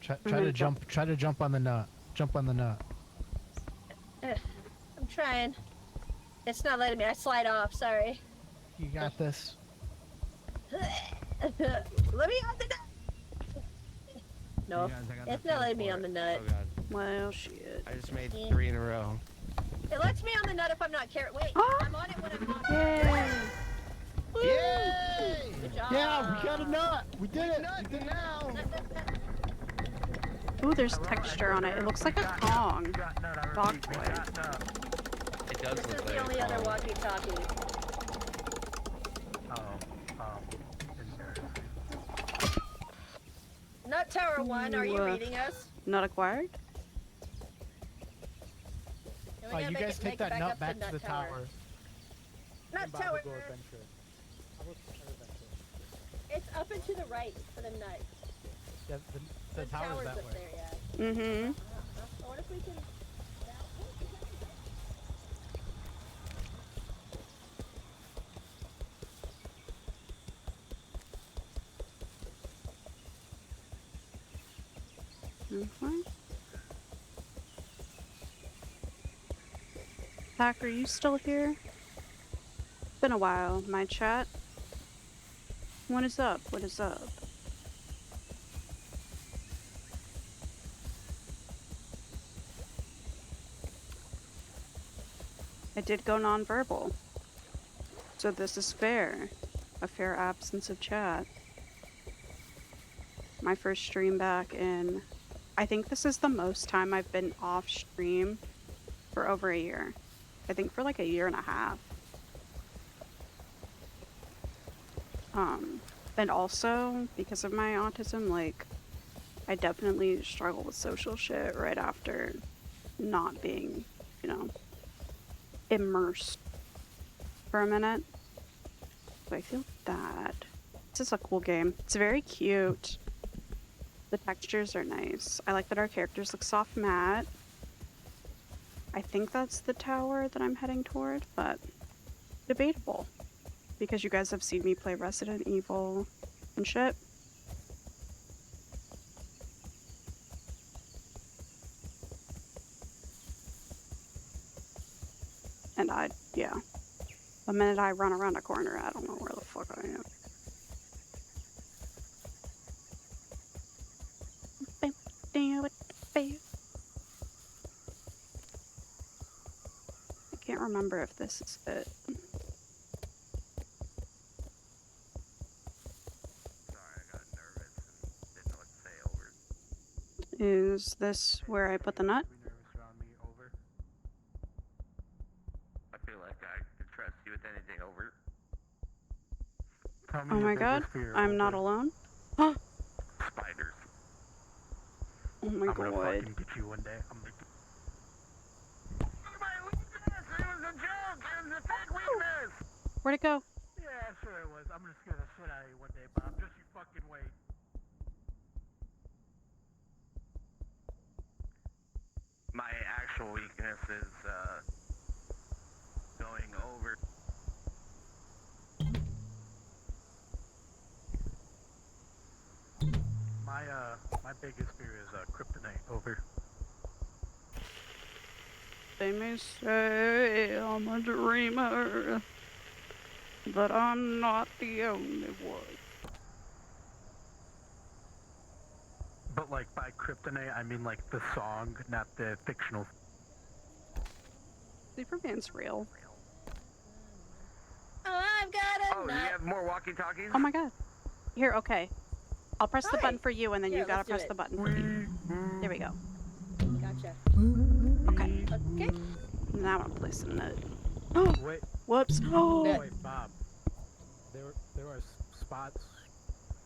Try Mhm. to jump. Try to jump on the nut. Jump on the nut. I'm trying. It's not letting me. I slide off. Sorry. You got this. Let me on the nut. No, it's not letting me on the nut. Oh god. well, shit. I just made Yeah. 3 in a row. It lets me on the nut if I'm not careful. Wait, Ah! I'm on it when I'm not. Yay! Woo! Yay! Good job. Yeah, we got a nut. We did it. We did it. now. Ooh, there's texture on it. It looks like a Kong. Dog toy. It does This look is like the only a other Kong. walkie-talkie. Nut Tower 1, are you Ooh, reading us? Not acquired? And we Oh, gotta you make guys it- take make it that nut up back to the tower. Nut And Bob Tower! will go adventure. I will adventure. It's up and to the right for the nut. Yeah, the tower's that up way. there, yeah. Mm-hmm. What if we can... Mm-hmm. Pack, are you still here? It's been a while, my chat. What is up? What is up? did go nonverbal. So this is fair. A fair absence of chat. My first stream back in... I think this is the most time I've been off stream for over a year. I think for like a year and a half. And also, because of my autism, like, I definitely struggle with social shit right after not being, you know, immersed for a minute. So I feel that. This is a cool game. It's very cute. The textures are nice. I like that our characters look soft matte. I think that's the tower that I'm heading toward, but debatable. Because you guys have seen me play Resident Evil and shit. And yeah. The minute I run around a corner, I don't know where the fuck I am. I can't remember if this is it. Is this where I put the nut? I feel like I could trust you with anything over. Oh my god, I'm not alone? Oh Spiders. my I'm gonna god. fucking get you one day. I'm gonna get... My weakness! It was a joke! It was a fake weakness! Where'd it go? Yeah, sure it was. I'm gonna scare the shit out of you one day, Bob. Just you fucking wait. My actual weakness is, going over. My biggest fear is, kryptonite. Over. They may say I'm a dreamer, but I'm not the only one. But, like, by kryptonite, I mean, like, the song, not the fictional. Superman's real. Oh, I've got a Oh, do nut. you have more walkie-talkies? Oh my god. Here, okay. I'll press the Hi. button for you, and then Here, you gotta let's do press it. the button for me. There we go. Gotcha. Okay. Okay. Now I'm placing it. Wait, Whoops. Oh, Net. wait, Bob. There are spots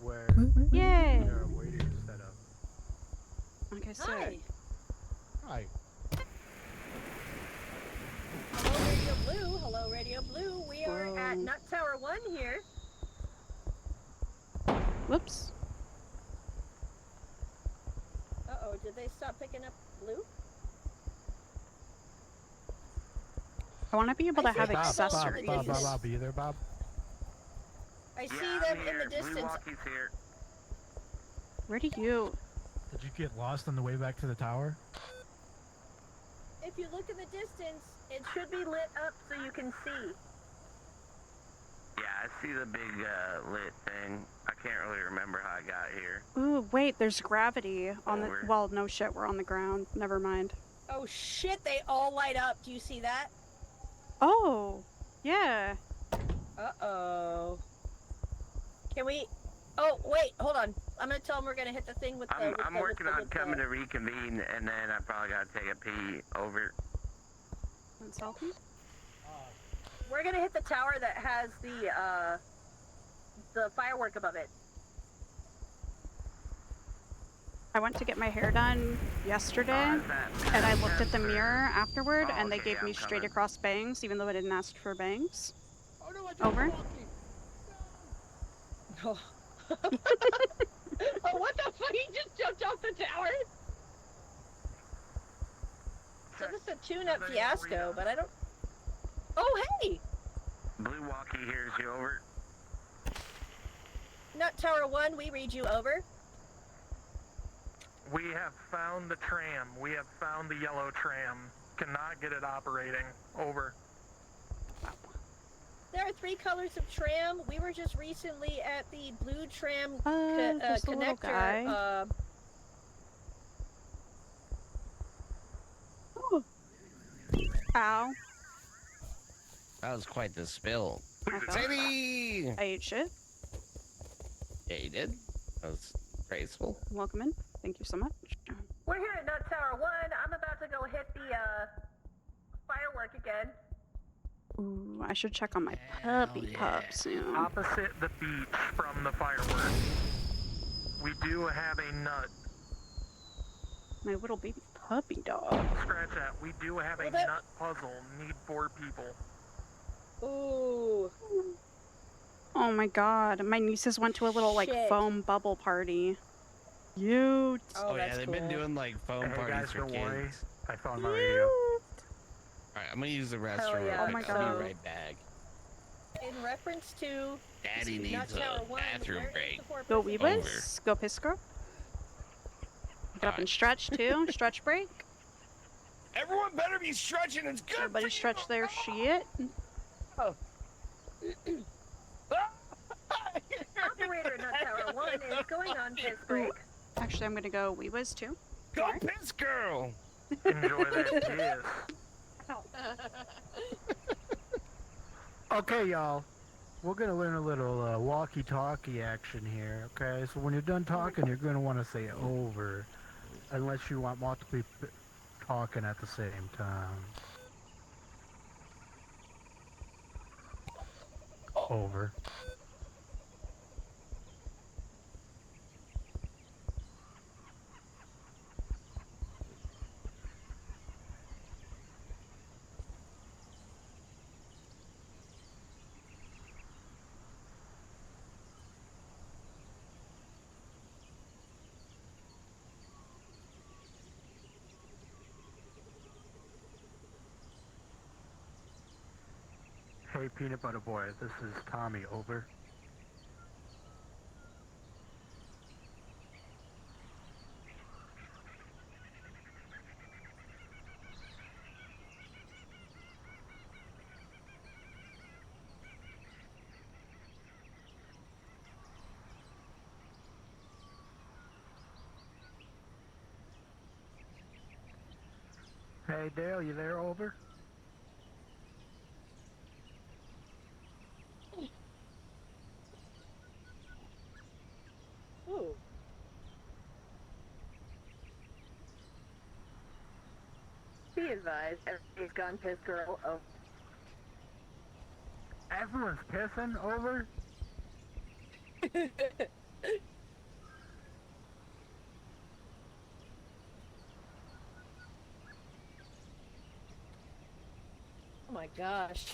where yay. there are waiters set up. Okay, so Hi. Hi. Hello, Radio Blue. Hello, Radio Blue. We are at Whoa. Nut Tower 1 here. whoops. Uh-oh, did they stop picking up Blue? I want to be able to I have see Bob, accessories. Bob, are you there, Bob? I see them in the distance. Blue walkie's here. Where do you? Did you get lost on the way back to the tower? If you look in the distance, it should be lit up so you can see. Yeah, I see the big lit thing. I can't really remember how I got here. Ooh, wait. There's gravity on the. Over. Well, no shit. We're on the ground. Never mind. Oh shit, they all light up. Do you see that? Oh, yeah. Uh-oh. Can we... Oh, wait, hold on. I'm gonna tell them we're gonna hit the thing with the... I'm working on coming to reconvene, and then I probably gotta take a pee. Over. And selfie. We're gonna hit the tower that has the firework above it. I went to get my hair done yesterday, and I looked at the mirror afterward, and they okay, gave me I'm straight coming. across bangs, even though I didn't ask for bangs. Oh no, I just Over. Oh. Oh, what the fuck? He just jumped off the tower? So this is a tune-up fiasco, but I don't... Oh, hey! Blue walkie hears you. Over. Nut Tower 1, we read you over. We have found the tram. We have found the yellow tram. Cannot get it operating. Over. There are 3 colors of tram. We were just recently at the blue tram Just a little connector. guy. Uh, Ow. That was quite the spill. I felt. Sadie! I ate shit. Yeah, you did. That was graceful. Welcome in. Thank you so much. We're here at Nut Tower 1. I'm about to go hit the firework again. Ooh, I should check on my Hell puppy yeah. pup soon. Opposite the beach from the fireworks, we do have a nut. My little baby puppy dog. Scratch that. We do have a Well, that- nut puzzle. Need 4 people. Ooh. Oh my god. My nieces went to a little like Shit. foam bubble party. Cute. Oh, yeah, that's they've cool. been doing like foam Hey parties guys, for don't kids. worry. I found my radio. Cute. Alright, I'm gonna use the restroom yeah. real Oh quick. my I'll God. be right back. In reference to Daddy Nut needs Tower a 1, bathroom where is break. the 4 Go person? Weebus. Go piss girl. Get up and stretch too. Stretch break. Everyone better be stretching. It's good. Everybody for stretch you. their shit. Operator at Nut Tower 1 is going on piss break. Actually, I'm gonna go Weebus too. Go piss girl. Enjoy that kiss. Okay, y'all. We're gonna learn a little walkie-talkie action here. Okay, so when you're done talking, you're gonna want to say over, unless you want multiple people talking at the same time. Over. Hey, Peanut Butter Boy, this is Tommy, over. Hey, Dale, you there, over? Ooh. Be advised, everybody's gone piss girl. Oh. Everyone's pissing, over? Oh my gosh.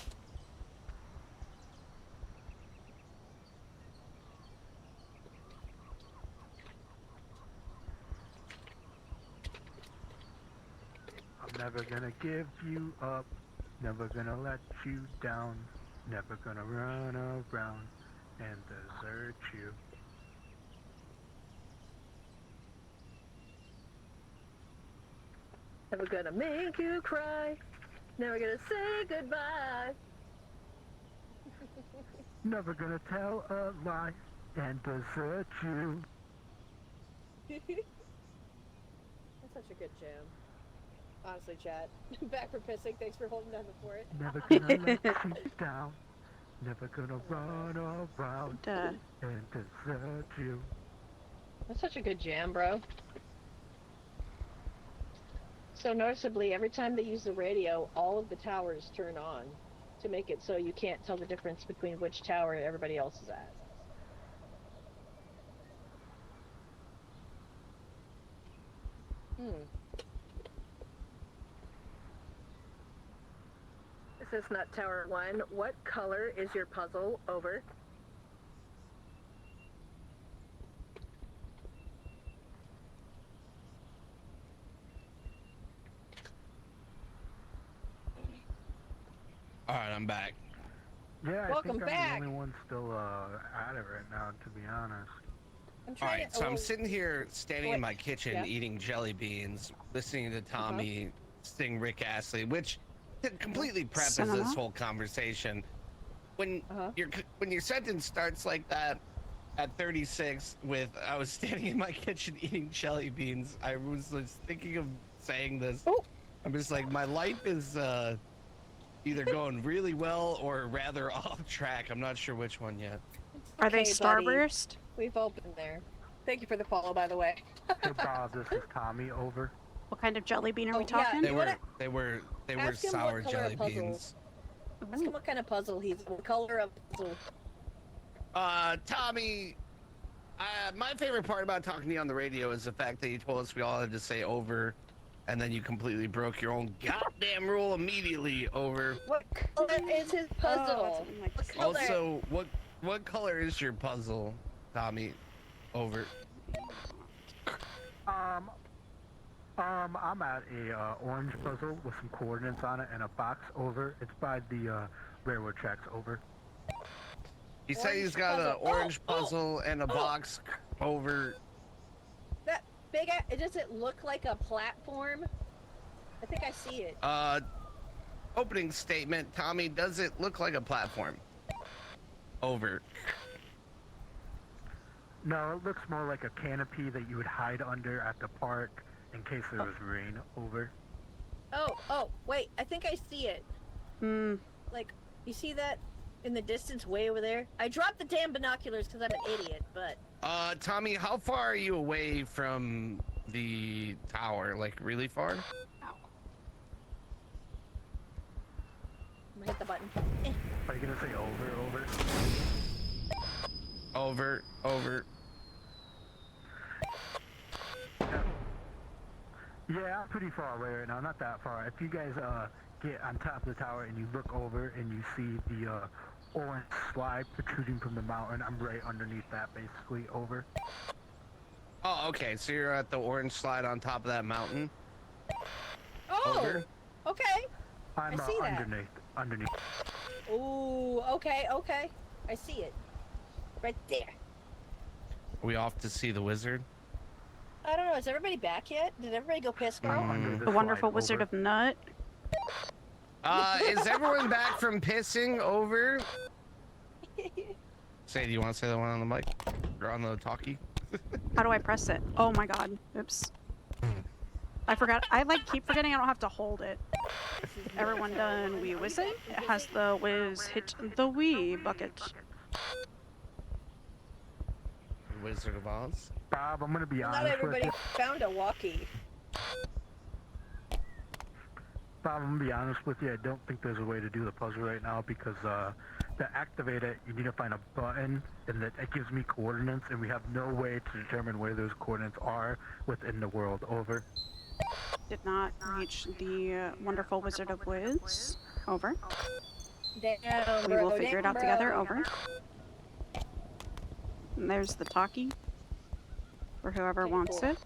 I'm never gonna give you up, never gonna let you down, never gonna run around and desert you. Never gonna make you cry. Never gonna say goodbye. Never gonna tell a lie and desert you. That's such a good jam. Honestly, chat. Back for pissing. Thanks for holding down the fort. Never gonna let you down, never gonna run around Duh. and desert you. That's such a good jam, bro. So noticeably, every time they use the radio, all of the towers turn on to make it so you can't tell the difference between which tower everybody else is at. This is Nut Tower 1. What color is your puzzle? Over. Alright, I'm back. Yeah, Welcome I think back. I'm the only one still at it right now, to be honest. I'm trying Alright, to. so I'm oh, sitting here standing in What? my kitchen Yeah. eating jelly beans, listening to Tommy sing Rick Astley, which completely prefaces Cinema? this whole conversation. When when your sentence starts like that at 36 with I was standing in my kitchen eating jelly beans, I was just thinking of saying this. Oh. I'm just like my life is either going really well or rather off track. I'm not sure which one yet. Are they Okay, buddy. Starburst? We've opened there. Thank you for the follow, by the way. Hey Bob, this is Tommy. Over. What kind of jelly bean are Oh, we yeah, talking? They You were wanna- they were they were Ask him what sour color jelly puzzle. beans. Ask him what kind of puzzle he's. What color of puzzle? Tommy, my favorite part about talking to you on the radio is the fact that you told us we all had to say over, and then you completely broke your own goddamn rule immediately. Over. What color is his puzzle? What color? Also, what color is your puzzle, Tommy? Over. I'm at a orange puzzle with some coordinates on it and a box. Over. It's by the railroad tracks. Over. He said he's got an puzzle. orange Oh, puzzle and a box. Over. That big. Does it look like a platform? I think I see it. Opening statement, Tommy. Does it look like a platform? Over. No, it looks more like a canopy that you would hide under at the park in case there was rain. Over. Oh, wait. I think I see it. Hmm. Like, you see that in the distance way over there? I dropped the damn binoculars because I'm an idiot, but... Tommy, how far are you away from the tower? Like, really far? I'm gonna hit the button. Are you gonna say over? Over. Yeah, I'm pretty far away right now. Not that far. If you guys get on top of the tower and you look over and you see the orange slide protruding from the mountain, I'm right underneath that, basically. Over. Oh, okay. So you're at the orange slide on top of that mountain. Oh! Over. Okay. I'm I see that. underneath. Ooh, okay. I see it. Right there. Are we off to see the wizard? I don't know, is everybody back yet? Did everybody go piss, bro? Under The Wonderful slide. Wizard Over. of Nut. Is everyone back from pissing? Over. Say, do you want to say that one on the mic? Or on the talkie? How do I press it? Oh my god. Oops. I forgot. I keep forgetting I don't have to hold it. Everyone done wee whizzing? It has the whiz hit the wee bucket. Wizard of Oz. Bob, I'm gonna be Not honest with everybody you. found a walkie. Bob, I'm gonna be honest with you. I don't think there's a way to do the puzzle right now because to activate it, you need to find a button, and that it gives me coordinates, and we have no way to determine where those coordinates are within the world. Over. Did not reach the Wonderful Wizard of Wiz. Over. Damn, We bro. will figure it damn, out together. bro. Over. And there's the talkie. For whoever Okay, wants cool. it.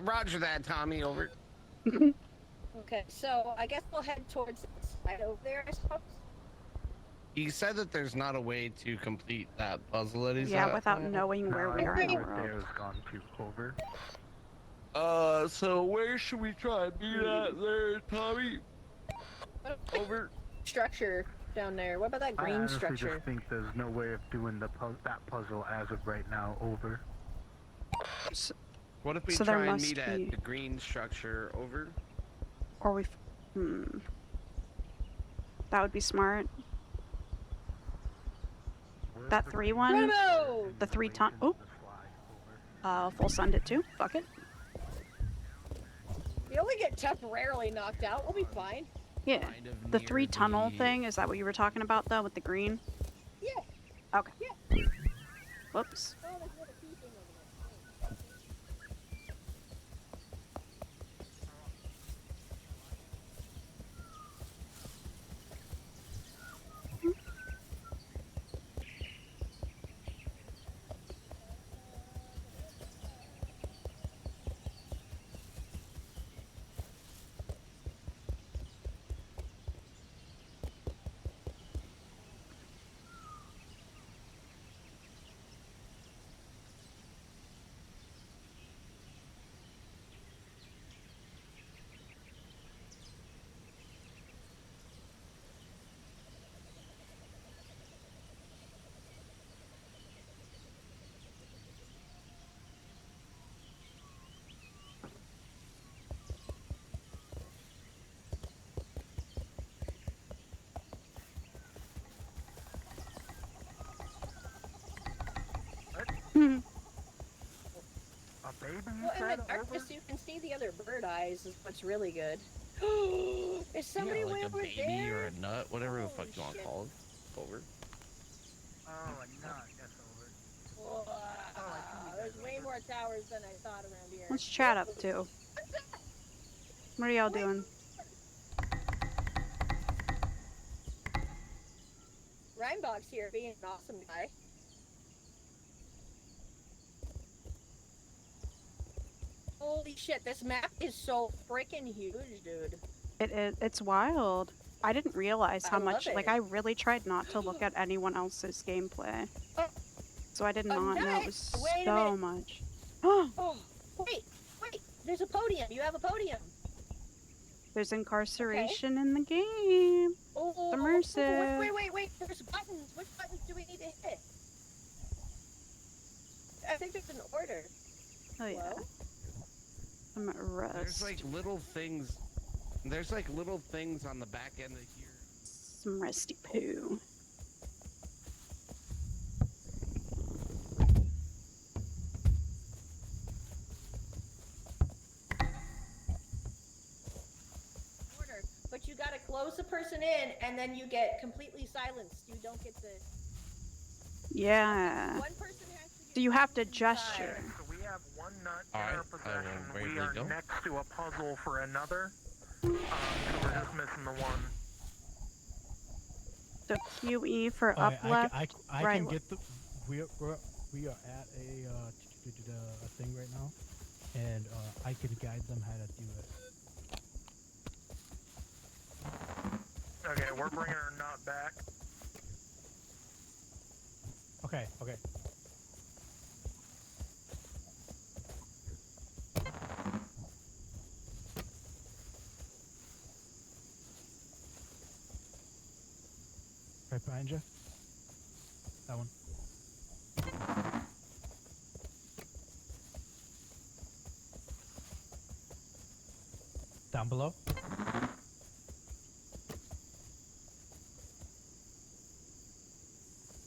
Roger that, Tommy. Over. Okay, so I guess we'll head towards the side over there, I suppose. He said that there's not a way to complete that puzzle that he's Yeah, at. without knowing where we are in the right there world. is gone to. Over. So where should we try and meet at there, Tommy? Over. Structure down there. What about that I green honestly structure? just think there's no way of doing that puzzle as of right now. Over. What if we So there try and must meet at be- the green structure? Over. Or we. That would be smart. That 3 one? Bravo! The 3 ton. Oh, full sunned it too. Fuck it. You only get temporarily knocked out. We'll be fine. Yeah. Kind of The near 3 tunnel the- thing, is that what you were talking about though with the green? Yeah. Okay. Yeah. Whoops. Oh, there's another key thing over there. A baby, you Well, in said, the darkness, over? you can see the other bird eyes. Is what's really good. Is somebody Yeah, way like a over baby there? or a nut, whatever the fuck Holy you want to shit. call it. Over. Oh, a nut. That's over. Wow, I see there's you way guys more towers than I thought around here. What's chat up to? What are y'all doing? Rhymebox here being an awesome guy. Holy shit, this map is so freaking huge, dude. It's wild. I didn't realize I how love much. Like, it. I really tried not to look at anyone else's gameplay, Oh, so I did a not know nut. it was Wait a so minute. much. Oh, wait, there's a podium. You have a podium. There's incarceration in the game. Oh, Immersive. wait. There's buttons. Which buttons do we need to hit? I think there's an order. Oh yeah. Hello? I'm at rest. There's like little things. There's like little things on the back end of here. Some resty poo. Order. But you gotta close the person in, and then you get completely silenced. You don't get the. Yeah. One person has to get So you have to silenced gesture. inside. So we have one nut All in right, our I will possession. We bravely are go. next to a puzzle for another. So we're just missing the one. So QE for Alright, up left. I right can le- get the. We are at a thing right now, and I can guide them how to do it. Okay, we're bringing our nut back. Okay. Right behind you. That one. Down below.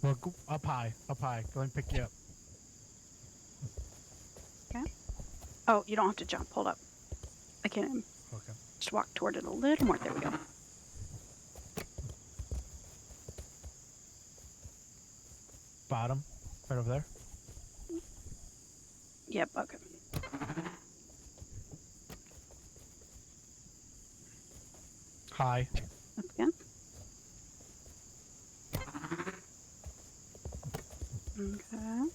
Well, up high. Go and pick you up. Oh, you don't have to jump. Hold up. I can Okay. just walk toward it a little more. There we go. Bottom. Right over there. Yep. Okay. High. Up again. Okay.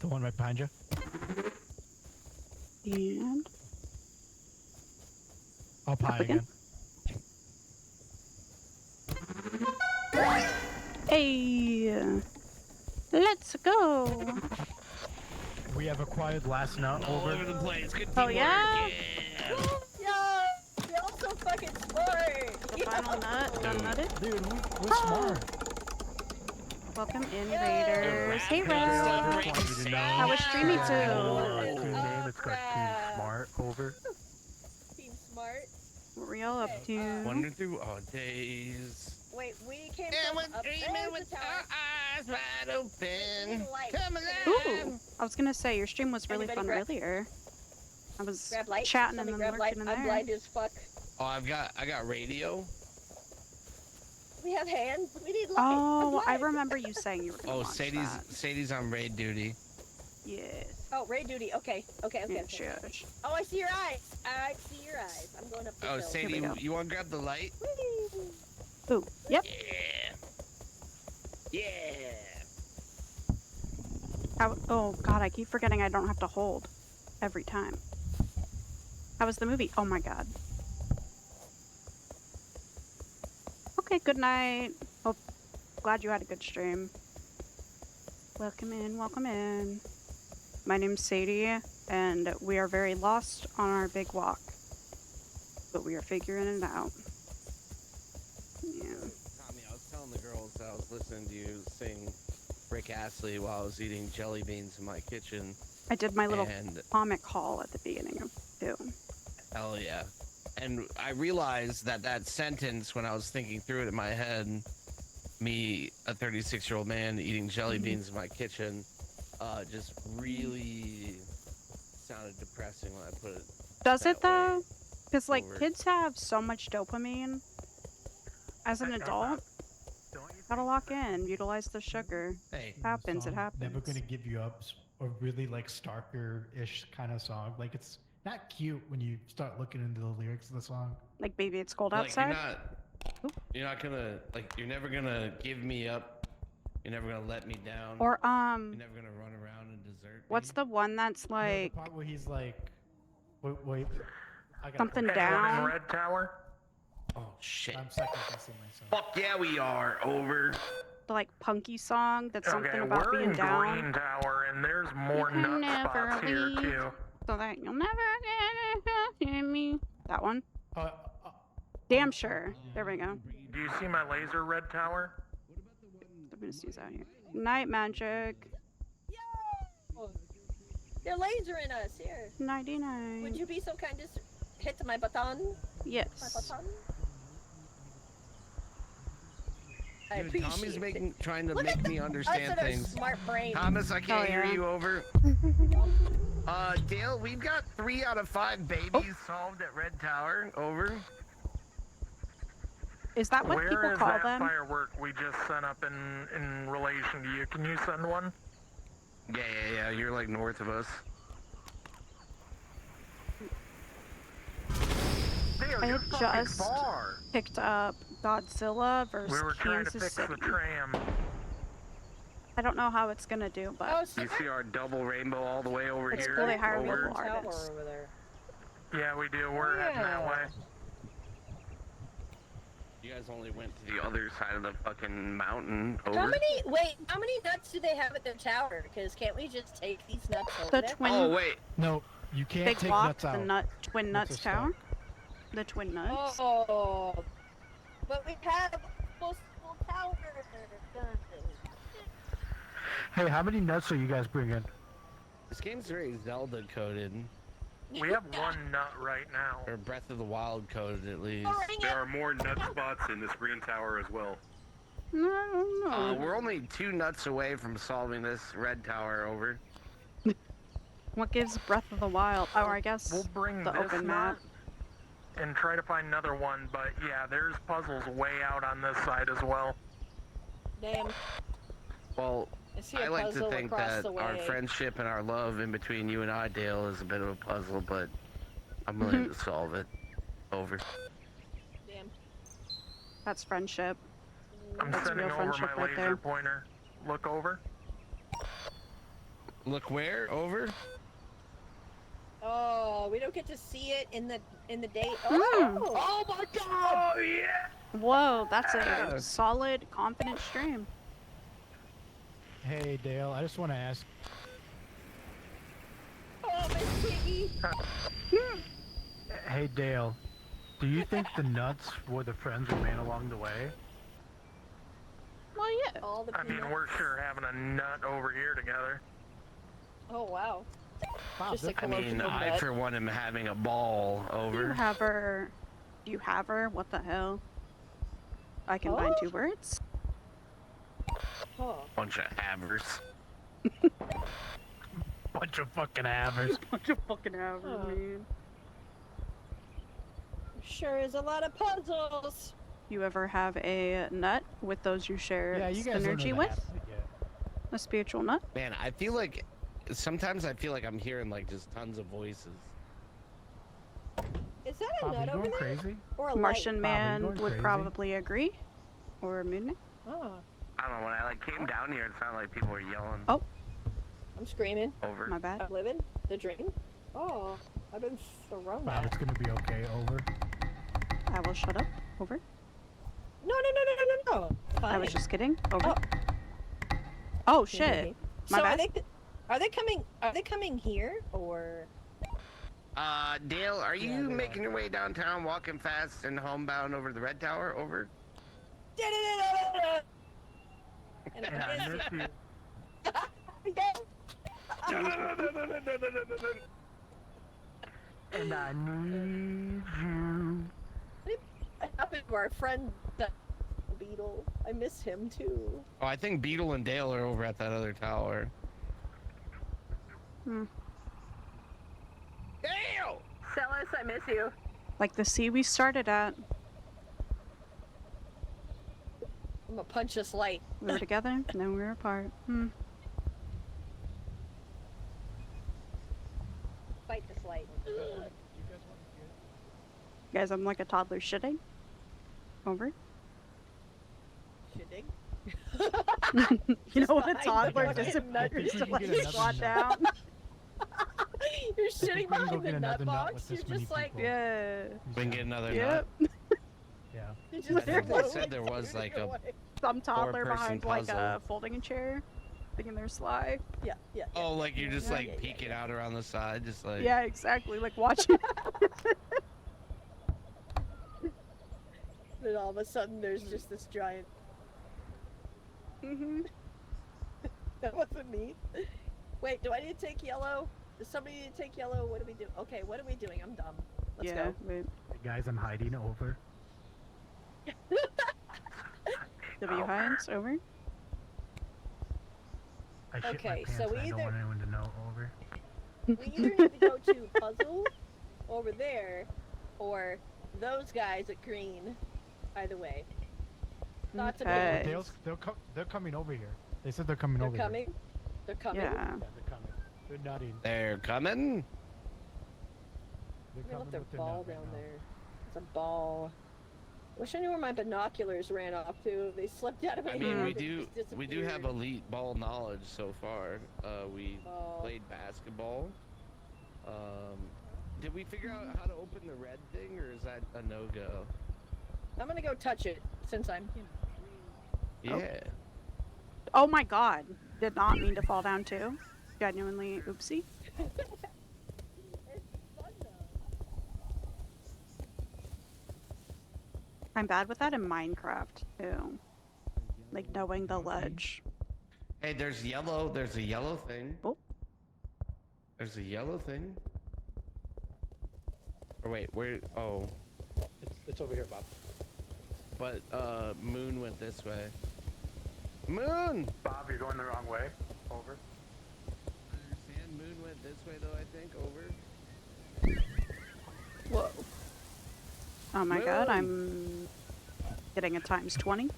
The one right behind you. And Up high again. again. hey, let's go. We have acquired last nut All over. over the place. Good Oh, teamwork. yeah? Yeah, they're all so fucking smart. The final nut done nutted. Dude, we're smart. Welcome in, Yay! Raiders. Hey, Rapid Rail. celebration. Just wanted you to know. How was streaming Team too? name, it's got Team crap. Smart over. Team smart. What were y'all up to? Wandering through all days. Wait, we came And from we're up dreaming there's with the tower. our eyes wide open. Light. Come alive. Ooh, I was gonna say your stream was really Anybody fun grab- earlier. I was Grab light. chatting and Somebody then grab light. lurking in I'm there. blind as fuck. Oh, I got radio. We have hands. We need light. Oh, I'm I blind. remember you saying you were gonna Oh, watch that. Sadie's on raid duty. Yes. Oh, raid duty. Okay. Yeah, Okay. shush. Oh, I see your eyes. I see your eyes. I'm going up the Oh, hill. Sadie, go. you want to grab the light? Whee! Ooh, yep. Yeah. Yeah. Oh god, I keep forgetting I don't have to hold every time. How was the movie? Oh my god. Okay, good night. Hope glad you had a good stream. Welcome in, welcome in. My name's Sadie, and we are very lost on our big walk. But we are figuring it out. Yeah. Tommy, I was telling the girls that I was listening to you sing Rick Astley while I was eating jelly beans in my kitchen. I did my little And comic haul at the beginning of too. hell yeah. And I realized that sentence when I was thinking through it in my head me, a 36-year-old man, eating jelly beans in my kitchen, just really sounded depressing when I put it. Does it that way though? Because like over. kids have so much dopamine. As an adult, Don't you gotta think lock that- in, utilize the sugar. Hey, Happens, it Song, happens. Never Gonna Give You Up's a really like Starker-ish kind of song. Like it's not cute when you start looking into the lyrics of the song. Like, baby, it's cold like outside. you're not gonna like you're never gonna give me up. You're never gonna let me down. Or you're never gonna run around and desert. what's me. the one that's No, like the part where he's like, wait, I gotta something pull it up. Anyone in down? Red Tower? Oh shit! I'm second guessing myself. Fuck yeah, we are over. The like punky song that's something Okay, about we're being in down. Green Tower, and there's more You can nut never spots here leave. too. So that you'll never get me. That one. Uh, Damn sure. There we go. Do you see my laser, Red Tower? I'm gonna sneeze out here. Night magic. Yo! They're lasering us here. 99. Would you be so kind as to hit my button? My Yes. button? I Dude, Tommy's appreciate it. trying to Look make at me us understand and our things. smart brain. Thomas, I can't hear yeah. you. Over. Dale, we've got 3 out of 5 babies solved at Red Tower. Over. Is that what Where people is call that them? firework we just sent up in relation to you? Can you send one? Yeah. You're like north of us. Dale, I you're had fucking just far. Picked up Godzilla versus We were trying to Kansas fix City. the tram. I don't know how it's gonna do, but Oh, so You see our double rainbow all the way over It's here? cool they hire over. local tower artists. over there. Yeah, we do. We're heading that Yeah. way. You guys only went to the other side of the fucking mountain. Over. How many nuts do they have at their tower? Because can't we just take these nuts over The there? twin Oh wait. no, you can't big take walk, nuts the out. twin Nuts nuts are tower, stuck. the twin nuts. Oh, but we have multiple towers. Hey, how many nuts are you guys bringing? This game's very Zelda coded, We have one nut right now. or Breath of the Wild coded at least. There are more nut spots in this green tower as well. No, I don't know. We're only 2 nuts away from solving this Red Tower. Over. What gives Breath of the Wild? Oh, I guess We'll bring the this open nut map. and try to find another one. But yeah, there's puzzles way out on this side as well. Damn, Well, I see I a like to puzzle think across that the way. our friendship and our love in between you and I, Dale, is a bit of a puzzle, but I'm willing to solve it. Over. Damn. That's friendship. I'm That's sending real over friendship my right laser there. pointer. Look over. Look where? Over? Oh, we don't get to see it in the day. Mm. Oh, Oh my god! Oh yeah! Whoa, that's a Yeah. solid, confident stream. Hey Dale, I just want to ask. oh, Miss Piggy. Hey, Dale, do you think the nuts were the friends remain along the way? Well, yeah. All the I mean, peanuts. we're sure having a nut over here together. Oh wow. Bob, Just a I mean, colloquial I nut. for one am having a ball. Do you Over. have her? Do you have her? What the hell? I can find Oh. 2 words. Oh. Bunch of havers. Bunch of fucking havers. Bunch of fucking hours, Oh. man. Sure is a lot of puzzles. You ever have a nut with those you share Yeah, you guys don't synergy know with? that yet. A spiritual nut? Man, I feel like sometimes I feel like I'm hearing like just tons of voices. Is that a Bob, nut you over going there? crazy? Or a Martian Bob, are you Man going would crazy? probably agree. Or Moon Man. light? Oh, I don't know. When I like came down here, it sounded like people were yelling. Oh. I'm screaming. Over. My bad. I'm living the dream. Oh, I've been thrown Bob, at. it's gonna be okay. Over. I will shut up. Over. No. Fine. I was just kidding. Over. Oh. Oh shit. My So bad. are they coming? Are they coming here or? Dale, are you Yeah, they making your way downtown, walking fast and homebound over the Red Tower? Over. And And I miss you. And I need you. What happened to our friend? Beetle. I miss him too. Oh, I think Beetle and Dale are over at that other tower. Hmm. Dale! Celis, I miss you. Like the sea we started at. I'm gonna punch this light. We were together, then we were apart. Fight this light. Guys, I'm like a toddler shitting. Over. Shitting. You know when a behind toddler the disappears to can like get another squat nut. down? You're think shitting we can go behind get the another nut nut box. with You're this many just like, people. Yeah. We can get another Yep. nut. Yeah. you I just think they slowly said there was like a. Some toddler Four-person behind like a puzzle. folding chair, thinking they're sly. Yeah, yeah. yeah. Oh, like you're just Yeah, like yeah, yeah, peeking yeah. out around the side, just like. Yeah, exactly. Like watching. Then all of a sudden, there's just this giant. Hmm. That wasn't me. Wait, do I need to take yellow? Does somebody need to take yellow? What do we do? Okay, what are we doing? I'm dumb. Let's Yeah. go. Wait. Guys, I'm hiding over. W Hines over. I shit my Okay, pants. so we I don't either- want anyone to know. Over. We either need to go to puzzle over there, or those guys at green. Either way. Thoughts about Okay. it? They're coming over here. They said they're coming They're over coming. They're coming. Yeah. here. Yeah, they're coming. They're nutting. They're coming. They're Look coming at their with their ball nut right down now. there. It's a ball. Wish I knew where my binoculars ran off to. They slipped out of my I mean, hand we and do just we do have disappeared. elite ball knowledge so far. We Ball. played basketball. Did we figure out how to open the red thing, or is that a no go? I'm gonna go touch it since I'm. Yeah. Oh my god. Did not mean to fall down too. Genuinely oopsie. I'm bad with that in Minecraft too. Like knowing the ledge. Hey, there's yellow. There's a yellow thing. Oh. There's a yellow thing. Or wait, where? Oh, It's over here, Bob. but Moon went this way. Moon. Bob, you're going the wrong way. Over. Understand? Moon went this way though. I think over. Whoa. Oh my god, Moon. I'm getting a times 20.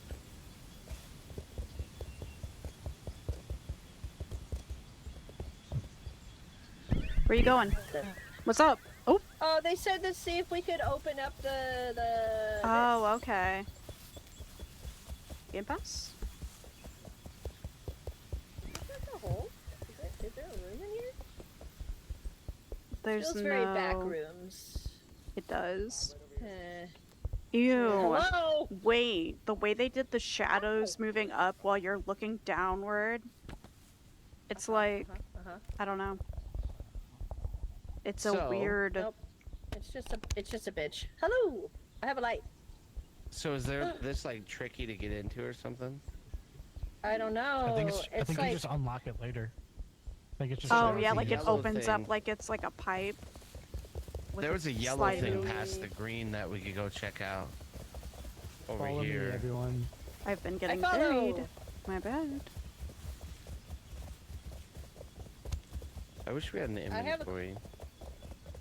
Where you going? What's up? Oh. Oh, they said to see if we could open up the. Oh, okay. Game Pass? Is there a hole? Is there a room in here? There's Feels no. very back rooms. It does. Eh. Ew. Hello. Wait, the way they did the shadows moving up while you're looking downward, it's like, Uh-huh. I don't know. It's a So- weird. Nope. It's just a bitch. Hello. I have a light. So is there this like tricky to get into or something? I don't know. I think it's. I think like you just unlock it later. I think it's just. Oh a yeah, thing. like it yellow opens thing. up like it's like a pipe. with There was a yellow sliding- thing sliding- past the green that we could go check out. Over Follow me, here. everyone. I've been I getting follow. buried. My bad. I wish we had an I have a- inventory.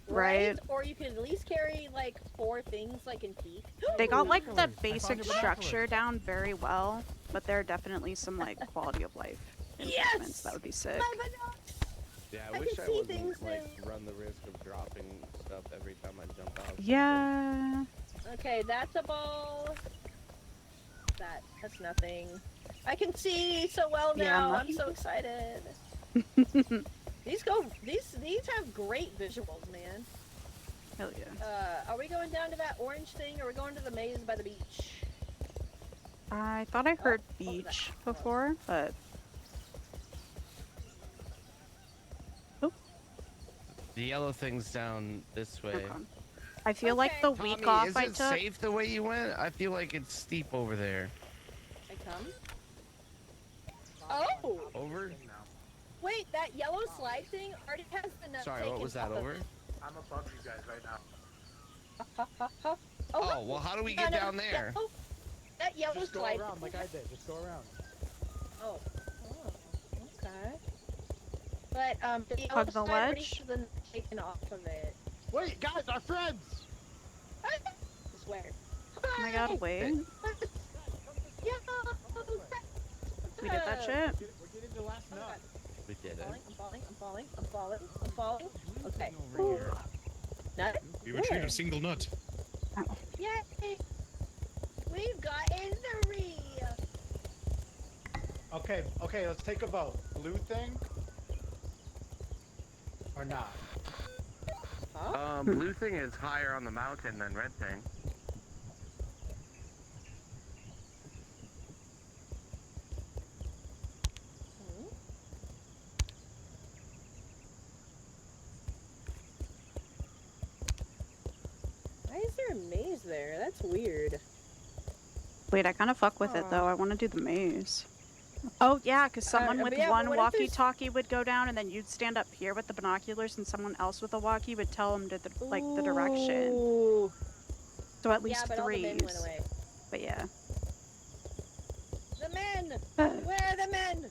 Right. Or you could at least carry like 4 things like in peak. They got like the Binoculars. I found basic your structure binoculars. down very well, but there are definitely some like quality of life improvements Yes! that would be sick. My binocs. Yeah, I I wish can I see wouldn't things like now. run the risk of dropping stuff every time I jump out. something. Yeah. Okay, that's a ball. That's nothing. I can see so well Yeah, now. I'm I'm so excited. These have great visuals, man. Hell yeah. Are we going down to that orange thing, or are we going to the maze by the beach? I thought I heard what was that? beach before, but The yellow thing's down this way. okay. I feel like Okay. the Tommy, week off is I it took. safe the way you went? I feel like it's steep over there. I come. Oh! Over? Wait, that yellow slide thing already has the nut Sorry, what taken was that off of over? it. I'm above you guys right now. Oh, well, how do we get No, down there? No, That yellow Just go slide. around like I did. Just go around. Oh. Okay. But the yellow Hug the slide already ledge. has been taken off of it. Wait, guys, our friends. I swear. Oh my god, wait. Yeah. We did that shit? We're getting the last Oh my nut. God. We did it. I'm falling. Okay. Nut? We retrieved Where? a single nut. Yay! We've gotten 3! Okay, let's take a vote. Blue thing or not? Huh? Blue thing is higher on the mountain than red thing. Why is there a maze there? That's weird. Wait, I kind of fuck with it though. I want to do the maze. Oh yeah, because someone but with yeah, but one what if there's- walkie-talkie would go down, and then you'd stand up here with the binoculars, and someone else with a walkie would tell them to the direction. Ooh. So at least Yeah, but all the men went threes. away. But yeah. The men! Where are the men?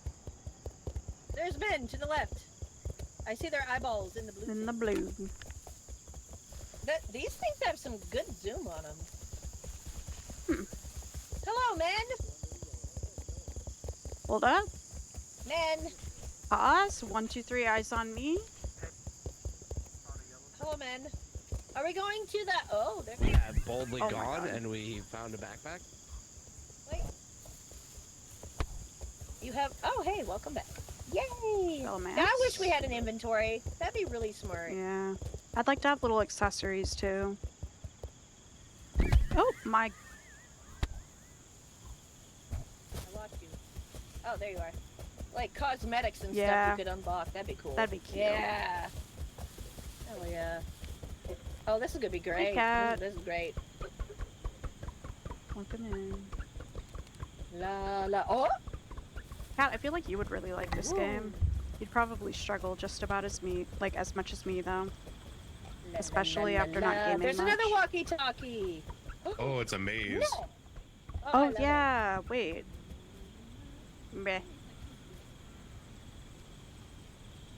There's men to the left. I see their eyeballs in the blue. In the blue. These things have some good zoom on them. Hello, men! Hold up. Men! Pause. 1, 2, 3. Eyes on me. Hello, men. Are we going to the... Oh, there... Yeah, boldly Oh my gone, God. and we found a backpack. Wait. You have... Oh, hey, welcome back. Yay! Spell mask. I wish we had an inventory. That'd be really smart. Yeah. I'd like to have little accessories too. Oh my. I lost you. Oh, there you are. Like cosmetics and Yeah. stuff you could unlock. That'd be cool. That'd be cute. Yeah. Hell yeah. Oh, this is gonna be great. cat. This is great. Welcome in. La la. Oh! Kat, I feel like you would really like this game. You'd probably struggle just about as much as me though. La, Especially la, la, after la, not la. gaming There's another much. walkie-talkie. Oh, it's a maze. No. I Oh love it. yeah, wait. Meh.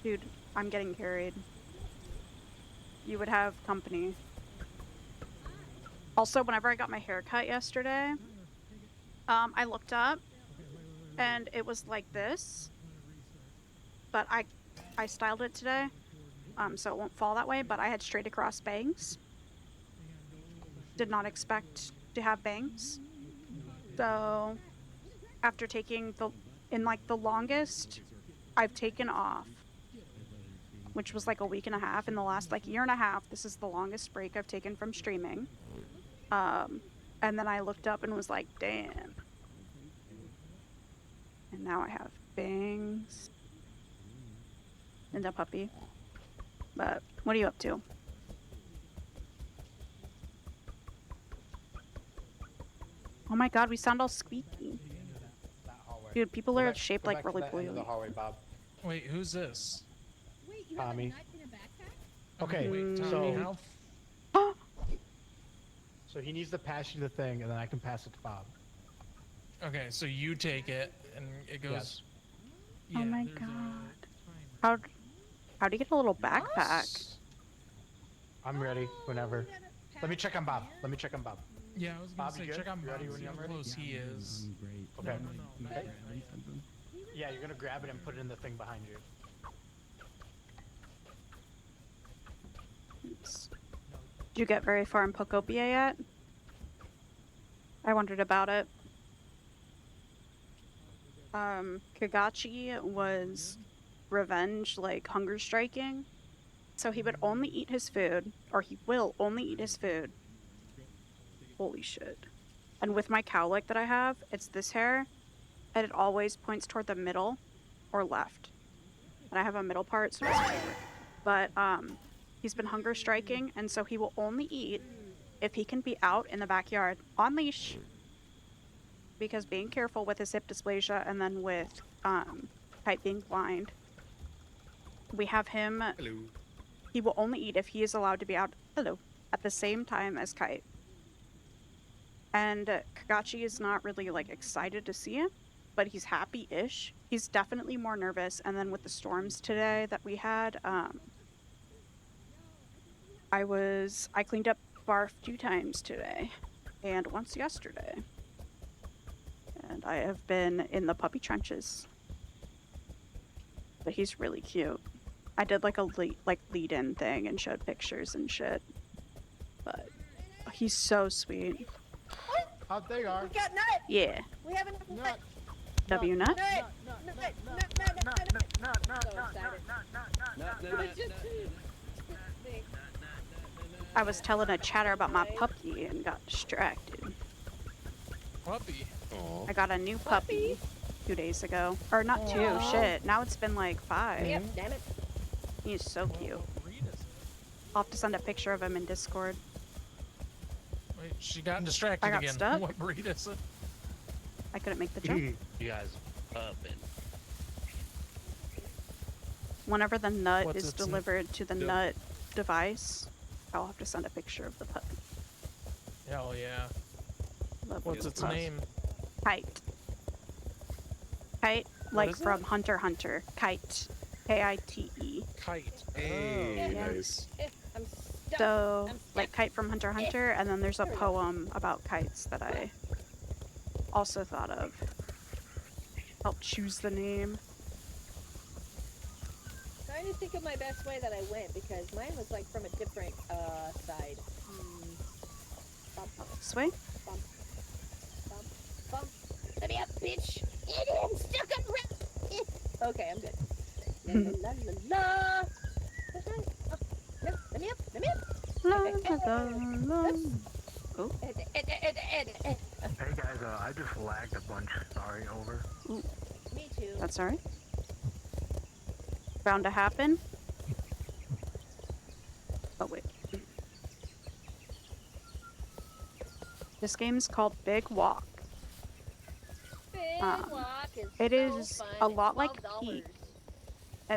Dude, I'm getting carried. You would have company. Also, whenever I got my hair cut yesterday, I looked up and it was like this. But I styled it today, so it won't fall that way, but I had straight across bangs. Did not expect to have bangs. So, after taking the longest I've taken off, which was like a week and a half, in the last like year and a half, this is the longest break I've taken from streaming. And then I looked up and was like, damn. And now I have bangs. And a puppy. But, what are you up to? Oh my god, we sound all squeaky. That hallway. Dude, people Go are back- shaped go like back to really that end of poorly. the hallway, Bob. Wait, who's this? Wait, you Tommy. have a nut in a backpack? Okay, Wait, Tommy, so how so he needs to pass you the thing, and then I can pass it to Bob. Okay, so you take it, and it goes. Yes. Oh Yeah, my there's a god. How do you get a little backpack? I'm ready Oh, whenever. you gotta Let me pass check on it Bob. down. Let me check on Bob. Yeah, I was gonna Bob, you say good? check on You ready Bob, when see I'm how ready? close he is. Okay. No. Okay. Yeah, you're gonna grab it and put it in the thing behind you. Oops. Did you get very far in Pokopia yet? I wondered about it. Kagachi was revenge, like hunger striking. So he would only eat his food, or he will only eat his food. Holy shit. And with my cowlick that I have, it's this hair, and it always points toward the middle or left. And I have a middle part, so it's favorite. But, he's been hunger striking, and so he will only eat if he can be out in the backyard on leash. Because being careful with his hip dysplasia and then with Kite being blind, we have him. Hello. He will only eat if he is allowed to be out. Hello, at the same time as Kite. And Kagachi is not really like excited to see him, but he's happy-ish. He's definitely more nervous. And then with the storms today that we had, I cleaned up barf 2 times today and once yesterday. And I have been in the puppy trenches. But he's really cute. I did like a lead-in thing and showed pictures and shit. But he's so sweet. Oh, there you are. We got nut. Yeah. We have enough nut. W nut? Nut. I was telling a chatter about my puppy and got distracted. Puppy. Aw. I got a new puppy 2 days ago. Or not 2, Aw. shit. Now it's been like 5. Yep, damn it. He's so cute. What breed is it? I'll have to send a picture of him in Discord. Wait, she got distracted I got again. stuck. What breed is it? I couldn't make the jump. You guys pupping. Whenever the nut What's is its n- delivered to the Yeah. nut device, I'll have to send a picture of the puppy. Hell yeah. Love What's little its pup. name? Kite. Kite, What like is it? from Hunter x Hunter. Kite. K-I-T-E. Kite. Hey, Yeah. nice. I'm stuck. So, I'm like Kite from Hunter x Hunter, and then there's a There we go. poem about kites that I also thought of. Helped choose the name. Trying to think of my best way that I went because mine was like from a different side. Bump, This way? bump, bump, bump. Let me up, bitch. I'm stuck on rep. Okay, I'm good. La la la la la. Oh, no, let me up, let me up. La, la, la, la. Eh. Hey guys, I just lagged a bunch. Sorry, over. Me too. That's alright. Bound to happen. Oh, wait. This game's called Big Walk. Big um, walk is it so is fun. a It's lot like $12. Peak.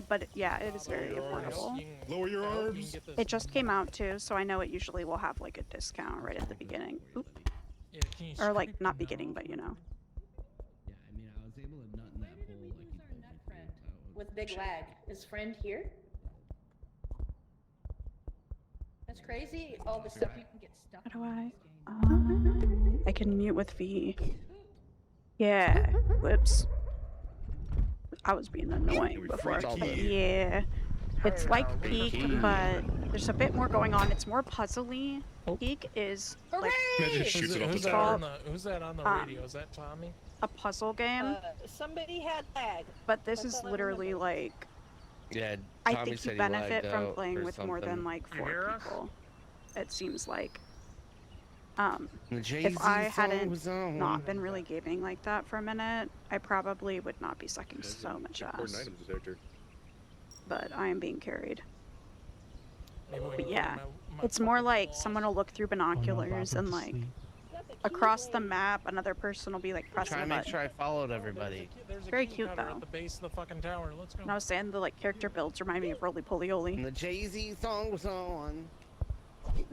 But yeah, it is very Lower your arms. affordable. Lower your arms. It just came out too, so I know it usually will have like a discount right at the beginning. Oop. Yeah, can you Or like straighten not out? beginning, but you know. Yeah, I mean, I was able to nut in that hole like you told me to. So it was With big lag. Is friend here? That's crazy. All the stuff you can get stuck. How do I? I can mute with V. Yeah. Whoops. I was being annoying We before. freaked But out. yeah. It's Hey, like we Peak, Peak. but there's a bit more going on. It's more puzzly. Oh. Peak is like Hooray! Just shoots it off the Who's that tower. on the, who's that on the Um, radio? Is that Tommy? a puzzle game, Somebody had lag. but this that's is all I literally remember. like Yeah, I Tommy think said you he benefit lagged from out playing or with more than something. like You 4 hear us? people. It seems like. The If Jay-Z I song hadn't was on. not been really gaming like that for a minute, I probably would not be sucking so much Important ass. items detector. But I am being carried. Maybe we But can put yeah, my It's more fucking like claws. someone will look through binoculars and like across the map, another person will be like pressing Try a to make button. sure I followed There's a everybody. key- there's a Very key cute, cutter though. At the base of the fucking tower. Let's go. And I was saying the like character builds remind me of Roly Poly Oly. And the Jay-Z song was on.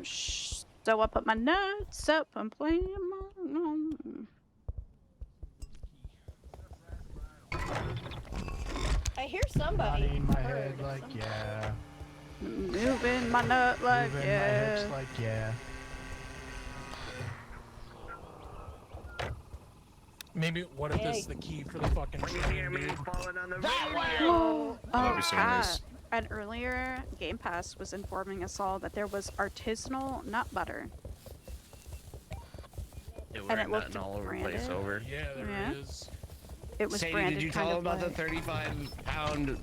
Shh. So I put my notes up and playing my. I hear somebody. Nodding my Heard head like somebody. yeah. Moving my nut like Moving my yeah. hips like yeah. Maybe what if this is the key for the fucking train, dude? Oh, That'd be so nice. and earlier, Game Pass was informing us all that there was artisanal nut butter. Yeah, And we're it looked nutting all over the place branded. over. Yeah, there Yeah. it is. It was Sadie, branded did you kind tell of them about like. the 35-pound,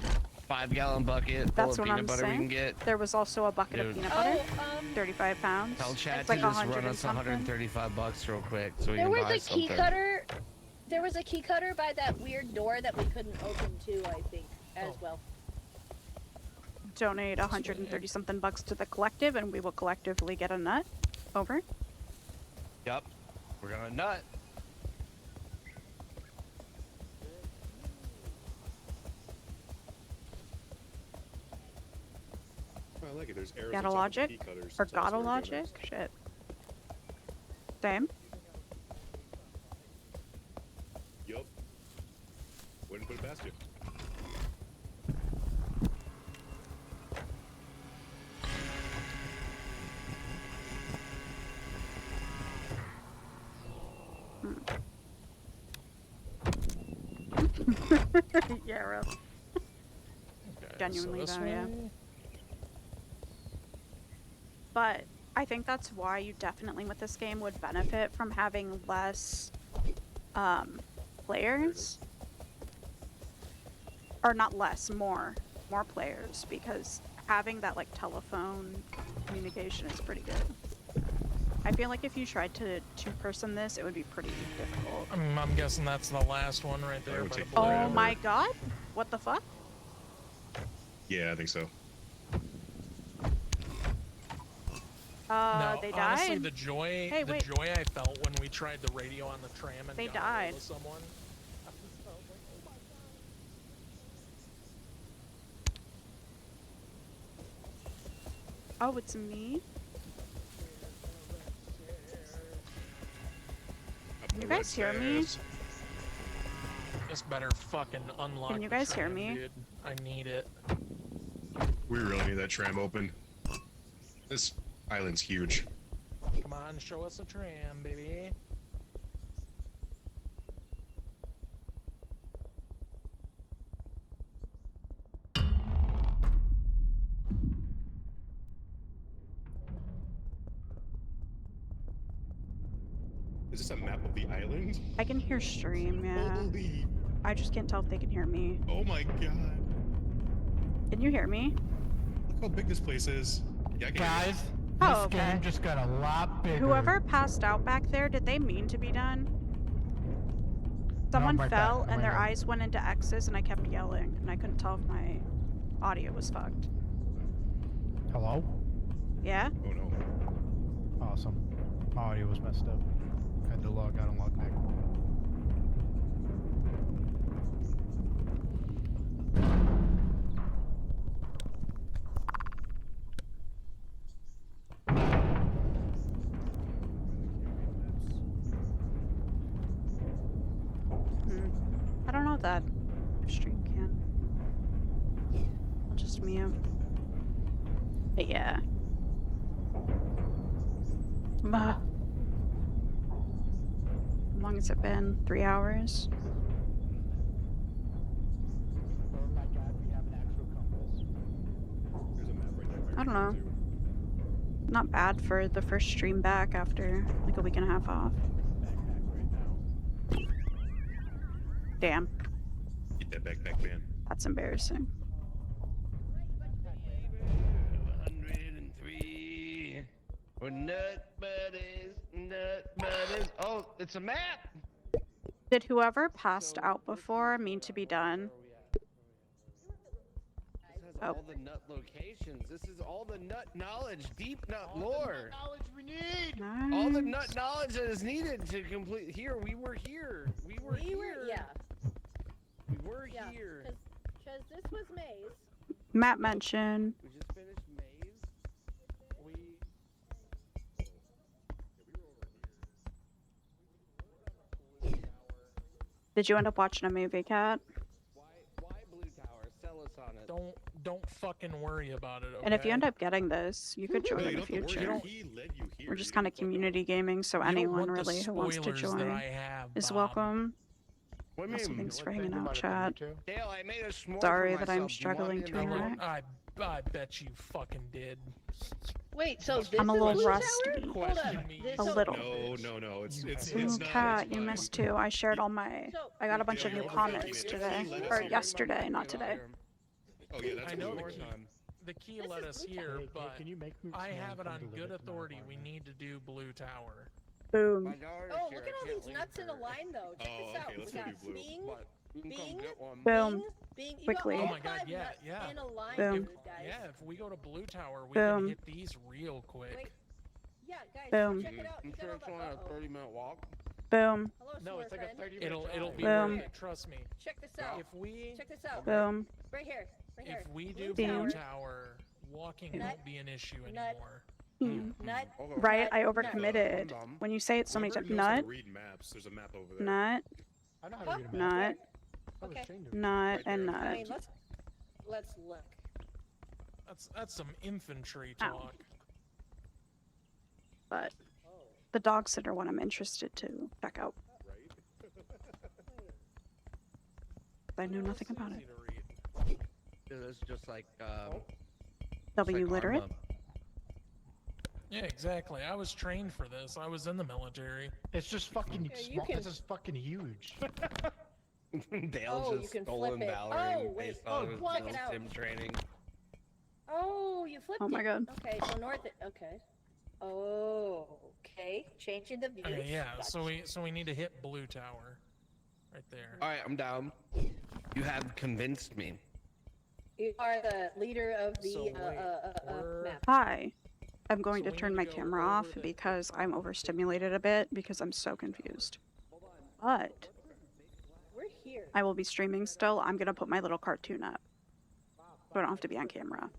5-gallon bucket full That's of what peanut I'm butter we saying. can get? There was also a bucket of Dude. peanut butter, Oh, 35 pounds. Tell Chad It's to like just 100 run and us something. $135 real quick so we there can was buy a key something. cutter. There was a key cutter by that weird door that we couldn't open too, I think, as Oh. well. Donate 130 something bucks to the collective, and we will collectively get a nut. Over. Yep. We're gonna nut. Oh, I like it. There's arrows Gotta on top of logic? key cutters. Or It's also gotta very good. logic? Shit. Same. Wouldn't put it past you. Yeah, Rob. Okay, Genuinely so this though, yeah. way. But I think that's why you definitely with this game would benefit from having less players. Or not less, more players, because having that like telephone communication is pretty good. I feel like if you tried to two-person this, it would be pretty difficult. I'm guessing that's the last one right there. would By the take blue. Oh forever. my god? What the fuck? Yeah, I think so. No, They honestly, died. the joy, Hey, the wait. joy I felt when we tried the radio on the tram and They got a hold died. of someone. I was like, oh my God. Oh, it's me? Up You the guys red hear me? stairs. Just better fucking unlock. Can you the guys hear tram, me? Dude. I need it. We really need that tram open. This island's huge. Come on, show us a tram, baby. Is this a map of the island? I can hear stream, yeah. Holy! I just can't tell if they can hear me. Oh my god! Can you hear me? Look how big this place is. Yeah, I can hear you. Guys, Oh, this okay. game just got a lot bigger. Whoever passed out back there, did they mean to be done? Someone right fell back, and their right eyes went into X's and I kept yelling and I couldn't tell if my audio was fucked. Hello? Yeah? Oh no. Awesome. My audio was messed up. Had to log out and log back. I don't know that stream can. I'll just mute. But yeah. How long has it been? 3 hours? Oh my god, we have an actual compass. There's a map right there. I don't know. Not bad for the first stream back after like a week and a half off. Backpack right now. Damn, Get that backpack, man. that's embarrassing. 103. We're nut buddies. Oh, it's a map. Did whoever passed out before mean to be done? This has Oh. all the nut locations. This is all the nut knowledge, deep nut lore. Knowledge we need. All the Nice. nut knowledge that is needed to complete. Here, we were here. We were here. Yeah. We were Yeah. here. Because this was Maze. Matt mentioned. We just finished Maze. We. Did you end up watching a movie, Kat? Why Blue Tower? Sell us on it. Don't fucking worry about it. Okay? And if you end up getting this, you could join No, in you the don't have to future. worry. He led you here. We're just You kind of don't fuck community gaming, so You don't anyone want the really who wants to spoilers that join I have, is Bob. welcome. What do you Also, mean? thanks for hanging out, chat. Dale, I made a s'more for Sorry that myself. I'm Do you want struggling me to make one? interact. I bet you fucking did. Wait, so this I'm a is little Blue rusty. Tower? Hold Question up. me. This, A so, little. No, it's Ooh, not. Kat, it's you fine. missed too. I shared all my. So, I got a bunch of Yeah, new you're comments overthinking it. today. Let us Or know. yesterday, not today. Oh yeah, that's I know cool. the More key. time. The key This let is us Blue here, Tower. but can you make me I some have it come on deliver good to my authority. We apartment? need to do Blue Tower. Boom. My daughter's oh, here. look I at all can't these leave nuts in a her. line, though. Check Oh, this out. okay, let's we go got do blue. Bing, But you can come Bing, get one. Boom. Bing. You Quickly. got Oh all my God, 5 yeah, nuts yeah. in a line, Boom. dude, guys. Yeah, if we go to Blue Tower, we Boom. can hit these real quick. Wait. Yeah, guys, Boom. check it out. You You got sure all it's the- only a uh-oh. 30-minute walk? Boom. Hello, No, sewer it's like a friend. 30-minute It'll be Boom. worth it. Trust me. Check this out. If we Check this out. Boom. Right here. Right here. if we do Blue Blue Boom. Tower, walking Nut. won't be an issue Nut. anymore. Hmm. Nut. Okay. Right, I Nut. overcommitted. Nut. When you say it so many Whoever times, knows how to nut, read maps, there's a map over there. nut, I know how Huh? to read a map. nut, I was Okay. trained to- Nut and I nut. mean, let's look. That's some infantry Ow. talk. But the dog sitter one I'm interested to check out. I knew nothing about it. Easy to read. It's just like W literate? Arma. Yeah, exactly. I was trained for this. I was in the military. It's just fucking Yeah, you small. can- This is fucking huge. Dale Oh, you just can stolen flip it. Valorant Oh, wait. based on Oh, his check it little out. sim training. Oh, you flipped Oh my it. god. Okay, so north. Okay. Oh, okay. Changing the view. Okay, yeah. Gotcha. So we need to hit blue tower, right there. All right, I'm down. You have convinced me. You are the leader of the So, wait, we're- map. Hi. I'm going So to we turn need my to go camera over off the- because I'm overstimulated a bit because I'm so confused. But We're here. I will be streaming still. I'm gonna put my little cartoon up. So I don't have to be on camera.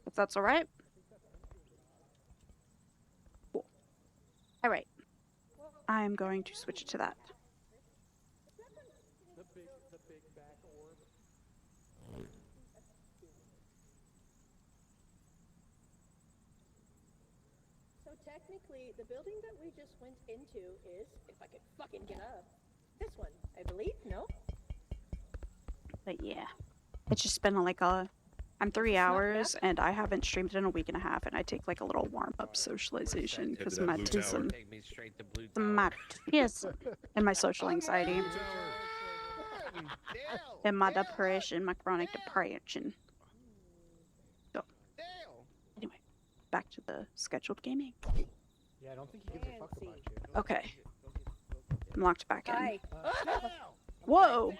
If that's alright? Cool. Alright. I'm going to switch to that. The big back orb. So technically, the building that we just went into is, if I could fucking get up, this one, I believe. No? But yeah. It's just been like I'm 3 It's not hours and I haven't streamed in a week and a half and I take like a little warm up socialization because that my blue tower. tism. Take me straight to blue My tower. tism. And my social anxiety. And my depression, my chronic depression. So, anyway, back to the scheduled gaming. Yeah, I don't think he gives a fuck about you. Okay. I'm locked back in. Hi. Whoa!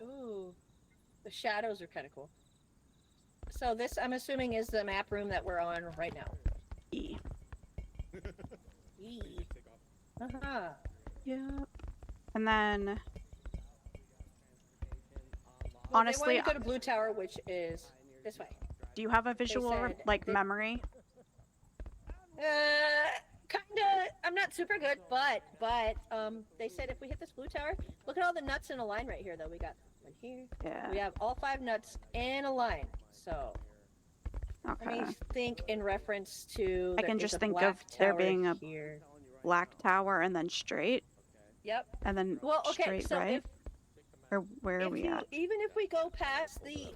Ooh. The shadows are kind of cool. So this, I'm assuming, is the map room that we're on right now. E. E. Uh-huh. Yep. And then, Well, honestly, they want to go to Blue Tower, which is this way. do you have a visual said like they- memory? Kinda. I'm not super good, but they said if we hit this Blue Tower, look at all the nuts in a line right here. Though we got one here. Yeah. We have all 5 nuts in a line. So Okay. let me think in reference to. I there can is just a think of black there tower being a here. black tower and then straight, Yep. and then Well, okay. straight So right. if Or where are we at? even if we go past the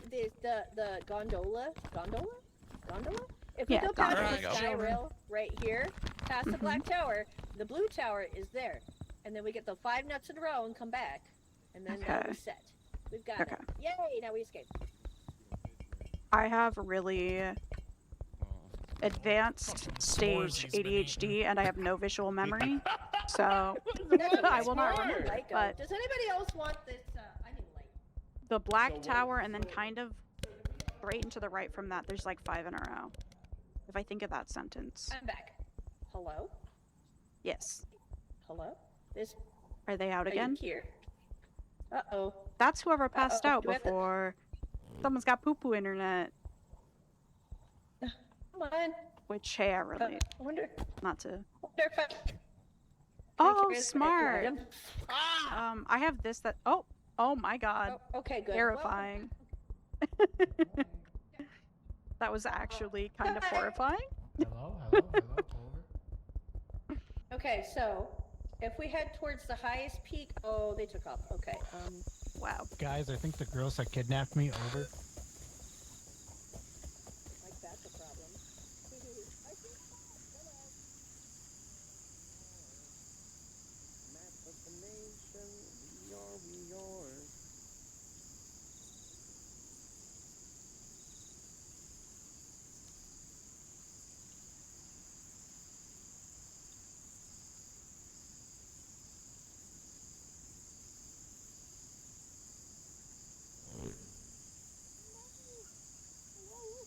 gondola. If we Yeah, go past gondola. the There you sky go. rail right here, past the black tower, the blue tower is there, and then we get the 5 nuts in a row and come back, and then now Okay. we're set. We've got Okay. it. Yay! Now we escaped. I have really advanced Fucking stage s'mores he's been ADHD and I have no visual memory, so That's okay. I will not I need remember. light, though. But Does anybody else want this? I need light. the black tower and then kind of straight and to the right from that, there's like 5 in a row. If I think of that sentence. I'm back. Hello? Yes. Hello? This Are they out are you again? here? Uh-oh. That's whoever passed Uh-oh. out Do we have to- before. Someone's got poo-poo internet. Come on. Which, hey, I relate. I wonder Not to... if I... Oh, Here's an smart! item. I have this that... Oh my god. Oh, okay, good. Terrifying. That was actually kind of horrifying. Hello, over. Okay, so if we head towards the highest peak, oh, they took off. Okay. Wow. Guys, I think the girls that kidnapped me over. Like that's a problem. Map of the nation, we are.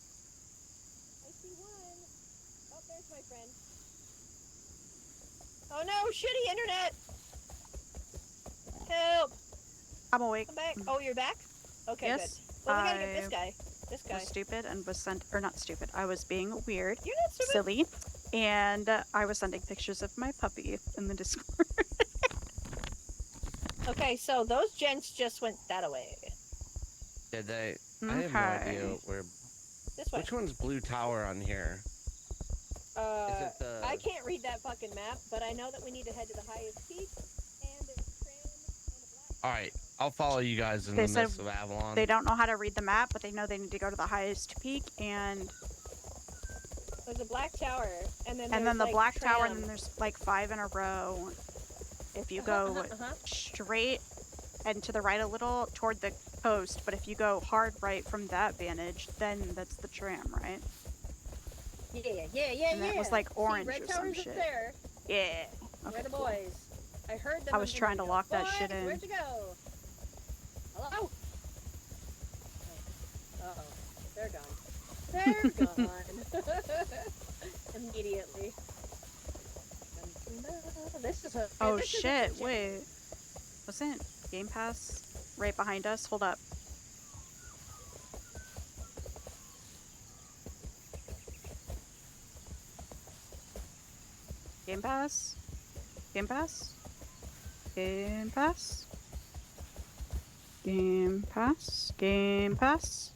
I see one. Oh, there's my friend. Oh no, shitty internet! Help! I'm awake. Come back. Oh, you're back? Okay, Yes, good. Well, we gotta get this I guy. This guy. was stupid and was sent... Or not stupid. I was being weird. You're not stupid. Silly. And I was sending pictures of my puppy in the Discord. Okay, so those gents just went that away. Did they? I have no idea Okay. where. This way. Which one's Blue Tower on here? Is it the? I can't read that fucking map, but I know that we need to head to the highest peak, and there's a tram and a black. All right, I'll follow you guys in They the said midst of Avalon. they don't know how to read the map, but they know they need to go to the highest peak, and There's a black tower, and then the like, black tower, and tram. then there's like 5 in a row. If you go straight and to the right a little toward the coast, but if you go hard right from that vantage, then that's the tram, right? Yeah. And that was like orange See, red or some tower's shit. up there. Yeah. Where Okay, the cool. boys? I heard them. I was trying to lock that shit in. Where'd you go? Hello? Oh, they're gone. They're gone. Immediately. This is a. Oh this is a shit, kitchen. wait. Wasn't Game Pass right behind us? Hold up. Game Pass? Game Pass? Game Pass? Game Pass? Game Pass?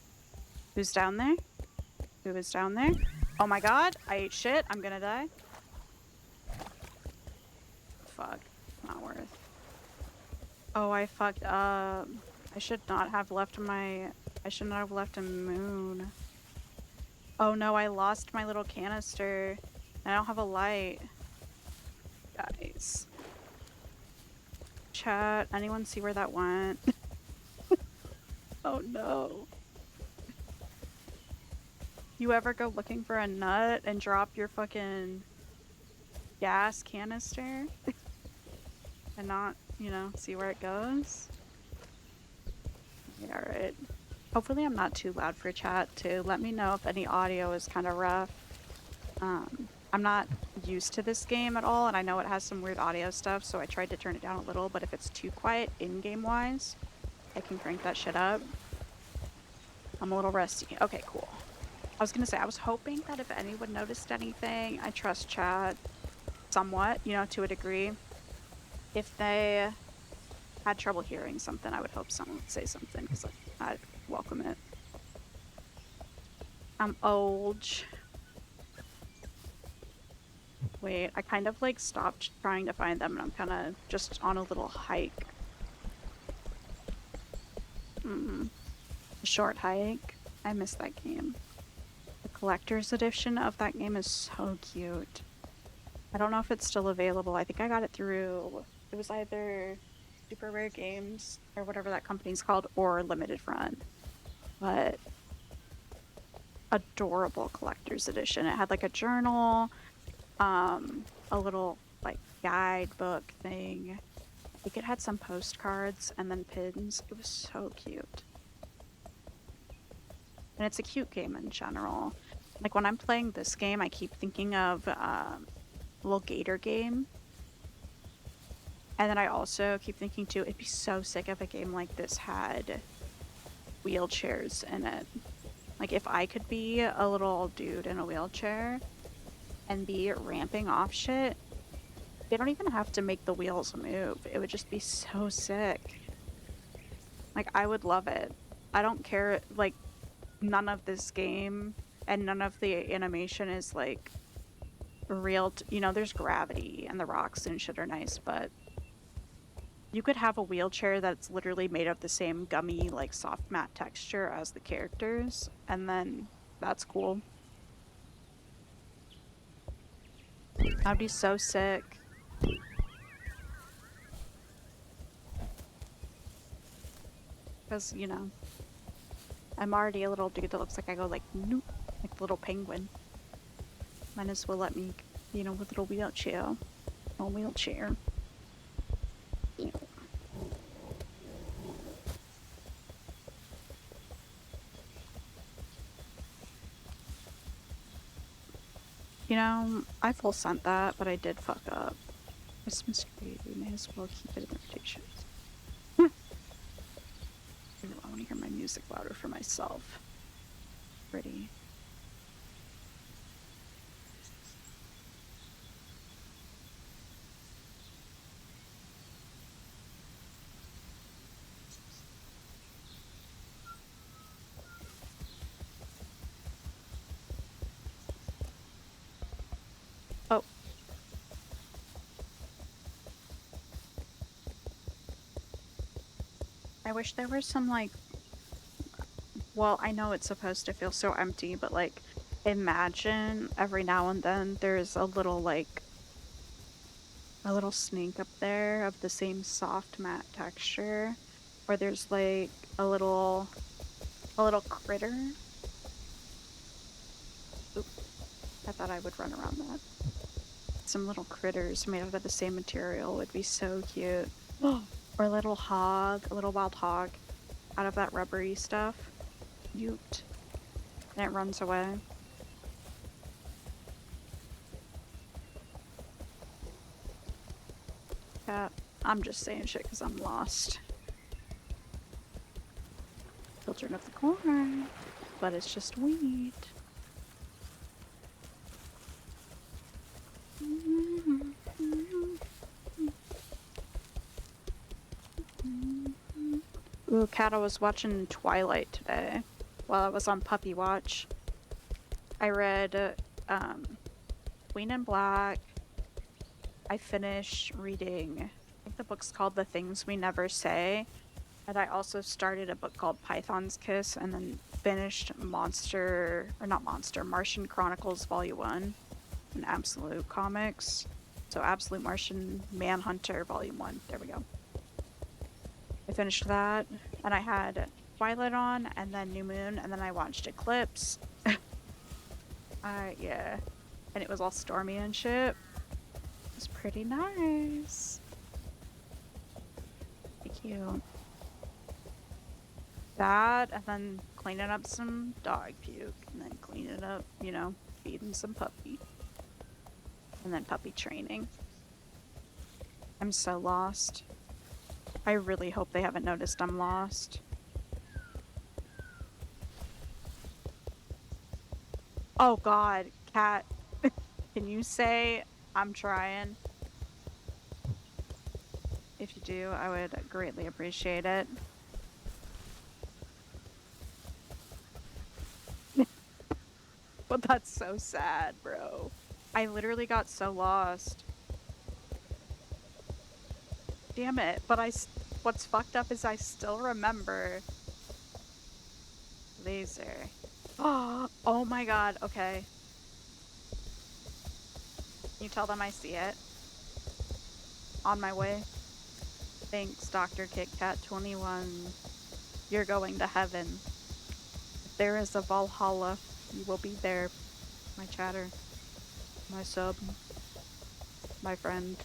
Who's down there? Who is down there? Oh my god, I ate shit. I'm gonna die. Fuck. Not worth. Oh, I fucked up. I should not have left my... I should not have left a moon. Oh no, I lost my little canister. I don't have a light. Guys. Chat, anyone see where that went? Oh no. You ever go looking for a nut and drop your fucking gas canister? And not, you know, see where it goes? Yeah, alright. Hopefully I'm not too loud for chat too. Let me know if any audio is kind of rough. I'm not used to this game at all, and I know it has some weird audio stuff, so I tried to turn it down a little, but if it's too quiet in-game wise, I can crank that shit up. I'm a little rusty. Okay, cool. I was gonna say, I was hoping that if anyone noticed anything, I trust chat somewhat, you know, to a degree. If they had trouble hearing something, I would hope someone would say something, because I'd welcome it. I'm old. Wait, I kind of like stopped trying to find them, and I'm kind of just on a little hike. A short hike. I miss that game. The collector's edition of that game is so cute. I don't know if it's still available. I think I got it through... It was either Super Rare Games, or whatever that company's called, or Limited Run. But... adorable collector's edition. It had like a journal, a little like guidebook thing. I think it had some postcards and then pins. It was so cute. And it's a cute game in general. Like when I'm playing this game, I keep thinking of little gator game. And then I also keep thinking too, it'd be so sick if a game like this had wheelchairs in it. Like if I could be a little dude in a wheelchair and be ramping off shit, they don't even have to make the wheels move. It would just be so sick. Like I would love it. I don't care, like none of this game and none of the animation is like real, you know, there's gravity and the rocks and shit are nice, but you could have a wheelchair that's literally made of the same gummy, like soft matte texture as the characters, and then that's cool. That'd be so sick. Because, you know, I'm already a little dude that looks like I go like, noop, like a little penguin. Might as well let me, you know, with a little wheelchair. A wheelchair. Yeah. You know, I full sent that, but I did fuck up. Christmas tree, we may as well keep it in the rotation. I want to hear my music louder for myself. Pretty. I wish there was some like, well, I know it's supposed to feel so empty, but like imagine every now and then there's a little snake up there of the same soft matte texture, or there's like a little critter. Oop, I thought I would run around that. Some little critters made out of the same material would be so cute. Or a little wild hog out of that rubbery stuff. Cute. And it runs away. Yeah, I'm just saying shit because I'm lost. Children of the Corn. But it's just weed. Ooh, Kat, I was watching Twilight today while I was on Puppy Watch. I read Queen in Black. I finished reading, I think the book's called The Things We Never Say. And I also started a book called Python's Kiss and then finished Martian Chronicles Volume 1 in Absolute Comics. So Absolute Martian Manhunter Volume 1. There we go. I finished that, and I had Twilight on, and then New Moon, and then I watched Eclipse. Yeah. And it was all stormy and shit. It was pretty nice. Thank you. That, and then cleaning up some dog puke, and then cleaning up, you know, feeding some puppy. And then puppy training. I'm so lost. I really hope they haven't noticed I'm lost. Oh god, Kat, can you say I'm trying? If you do, I would greatly appreciate it. But that's so sad, bro. I literally got so lost. Damn it, but what's fucked up is I still remember laser. Oh my god, okay. Can you tell them I see it? On my way. Thanks, Dr. Kit Kat 21. You're going to heaven. If there is a Valhalla, you will be there. My chatter. My sub. My friend.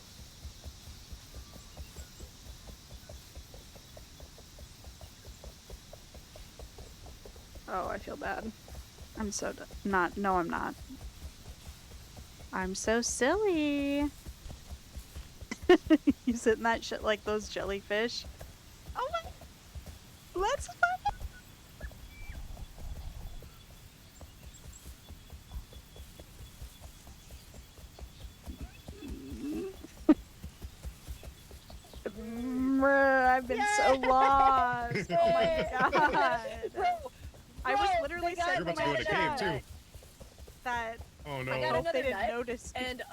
Oh, I feel bad. I'm so not. No, I'm not. I'm so silly. You sitting that shit like those jellyfish. Oh my. Let's I've been so lost. Oh my god. I was literally saying You're about to go in a cave too. That Oh no. I got hope another they didn't nut, notice. and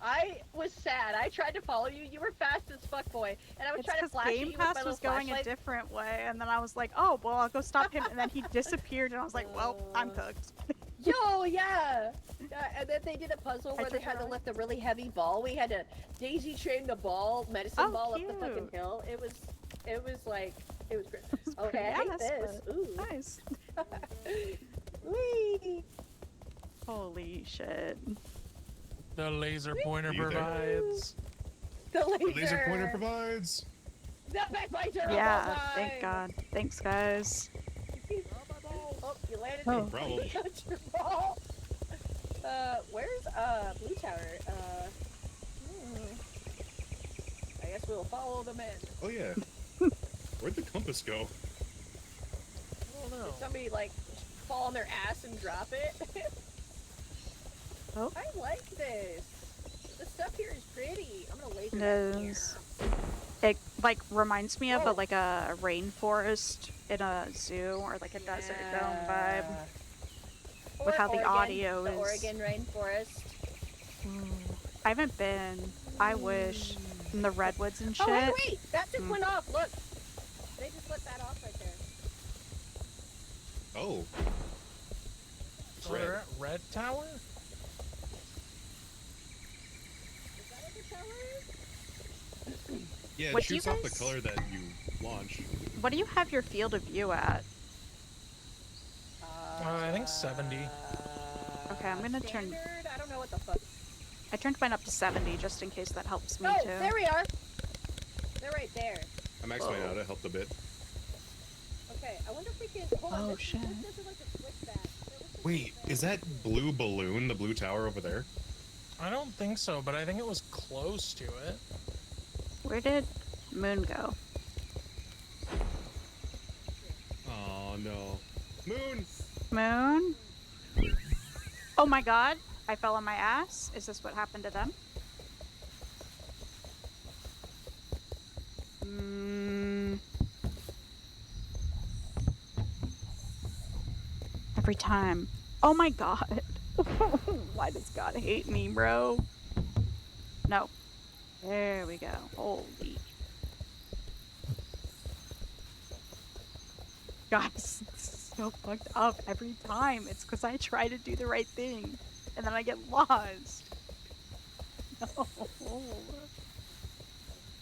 I was sad. I tried to follow you. You were fast as fuck, boy, and I was It's trying to because flash at Game you with my Pass little was going a flashlight. different way, and then I was like, oh, well, I'll go stop him, and then he disappeared, and I was like, well, I'm cooked. Yo, yeah. And then they did a puzzle where they took had it to on. lift a really heavy ball. We had to daisy chain the ball, medicine Oh, ball up the fucking cute. hill. It was great. It's Okay, I hate pretty this. Ooh. Nice. Whee! Holy shit. The laser pointer You there? provides. The laser. The laser pointer provides. The backbiter. Yeah, thank God. Thanks, guys. Oh, you landed. Oh. No problem. You got your ball. Where's Blue Tower? I guess we'll follow the men. Oh yeah. Where'd the compass go? I don't know. Did somebody like fall on their ass and drop it? Oh. I like this. The stuff here is pretty. I'm gonna laser It that here. is. It, like, reminds me of Whoa. like a rainforest in a zoo, or like a desert dome vibe. With Or how the Oregon, audio the is. Oregon rainforest. I haven't been. I wish. in the redwoods and shit. Oh, hey, wait! That just Mm. went off. Look, they just let that off right there. Oh. It's So red. they're at Red Tower? Is that what the tower is? Yeah, it What do you shoots off the guys- color that you launch. What do you have your field of view at? I think 70. Okay, I'm gonna turn- Standard? I don't know what the fuck. I turned mine up to 70 just in case that helps me Oh, too. there we are. They're right there. I maxed mine out. It helped a bit. Okay, I wonder if we can. Hold on. Oh, this, shit. This doesn't like a switch back. There was Wait, something is that blue balloon the blue tower over there? I don't think so, but I think it was close to it. Where did Moon go? Oh no. Moon! Moon? Oh my god, I fell on my ass. Is this what happened to them? Every time. Oh my god. Why does God hate me, bro? No. There we go. Holy. Guys, it's so fucked up every time. It's because I try to do the right thing and then I get lost. No.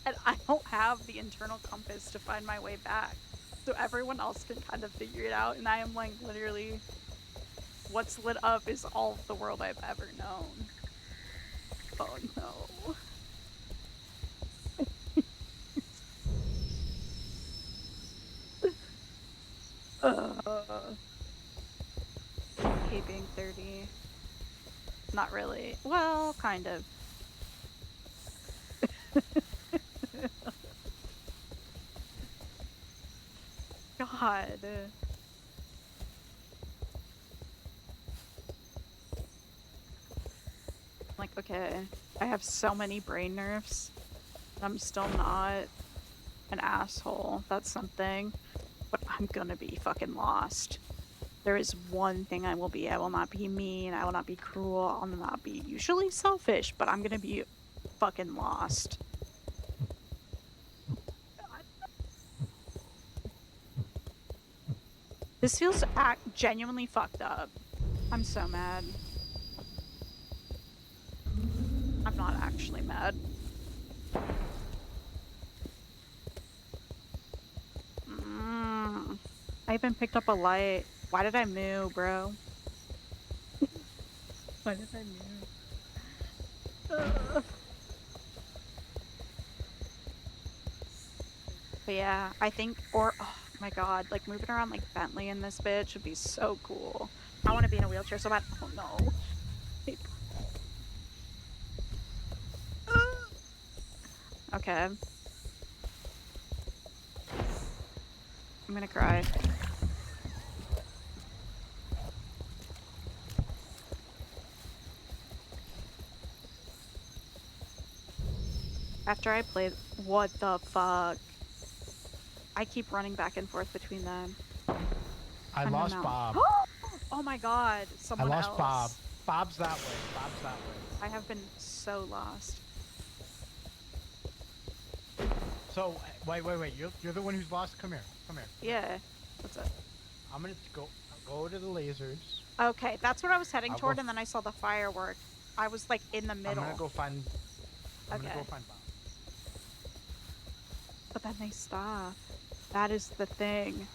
And I don't have the internal compass to find my way back. So everyone else can kind of figure it out, and I am like literally, what's lit up is all of the world I've ever known. Oh no. Hate being 30. Not really. Well, kind of. God. Like, okay, I have so many brain nerves. I'm still not an asshole. That's something. But I'm gonna be fucking lost. There is one thing I will be. I will not be mean. I will not be cruel. I will not be usually selfish, but I'm gonna be fucking lost. This feels genuinely fucked up. I'm so mad. I'm not actually mad. I even picked up a light. Why did I move, bro? Why did I move? But yeah, I think, oh my god, like moving around like Bentley in this bitch would be so cool. I want to be in a wheelchair so bad. Oh no. Okay. I'm gonna cry. After I played, what the fuck? I keep running back and forth between them. I On the lost mountain. Bob. Oh my god, I someone lost else. Bob. Bob's that way. Bob's that way. I have been so lost. So wait. You're the one who's lost. Come here. Come here. Yeah. What's up? I'm gonna go to the lasers. Okay, that's what I was heading I'll toward, go and then I saw the firework. I was like in the middle. I'm gonna go find. I'm gonna Okay. go find Bob. But then they stop. That is the thing.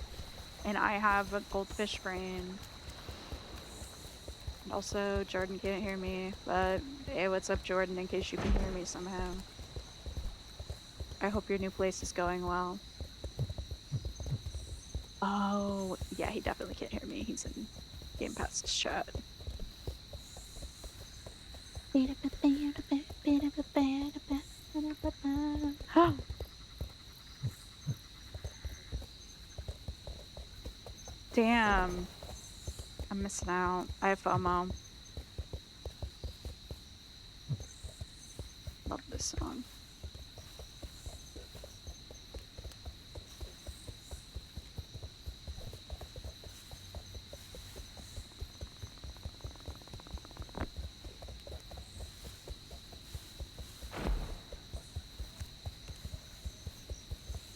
And I have a goldfish brain. And also, Jordan can't hear me. But hey, what's up, Jordan? In case you can hear me somehow. I hope your new place is going well. Oh, yeah, he definitely can't hear me. He's in Game Pass chat. Damn. I'm missing out. I have FOMO. Love this song.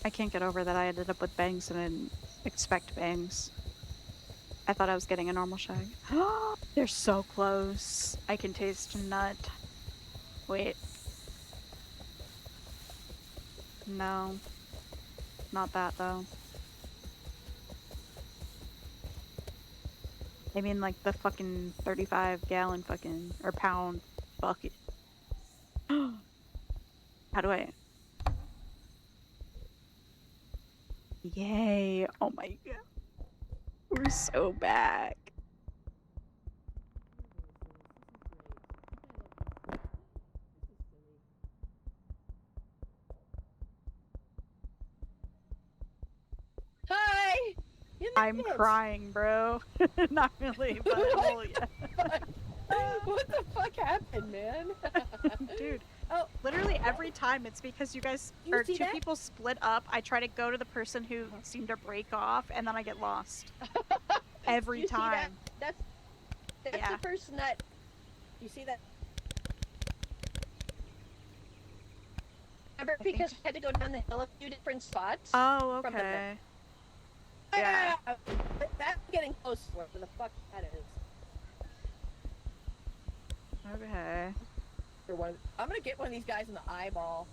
I can't get over that I ended up with bangs and I didn't expect bangs. I thought I was getting a normal shag. They're so close. I can taste nut. Wait. No. Not that though. I mean like the fucking 35-gallon fucking or pound bucket. How do I? Yay! Oh my god. We're so back. Hi! You I'm made it. crying, bro. Not really, but oh yeah. What the fuck happened, man? Dude, Oh, literally every time it's because you guys You or see two that? people split up. I try to go to the person who seemed to break off, and then I get lost every you see that? time. That's Yeah. the person that. You see that? Remember, think- because I had to go down the hill a few different spots. Oh, From the- okay. Yeah. But that's getting close to where the fuck that is. Okay. For one, I'm gonna get one of these guys in the eyeball.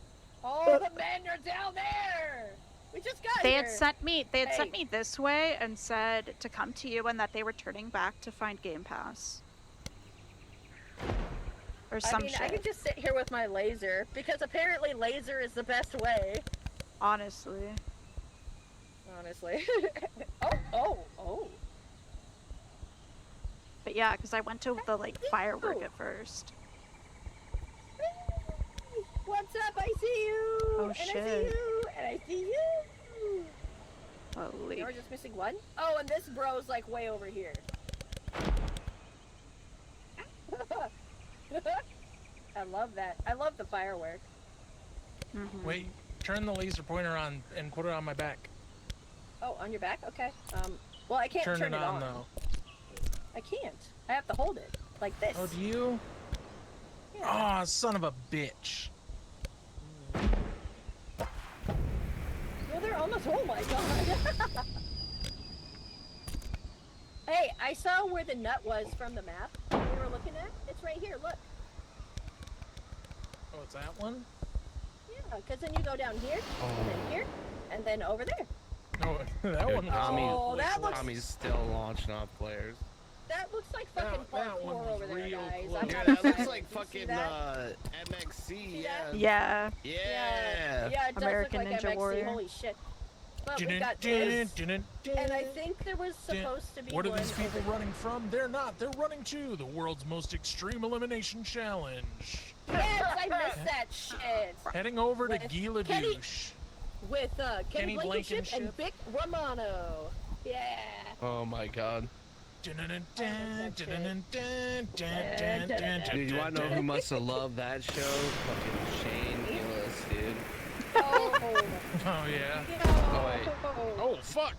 Oh, the men are down there. We just got They here. had sent me. They had sent Hey. me this way and said to come to you, and that they were turning back to find Game Pass. Or some I mean, shit. I could just sit here with my laser because apparently laser is the best way. Honestly. Honestly. oh. But yeah, because I went to the like firework at first. What's up? I see you. Oh, and I see shit. you. And I see you. Holy. You're just missing one? Oh, and this bro's like way over here. I love that. I love the firework. Mhm. Wait, turn the laser pointer on and put it on my back. Oh, on your back? Okay. Well, I can't Turn turn it it on though. I can't. I have to hold it like this. Oh, do you? Yeah. Oh, son of a bitch. Well, they're almost. Oh my god. Hey, I saw where the nut was from the map we were looking at. It's right here. Look. Oh, it's that one? Yeah, because then you go down here, and then here, and then over there. Oh, that Dude, one. Oh, that looks- Tommy's still launching off players. That looks like fucking That parkour one was over there, real guys. close. I'm Dude, not that looks excited. like You see fucking that? MXC. See Yeah. that? Yeah. Yeah. Yeah, it does American look like Ninja MXC. Warrior. Holy shit. But we Dun, got dun, this, dun, dun, and I think there was supposed to be What are one these people over- running from? They're not. They're running to the world's most extreme elimination challenge. Yes, I missed that shit. Heading over to With Gila Kenny- Douche. With Kenny Kenny Blankenship and Blankenship. Vic Romano. Yeah. Oh my god. Dun, dun, dun, dun, dun, dun, dun, dun, dun, dun, Dude, you wanna know dun, who dun. must have loved that show? Fucking Shane Gillis, dude. Oh. Oh yeah. Oh, wait. Oh fuck.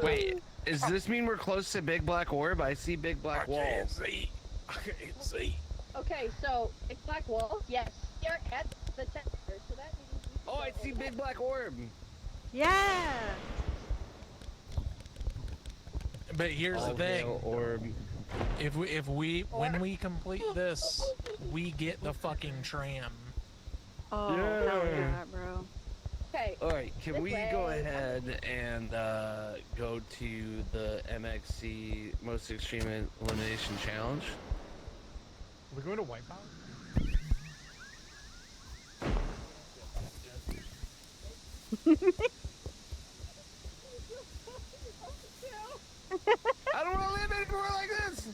Wait, does this mean we're close to Big Black Orb? I see Big Black Walls. see. I can't see. Okay, so it's Black Wall. Yes, here at the center. So that means we can Oh, I go see over Big Black Orb. Yeah. But here's the Oh, thing. Hail Orb. When we complete this, we get the fucking tram. Oh, hell Yeah. yeah, bro. Okay. All right, can This we go way. ahead and go to the MXC Most Extreme Elimination Challenge? We're going to Wipeout? I don't want to live anywhere like this.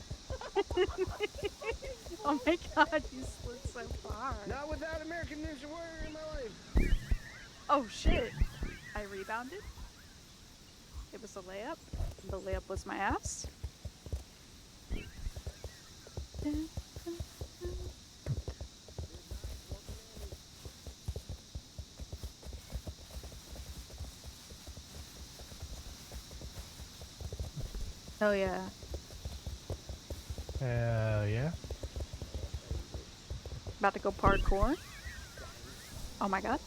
Oh my god, you slid so far. Not without American Ninja Warrior in my life. Oh shit. I rebounded. It was a layup. The layup was my ass. Hell yeah. Yeah. About to go parkour. Oh my god.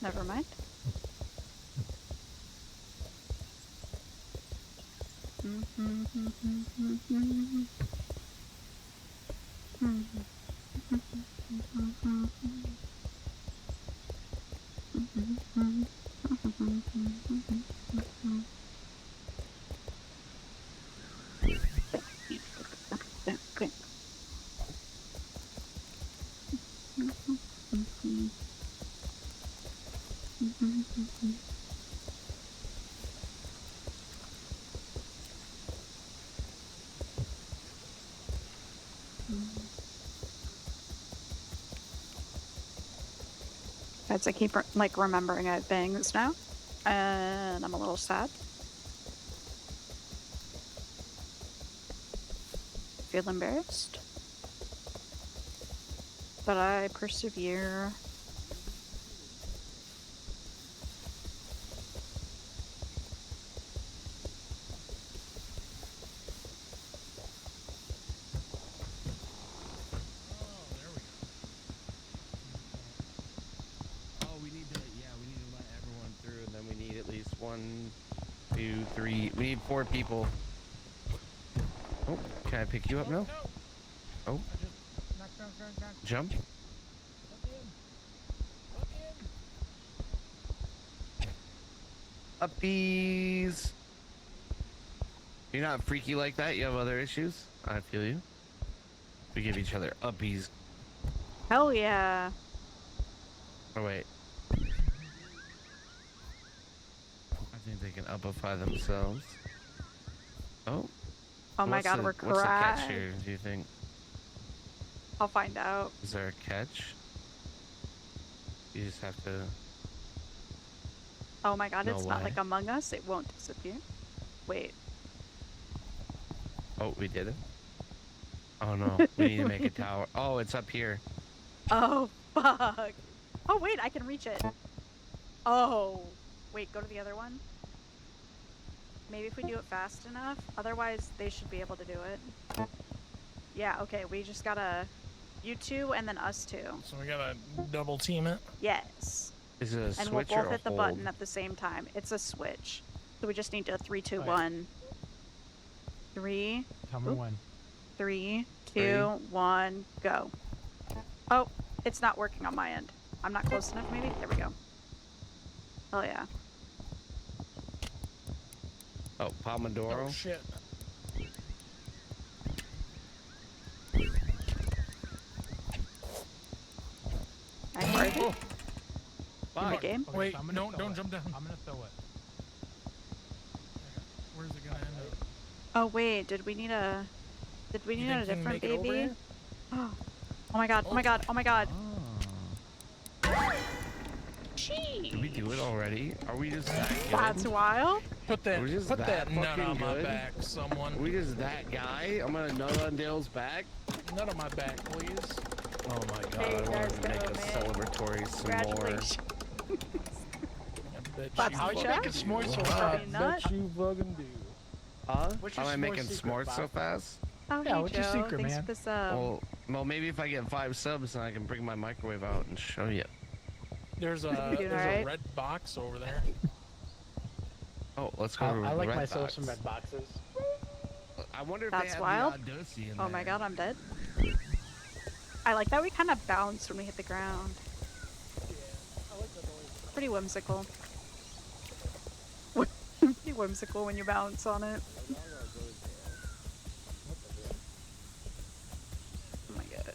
Never mind. As I keep like remembering I have bangs now, and I'm a little sad. Feel embarrassed, but I persevere. Oh, we need to let everyone through, and then we need at least 1, 2, 3. We need 4 people. Oh, can I pick you up now? Oh, jump. Uppies. You're not freaky like that. You have other issues. I feel you. We give each other uppies. Hell yeah. Oh wait. I think they can upify themselves. Oh. Oh my What's god, the- we're What's the catch cracked. here? Do you think? I'll find out. Is there a catch? You just have to. Oh my god, No it's not like way. Among Us. It won't disappear. Wait. Oh, we did it. Oh no, we need to make a tower. Oh, it's up here. Oh, fuck. Oh, wait, I can reach it. Oh. Wait, go to the other one. Maybe if we do it fast enough. Otherwise, they should be able to do it. Yeah, okay, we just gotta... You two and then us two. So we gotta double team it. Yes. Is it a And we'll switch or both a hit the hold? button at the same time. It's a switch. So we just need to 3, 2, Alright. 1. 3, Tell me Oop. when. 3, 3. 2, 1, go. Oh, it's not working on my end. I'm not close enough, maybe? There we go. Oh, yeah. Oh, Pomodoro. Oh shit. I heard it Oh, in the fuck. game. Okay, Wait, so I'm gonna no, throw don't it. jump down. I'm gonna throw it. Where's it gonna end up? Oh, wait, did we need a... Did we You need a think you can different make it over baby? here? Oh my god, oh my god, oh my god. Did we do it already? Are we just that good? That's wild. Put that, We're just put that, that nut fucking on my good? back, someone. Are we just that guy? I'm gonna nut on Dale's back. Nut on my back, please. Oh my god, There I you wanted guys to make go, a man. celebratory some more. Congratulations. I bet That's you how you fucking make do. it s'mores so I fast. bet you fucking do. Huh? What's Am your I s'more making secret, s'mores so Bob? fast? Oh, Yeah, hey, what's your Joe. secret, Thanks man? for the sub. Well, maybe if I get 5 subs, then I can bring my microwave out and show you. There's a Doing there's alright? a red box over there. Oh, let's go I to like red myself box. some red boxes. I wonder if That's they have wild. the Odyssey in Oh my there. god, I'm dead. I like that we kind of bounce when we hit the ground. I like the noise. Pretty whimsical. Pretty whimsical when you bounce on it. Oh my god.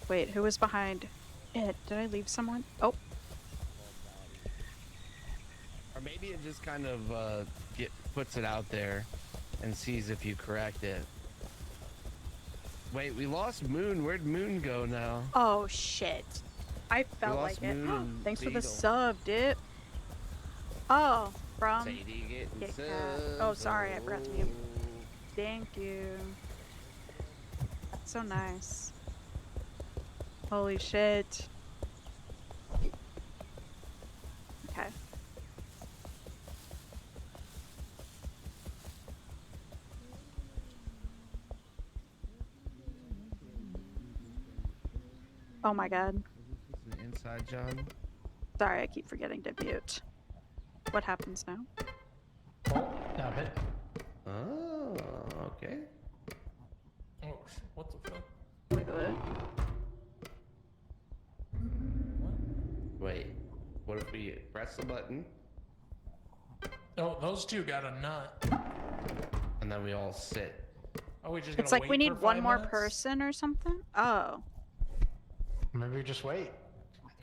Wait, who was behind it? Did I leave someone? Oh, Or maybe it just kind of puts it out there and sees if you correct it. Wait, we lost Moon. Where'd Moon go now? oh shit. I felt lost like it. Moon and Thanks for the Beetle. sub, dip. Oh, from Sadie getting Kit Kat. subs. Oh, sorry, I forgot to mute. Thank you. That's so nice. Holy shit. Okay. Oh my god. Is this an inside job? Sorry, I keep forgetting to mute. What happens now? Oh, now hit. Oh, okay. Oh, what the fuck? Wait, what? Wait, what if we press the button Oh, those two got a nut. and then we all sit? Oh, we just. It's gonna like we wait need for one 5 more minutes? person or something? Oh. Maybe we just wait.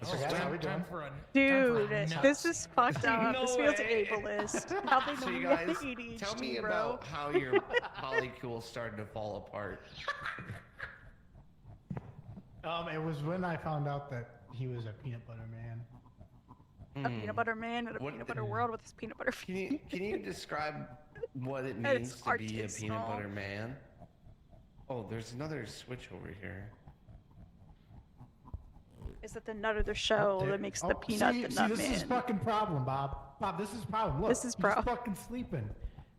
Oh, So guys, how we doing? time for a Dude, nut. this is fucked up. No this feels way. ableist. How they know So you we have guys, ADHD, tell me bro. about how your polycule started to fall apart. It was when I found out that he was a peanut butter man. A peanut butter man in a What peanut the- butter world with his peanut butter Can you describe what it And means it's to be a peanut artisanal. butter man? Oh, there's another switch over here. Is it the nut of the show There- that makes oh, the peanut see, the see, nut this man? is fucking problem, Bob. Bob, this is problem. Look, This is he's pro- fucking sleeping.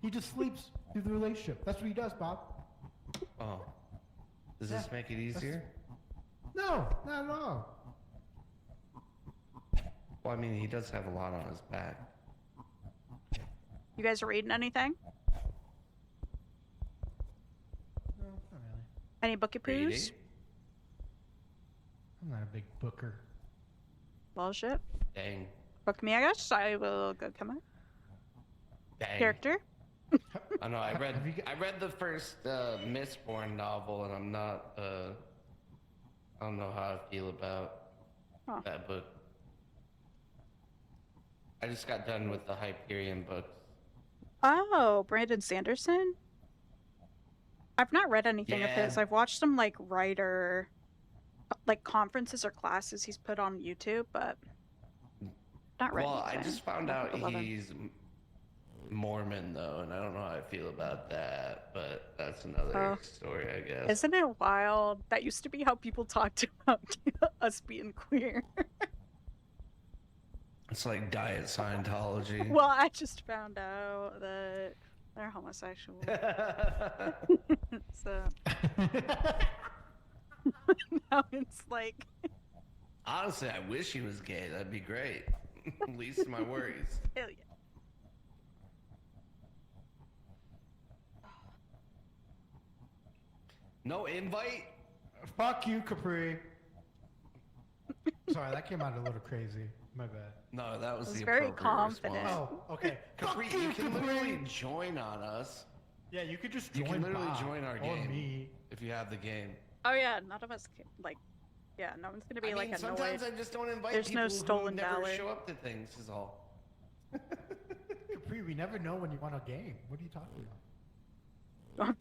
He just sleeps through the relationship. That's what he does, Bob. Oh, does this Yeah, make it easier? No, not at all. Well, I mean, he does have a lot on his back. You guys reading anything? No, not really. Any bookie poos? Reading? I'm not a big booker. Bullshit. Dang. Book me, I guess. I will go come on. Dang. Character. I know. I read. Have you g- I read the first Mistborn novel, and I'm not. I don't know how I feel about Huh. that book. I just got done with the Hyperion books. Oh, Brandon Sanderson? I've not read anything of his. Yeah. I've watched some like writer like conferences or classes he's put on YouTube, but not read Well, I anything. just found Not out that I love him. he's Mormon though, and I don't know how I feel about that, but that's another Oh. story, I guess. Isn't it wild? That used to be how people talked about us being queer. It's like diet Scientology. Well, I just found out that they're homosexual. So now it's like, Honestly, I wish he was gay. That'd be great. Least of my worries. hell yeah. No invite? Fuck you, Capri. Sorry, that came out a little crazy. My bad. No, that was It was the very appropriate confident. response. Oh, okay. Capri, Fuck you can literally Capri. join on us. Yeah, you could just You join can literally Bob join our or game me. if you have the game. Oh yeah, none of us like, yeah, no one's gonna be I like mean, annoyed. sometimes I just don't invite There's people no stolen who never valor. show up to things. Is all. Capri, we never know when you want a game. What are you talking about?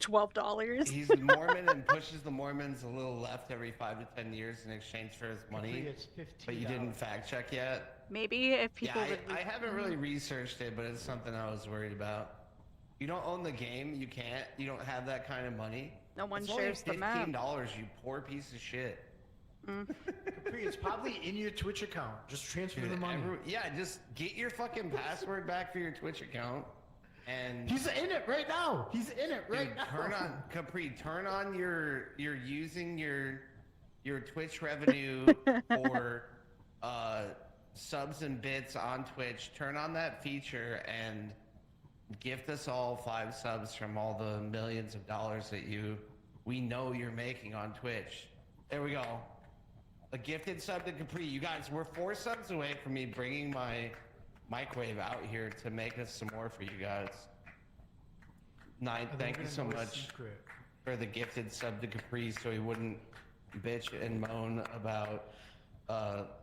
$12. He's Mormon and pushes the Mormons a little left every 5 to 10 years in exchange for his money. Capri, it's $15. But you didn't fact check yet. Maybe if people Yeah, would. I haven't really researched it, but it's something I was worried about. You don't own the game. You can't. You don't have that kind of money. No one It's shares the only map. $15, you poor piece of shit. Capri, it's probably in your Twitch account. Just transfer Dude, the money. yeah, just get your fucking password back for your Twitch account, and He's in it right now. He's in it right dude, now. turn on Capri. Turn on your using your Twitch revenue for subs and bits on Twitch. Turn on that feature and gift us all 5 subs from all the millions of dollars that we know you're making on Twitch. There we go. A gifted sub to Capri. You guys, we're 4 subs away from me bringing my microwave out here to make us some more for you guys. Nine, And then thank we're you gonna so know a much secret. for the gifted sub to Capri so he wouldn't bitch and moan about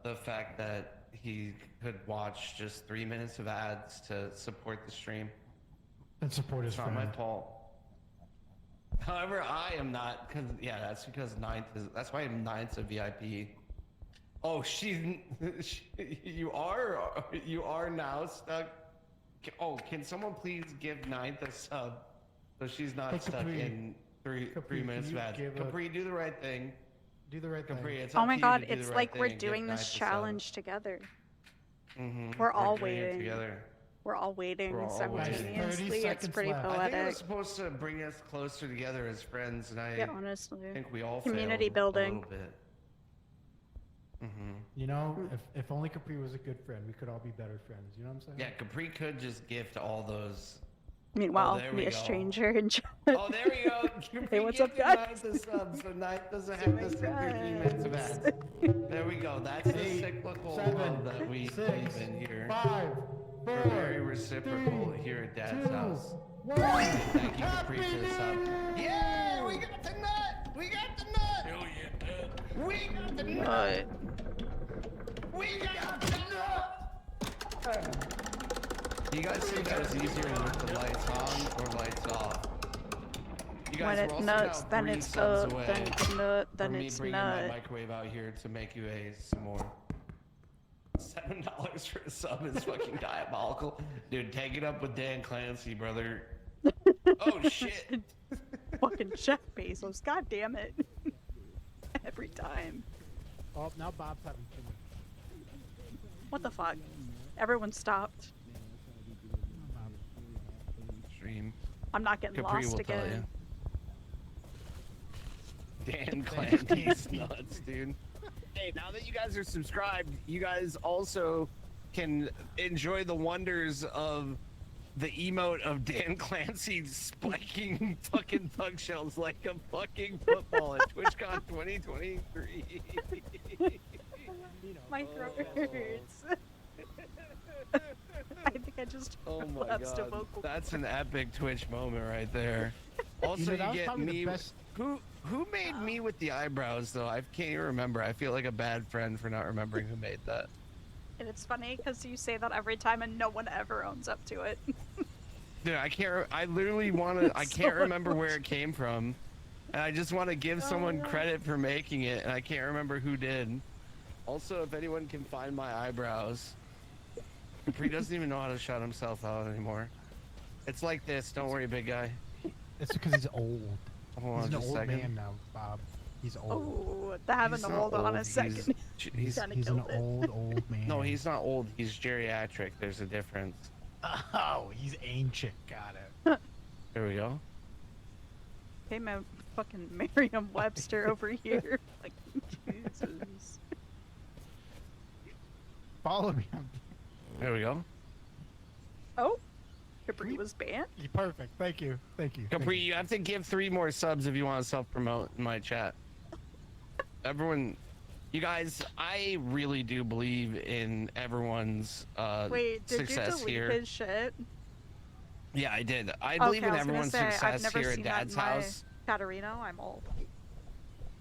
the fact that he could watch just 3 minutes of ads to support the stream. And support his It's not friend. my fault. However, I am not, because yeah, that's because that's why Ninth's a VIP. Oh, you are now stuck. Oh, can someone please give Ninth a sub so she's not Hey, stuck Capri. in three Capri, minutes can of you ads? give a- Capri, do the right thing. Do the right Capri, thing. it's Oh up my to you god, to do it's the like right we're thing and give doing this Ninth a sub. challenge together. Mhm, We're all doing it waiting. together. We're all waiting We're all waiting. simultaneously. 30 It's seconds pretty left. I think it poetic. was supposed to bring us closer together as friends, and I Yeah, honestly. think we all Community failed building. a little bit. You know, if only Capri was a good friend, we could all be better friends. You know what I'm saying? Yeah, Capri could just gift all those. Meanwhile, there me we a go. stranger in chat. Oh, there we go. Capri Hey, what's up, gifted guys? Knight the sub, so Knight doesn't have to sit through 3 minutes of ads. There we go. That's the 8, cyclical 7, love that we 6, believe in here. 5, 4, We're very reciprocal 3, here at Dad's 2, house. 1. Thank you, Capri, for the sub. Yeah, we got the nut. We got the nut. Hell yeah, Dad. We got the nut. But We got the nut. Do you guys think that was easier with the lights on or lights off? You guys, when we're it also nuts, now then 3 it's subs up, away then it's nut, then from me it's bringing my nut. microwave out here to make you some more. $7 for a sub is fucking diabolical. Dude, take it up with Dan Clancy, brother. Oh shit. Fucking Jeff Bezos, god damn it. Every time. Oh, now Bob's having too much. What the fuck? Everyone stopped. Stream. I'm not getting Capri lost will tell again. you. Dan Clancy's nuts, dude. Hey, now that you guys are subscribed, you guys also can enjoy the wonders of the emote of Dan Clancy spiking fucking thug shells like a fucking football at TwitchCon 2023. My throat hurts. I think I just Oh my collapsed a god, vocal that's an epic Twitch moment right there. Also, You know, that you was get probably the me. best- Who made me with the eyebrows though? I can't even remember. I feel like a bad friend for not remembering who made that. And it's funny because you say that every time and no one ever owns up to it. Dude, I can't. I literally want to. I So can't remember where it came from, and I just want to give someone credit for making it, and I can't remember who did. Also, if anyone can find my eyebrows, Capri doesn't even know how to shut himself out anymore. It's like this. Don't worry, big guy. It's because he's old. Hold He's on an just a old second. man now, Bob. He's old. Oh, having He's to not hold on a old, second. He's Kinda He's an killed it. old man. no, he's not old. He's geriatric. There's a difference. Oh, he's ancient. Got it. There we go. Hey, my fucking Merriam-Webster over here. Like, Jesus. Follow me. There we go. Oh, Capri was banned? Perfect. Thank you. Thank you. Thank Capri, you. you have to give 3 more subs if you want to self-promote in my chat. Everyone, you guys, I really do believe in everyone's Wait, did you success delete here. his shit? Yeah, I did. I believe Okay, in I was gonna everyone's say, I've success never here at seen that Dad's in my house. Caterino, I'm old.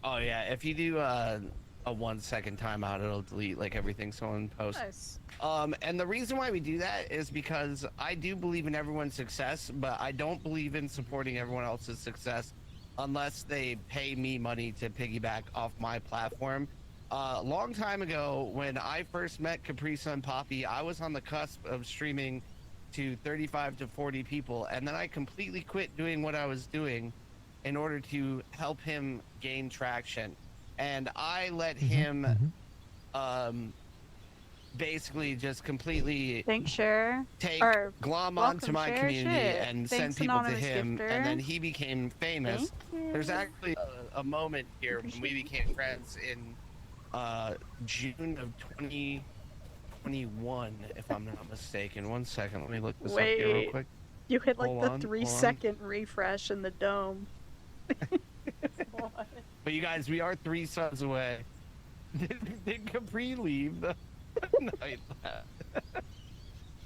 Oh yeah, if you do a 1-second timeout, it'll delete like everything someone posts. Nice. And the reason why we do that is because I do believe in everyone's success, but I don't believe in supporting everyone else's success unless they pay me money to piggyback off my platform. A long time ago, when I first met Capri Sun Poppy, I was on the cusp of streaming to 35 to 40 people, and then I completely quit doing what I was doing in order to help him gain traction. And I let him basically just completely Thanks, share. take Or glom welcome, onto my share community shit. and Thanks, send people to anonymous him, gifter. and then he became famous. Thank There's you. actually a moment here when we became friends in June of 2021, if I'm not mistaken. 1 second, let me look this up here real Wait. quick. You hit like Hold the on, 3-second refresh in the dome. But you guys, we are 3 subs away. Did Capri leave the night?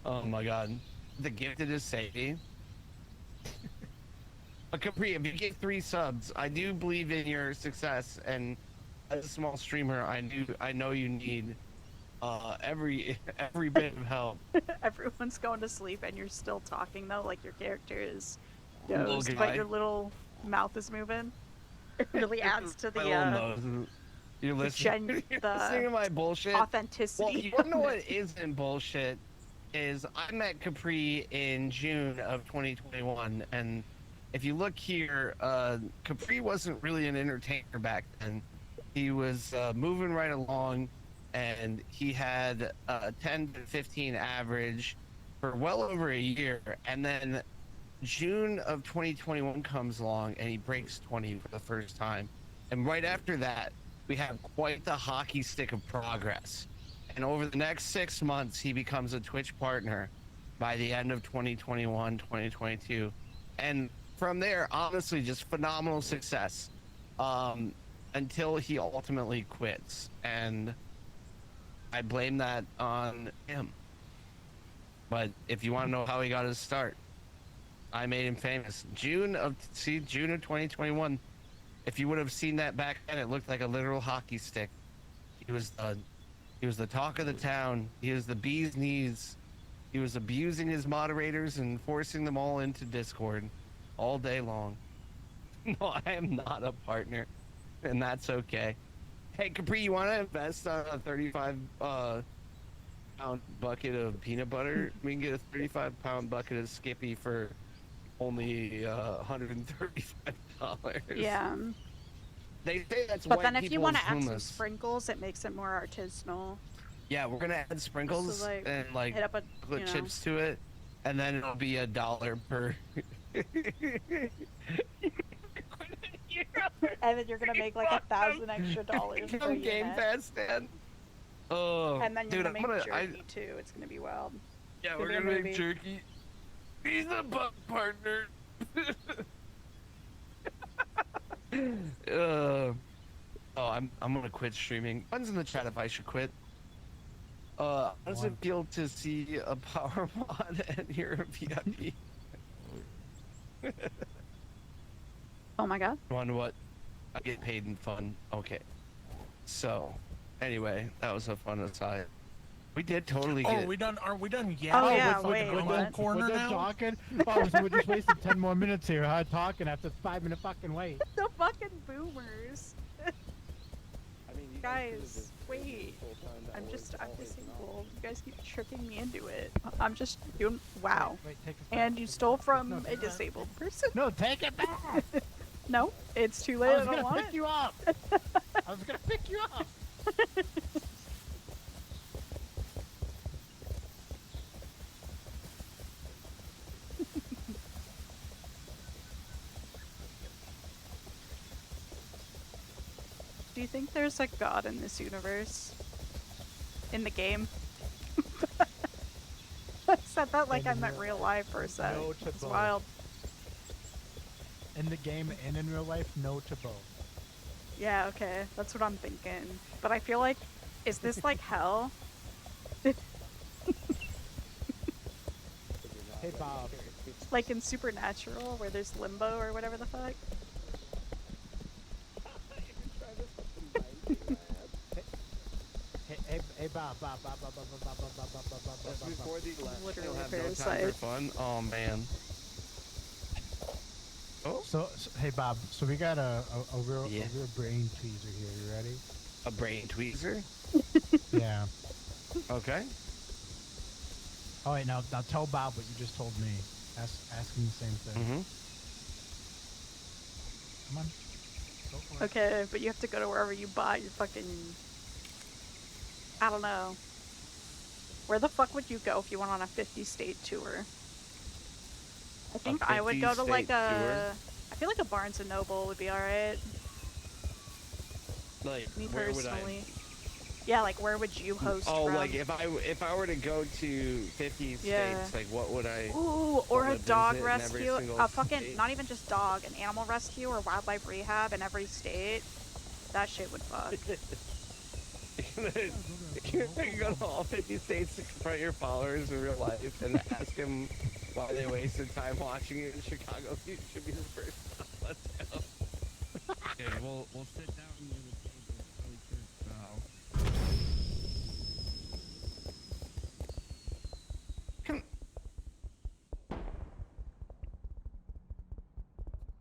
Oh my god. The gifted is Sadie. But Capri, if you get 3 subs, I do believe in your success, and as a small streamer, I know you need every bit of help. Everyone's going to sleep and you're still talking though, like your character is Little dozed, guy. but your little mouth is moving. It really adds to My the little nose. You're listening. You're listening to my bullshit. authenticity. Well, you wanna know what isn't bullshit? Is I met Capri in June of 2021, and if you look here, Capri wasn't really an entertainer back then. He was moving right along, and he had 10 to 15 average for well over a year, and then June of 2021 comes along, and he breaks 20 for the first time, and right after that, we have quite the hockey stick of progress. And over the next 6 months, he becomes a Twitch partner by the end of 2021, 2022. And from there, honestly, just phenomenal success until he ultimately quits. And I blame that on him. But if you want to know how he got his start, I made him famous. June of 2021. If you would have seen that back then, it looked like a literal hockey stick. He was the talk of the town. He was the bee's knees. He was abusing his moderators and forcing them all into Discord all day long. No, I am not a partner, and that's okay. Hey, Capri, you want to invest on a 35 pound bucket of peanut butter? We can get a 35-pound bucket of Skippy for only $135. Yeah. They say that's But white then if you want to people's add some hummus. sprinkles, it makes it more artisanal. Yeah, we're gonna add sprinkles like, and like hit up a, put you know. chips to it, and then it'll be $1 per. And then you're gonna make like $1,000 extra dollars per Game unit. Pass, Dan. Oh, And then you're dude, gonna make jerky too. It's gonna be wild. Yeah, It's we're gonna be a gonna make movie. jerky. He's a buck partner. Oh, I'm gonna quit streaming. One's in the chat if I should quit. How does it feel to see a power mod and you're a VIP? Oh my god. Wonder what? I get paid in fun. Okay. So, anyway, that was a fun aside. We did totally Oh, get. are we done yet? Oh, yeah, we're wait, fucking what? Homo corner We're done now? talking? Oh, so we just wasted 10 more minutes here, huh? Talking after 5-minute fucking wait. The fucking boomers. Guys, wait. I'm disabled. You guys keep tricking me into it. I'm just doing. Wow. Wait, take this And back. you stole from No, a take it back. disabled person. No, take it back! No, it's too late. I I was don't gonna want pick it. you up! I was gonna pick you up! Do you think there's a god in this universe? In the game? I said that like I In meant real life for a sec. No to It's both. wild. In the game and in real life, no to both. Yeah, okay. That's what I'm thinking. But I feel like, is this like hell? Hey, Bob. Like in Supernatural, where there's limbo or whatever the fuck? Hey, Bob. Just before the election, Literally you'll have a no time for parasite. fun. Oh man. Oh, So, hey, Bob. So we got a real Yeah. brain teaser here. You ready? a brain tweezer. Yeah. Okay. All right, now tell Bob what you just told me. Ask him the same thing. Mm-hmm. Come on. Go for it. Okay, but you have to go to wherever you buy your fucking... I don't know. Where the fuck would you go if you went on a 50-state tour? I think I would go to like 50-state a... I feel like a Barnes & Noble would be alright. Like, Me where would I? personally. Yeah, like where would you host Oh, from? like if I were to go to 50 Yeah. states, like what would I? Ooh, or wanna a dog visit in every rescue. single A fucking, state? not even just dog, an animal rescue or wildlife rehab in every state. That shit would fuck. You're gonna go to all 50 states to confront your followers in real life and ask them why they wasted time watching you in Chicago. You should be the first stop. Let's go. Okay, we'll sit down near the table, really church style. Come.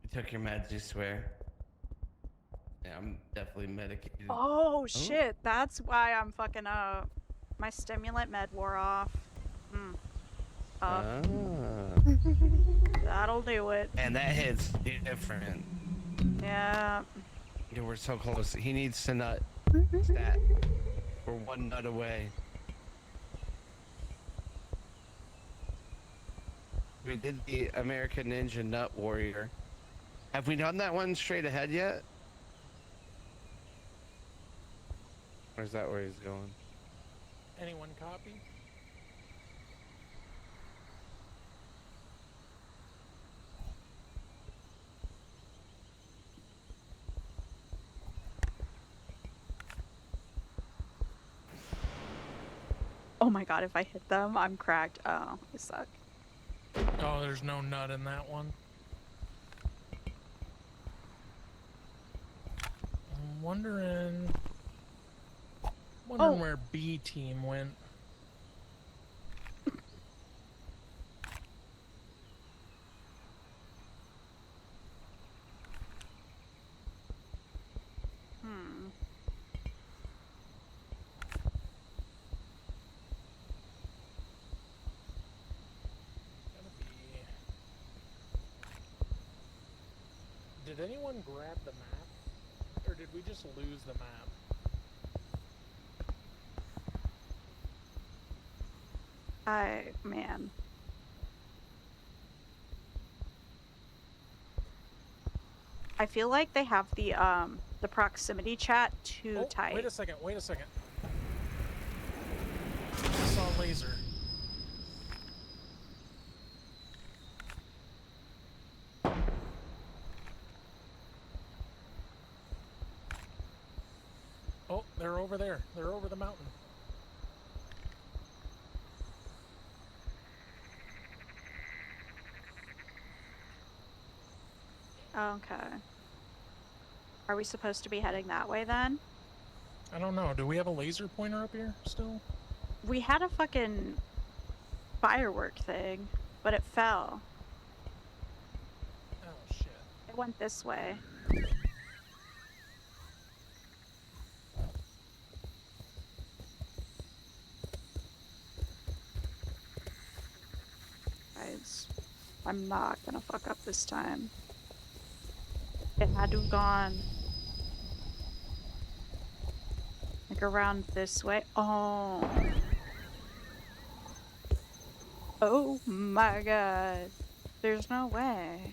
You took your meds, you swear? Yeah, I'm definitely medicated. Oh shit, that's why I'm fucking up. My stimulant med wore off. Up. Ah. That'll do it. And that hits different. Yeah. Dude, we're so close. He needs to nut. Stat. We're one nut away. We did the American Ninja Nut Warrior. Have we done that one straight ahead yet? Or is that where he's going? Anyone copy? Oh my god, if I hit them, I'm cracked. Oh, I suck. Oh, there's no nut in that one. I'm wondering Oh. where B team went. Hmm. Gotta be. Did anyone grab the map? Or did we just lose the map? Man. I feel like they have the proximity chat too tight. Wait a second, wait a second. I saw a laser. Oh, they're over there. They're over the mountain. Okay. Are we supposed to be heading that way then? I don't know. Do we have a laser pointer up here still? We had a fucking firework thing, but it fell. Oh, shit. It went this way. Guys, I'm not gonna fuck up this time. It had to have gone like around this way. Oh. Oh my god. There's no way.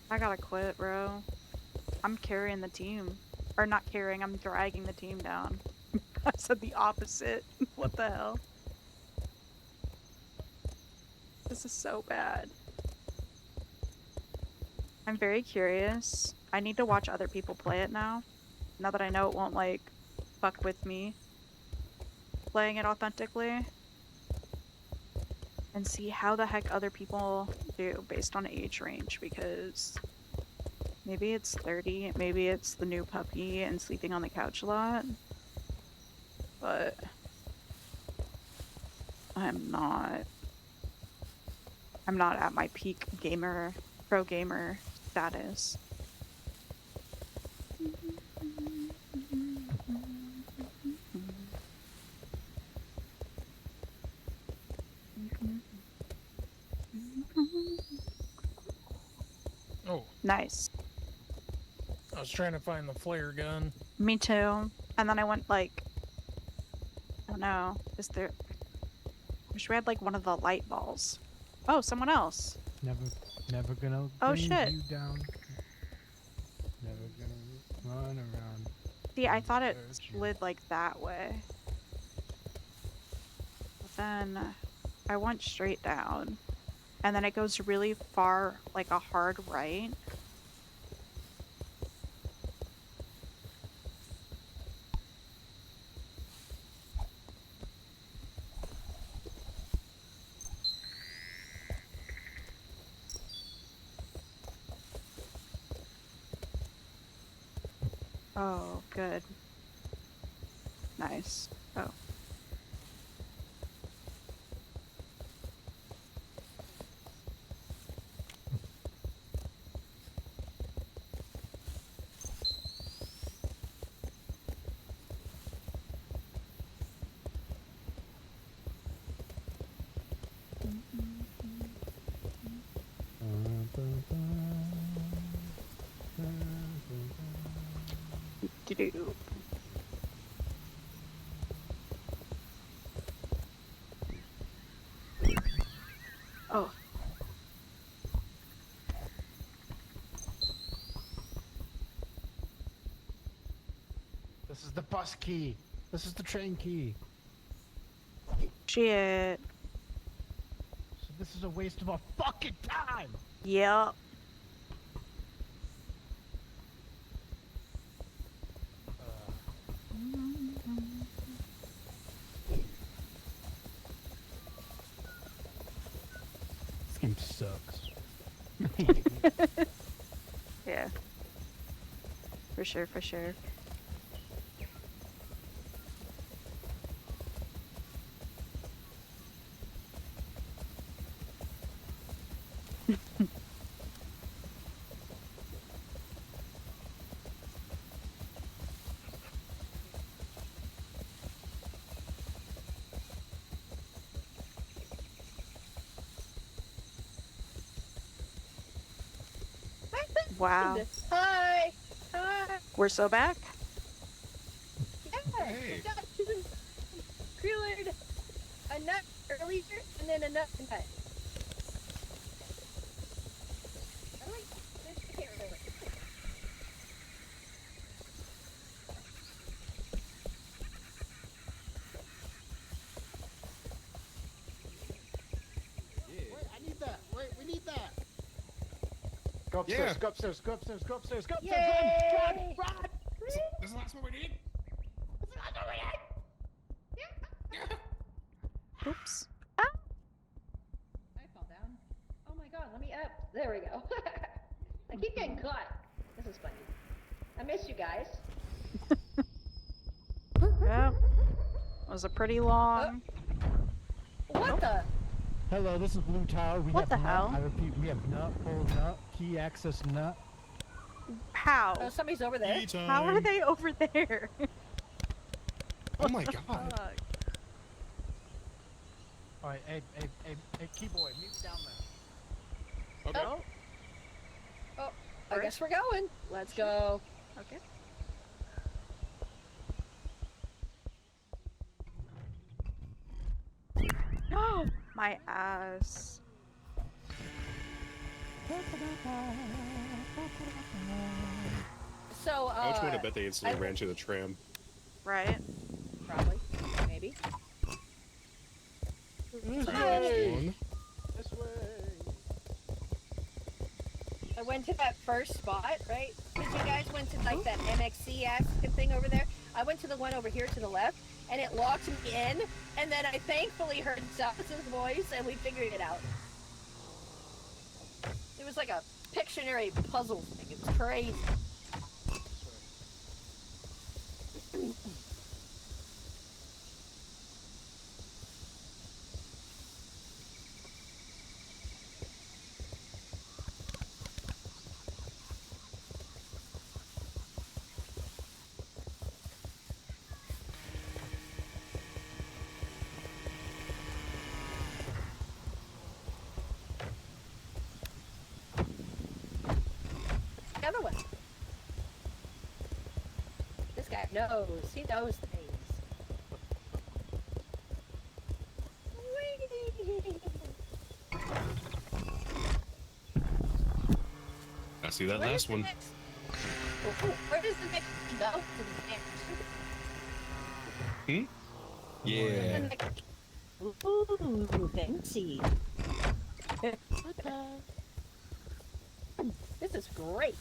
I gotta quit, bro. I'm carrying the team. Or not carrying, I'm dragging the team down. I said the opposite. What the hell? This is so bad. I'm very curious. I need to watch other people play it now. Now that I know it won't, like, fuck with me playing it authentically. And see how the heck other people do based on age range, because maybe it's 30, maybe it's the new puppy and sleeping on the couch a lot. But I'm not at my peak gamer, pro gamer status. Oh. Nice. I was trying to find the flare gun. Me too. And then I went like, I don't know, is there, I wish we had like one of the light balls. Oh, someone else. Never gonna Oh, bring shit. you down. Never gonna run around. See, I thought it Search you. slid like that way. But then I went straight down. And then it goes really far, like a hard right. Oh, good. Nice. Oh. Do-do. Oh. This is the bus key. This is the train key. Shit. So this is a waste of our fucking time. Yep. This game sucks. Yeah. For sure, for sure. Wow. Hi. Hi. We're so back? Yeah. Hey. Cleared a nut earlier and then a nut. I can't remember. Wait, I need that. Wait, we need that. Go upstairs, Yeah. go upstairs, go upstairs, go upstairs, go upstairs. Yay! Run, run, run. This is the last one we need. Oops. I fell down. Oh my god, let me up. There we go. I keep getting caught. This is funny. I miss you guys. Yep. Was a pretty long. What the? Hello, this is Blue Tower. We What have the nut. hell? I repeat, we have nut, full nut, key access nut. How? Oh, somebody's over there. How are they over there? Oh my god. Fuck. Alright, hey, keyboy, meet down there. Okay. Oh, I guess we're going. Let's go. Okay. Oh, my ass. So, I was going to bet they instantly ran to the tram. Right? Probably. Maybe. Hey. This way. I went to that first spot, right? Because you guys went to like that MXC thing over there. I went to the one over here to the left, and it locked me in. And then I thankfully heard Silas's voice, and we figured it out. It was like a Pictionary puzzle thing. It was crazy. The other one. This guy knows. He knows things. Whee! I see that Where last does the one. next- Where does the next go? To the next. Yeah. The next- Ooh, fancy. This is great.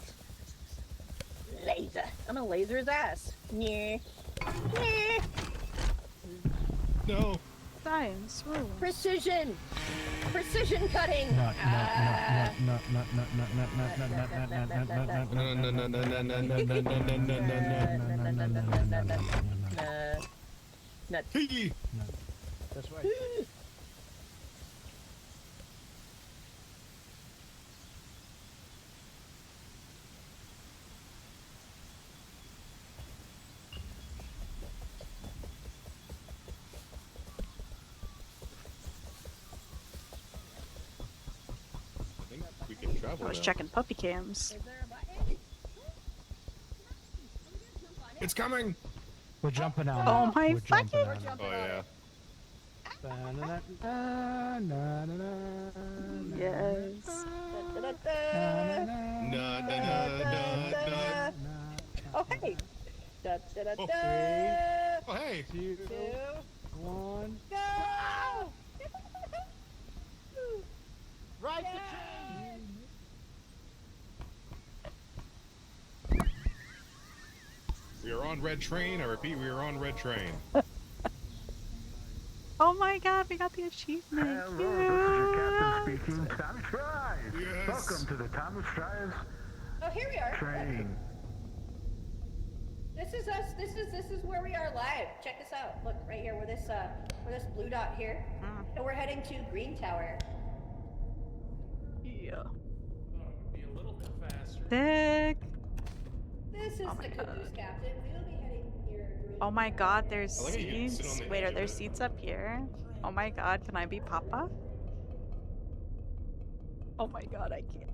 Laser. I'm gonna laser his ass. Yeah. Yeah. No. Science rules. Precision. Precision cutting. Nut, Ah. nut, nut, nut, nut, nut, nut, nut, nut, nut, nut, nut, nut, nut, No, no, no, no, no, no, no, no, no, no, no, no, no. Nut. Hey. This way. I think we can travel I was now. checking puppy cams. Is there a button? It's coming. We're jumping out. Oh my We're jumping fucking- out. Jumping Oh yeah. Yes. Da-da-da. No, no, no, no, no. Oh, hey. Da, da, da, Oh. da. Oh, hey. 2, 2, 1. go! Right Yes! We are on red train. I repeat, we are on red train. Oh my god, we got the achievement. Hello, this is your captain speaking, Thomas Strives. Yes. Welcome to the Thomas Strives Oh, here we are. train. This is us. This is where we are live. Check this out. Look right here. We're this blue dot here, and we're heading to Green Tower. Yeah. Be a little bit faster. Sick. This is Oh my the God. Caboose Captain. We will be heading here. Green Oh my Tower. god, there's I like how you can sit on seats. the Wait, edge are of there it. seats up here? Oh my god, can I be Papa? Oh my god, I can't.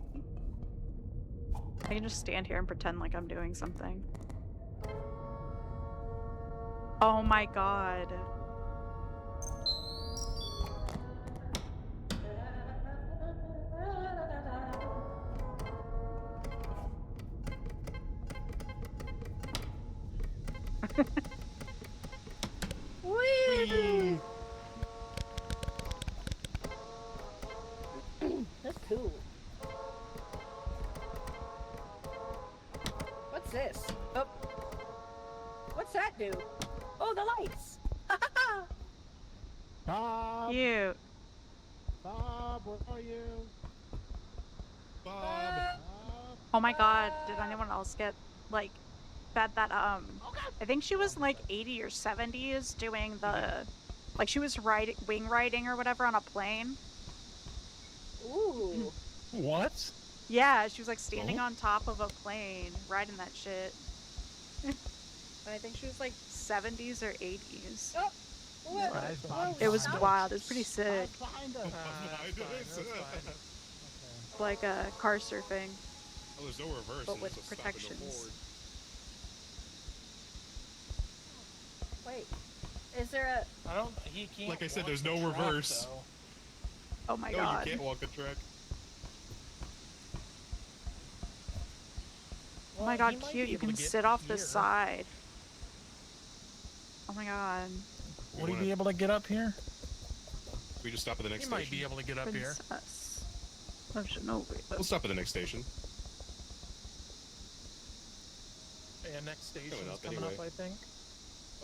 I can just stand here and pretend like I'm doing something. Oh my god. Whee! That's cool. What's this? Oh. What's that do? Oh, the lights! Bob, Cute. Bob, where are you? Bob. Bob. Oh my god, did anyone else get like that I think she was like 80 or 70s doing the like she was wing riding or whatever on a plane. Ooh. What? Yeah, she was like standing Oh. on top of a plane riding that shit. And I think she was like 70s or 80s. Oh. What? Guys, Bob, It was behind us. wild. It was pretty sick. Bob's behind us. That's fine. Like car surfing. Oh, there's no reverse. But and with there's a stop and go protections. forward. Wait. Is there a... I don't. He can't. Like I said, walk there's the no track, reverse. though. Oh my No, god. you can't walk the track. Oh my Well, god, he might cute. be You able can to get sit off the here. side. Oh my god. Would he be able to get up here? We just stop at the next He station. might be able to get up here. Princess of Zenobia. We'll stop at the next station. Yeah, next station's up coming anyway. up, I think.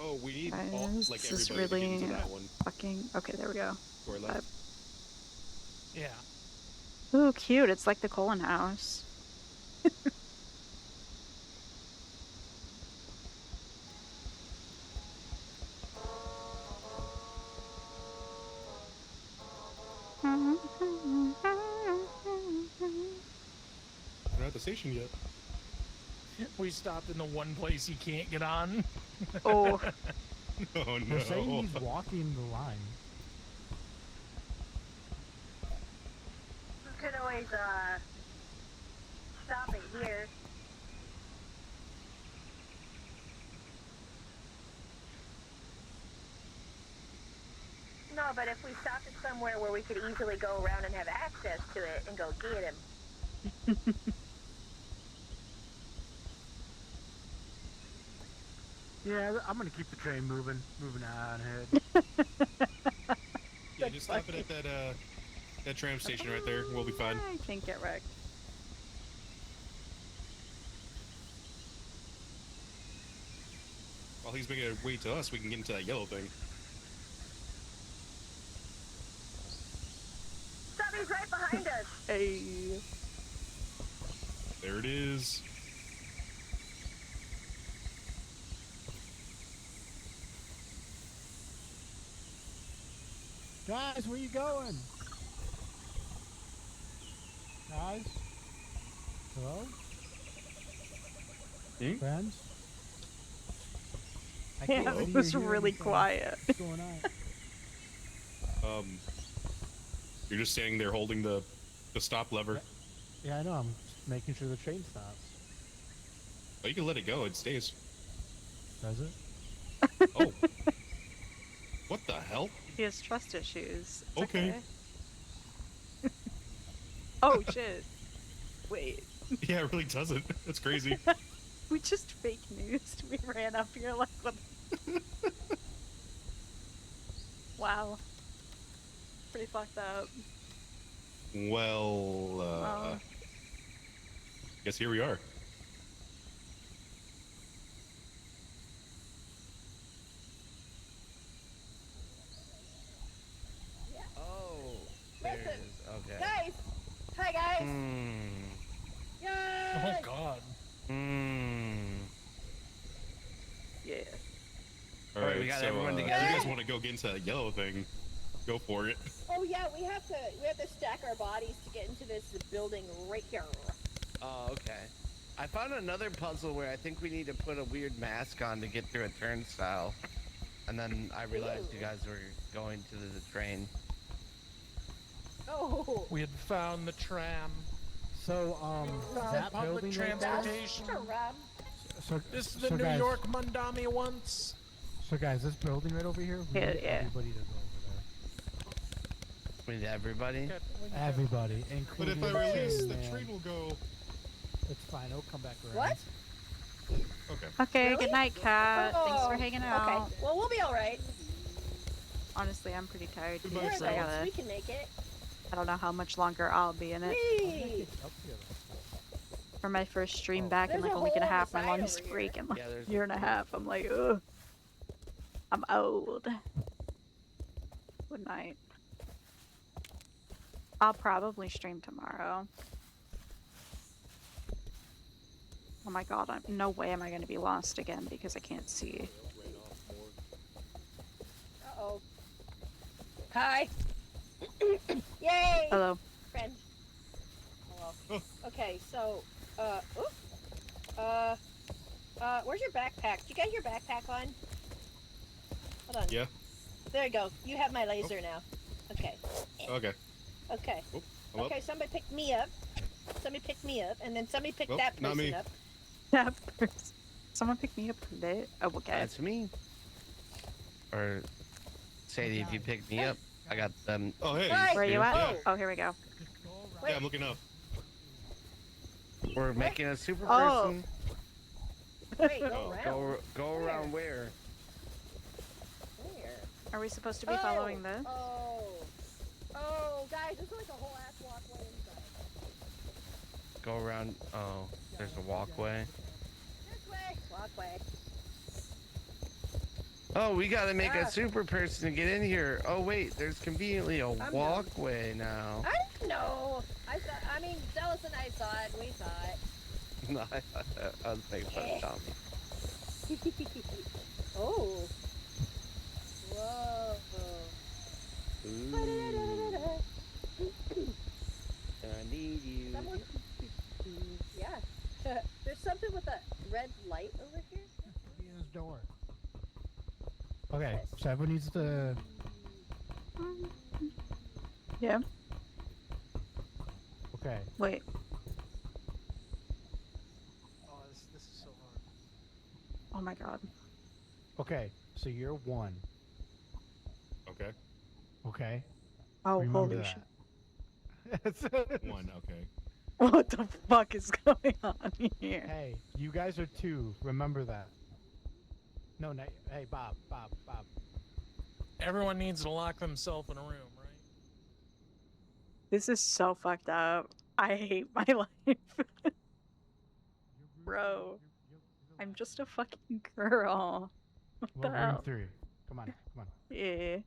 Oh, we need Guys, all, like this is everybody to get into really that one. fucking. Okay, there we go. To our left. Yeah. Ooh, cute. It's like the Colin house. We're not at the station yet. We stopped in the one place he can't get on. Oh, Oh no. They're saying he's walking the line. We could always, stop it here. No, but if we stopped it somewhere where we could easily go around and have access to it and go get him. Yeah, I'm gonna keep the train moving on ahead. Yeah, just stop it at that tram station right there. We'll be fine. I can't get wrecked. While he's making a way to us, we can get into that yellow thing. Stubby's right behind us. Hey. There it is. Guys, where you going? Guys? Hello? Hmm? Friends? I Yeah, can't it see was or hear really anything. quiet. What's going on? You're just standing there holding the stop lever. Yeah, I know. I'm just making sure the train stops. Oh, you can let it go. It stays. Does it? Oh. What the hell? He has trust issues. It's Okay. Oh shit. Wait. Yeah, it really doesn't. That's crazy. We just fake news. We ran up here like what? Wow. Pretty fucked up. Well, Oh. guess here we are. Oh, there it Listen, is. Okay. Guys! Hi, guys! Mm. Oh Yay! God. Mm. Yeah. All Alright, right, we got so, everyone if together. you guys want to go get into that yellow thing, go for it. Oh yeah, we have to stack our bodies to get into this building right here. Oh, okay. I found another puzzle where I think we need to put a weird mask on to get through a turnstile. And then I realized you guys were going to the train. Oh. We had found the tram. So, Found that public building right there? transportation. So, This is the so New guys, York Mundami once. So guys, this building right over here, we Yeah, need yeah. everybody to go over We need everybody. there. Everybody, But including if I release, Tin the Man. train will go. It's fine. It'll come back around. What? Okay. Okay, Really? good night, Kat. Thanks for Oh, hanging out. Okay, well, we'll be alright. Honestly, I'm pretty tired too, Goodbye, We're so I adults, gotta. we can make it. I don't know how much longer I'll be in it. Whee! Up here, though. For my first stream Oh. back in There's like a a week and a hole on half, the my side longest over here. break in like Yeah, there's a year and a half. I'm like, ugh. I'm old. Good night. I'll probably stream tomorrow. Oh my god, no way am I gonna be lost again because I can't see. Uh-oh. Hi! Yay! Hello. Friend. Hello. Oh. Okay, so, where's your backpack? Do you got your backpack on? Hold on. Yeah. There you go. You have my laser now. Okay. Okay. Okay. Oh, I'm up. Okay, somebody pick me up. Somebody pick me up, and then somebody pick Well, that not person me. up. That person. Someone pick me up today. Oh, okay. That's me. Or Sadie, if you pick me up, I got them. Oh, hey. Hi. Where are you Yeah. at? Oh, here we go. Yeah, I'm looking up. We're making a super Oh. person. Wait, go Oh, around. Go around where? Where? Are we supposed to be following this? Oh, guys, this is like a whole ass walkway inside. Go around. Oh, there's a walkway. This way. Walkway. Oh, we gotta make Ah. a super person to get in here. Oh wait, there's conveniently a done. walkway now. I don't know. I mean, Dallas and I saw it. We saw it. No, I was making fun of Tommy. Oh. Whoa. Ooh, I need you. Someone... Yeah. There's something with a red light over here. Be in his door. Okay, so everyone needs to. Yeah. Okay. Wait. Oh, this is so hard. Oh my god. Okay, so you're one. Okay. Okay. Oh, Remember holy shit. that. One. Okay. What the fuck is going on here? Hey, you guys are two. Remember that. No, no. Hey, Bob. Everyone needs to lock themselves in a room, right? This is so fucked up. I hate my life. Bro. I'm just a fucking girl. What the Well, room hell? 3. Come on. Yeah.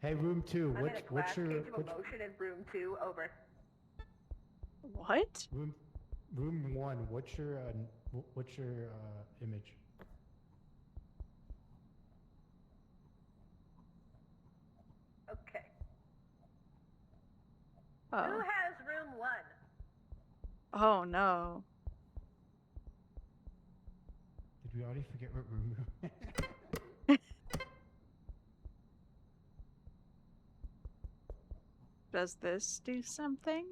Hey, room 2. What's your motion in room 2. Over. What? room 1? What's your image? Okay. Oh. has room 1? Oh no. Did we already forget what room? Does this do something?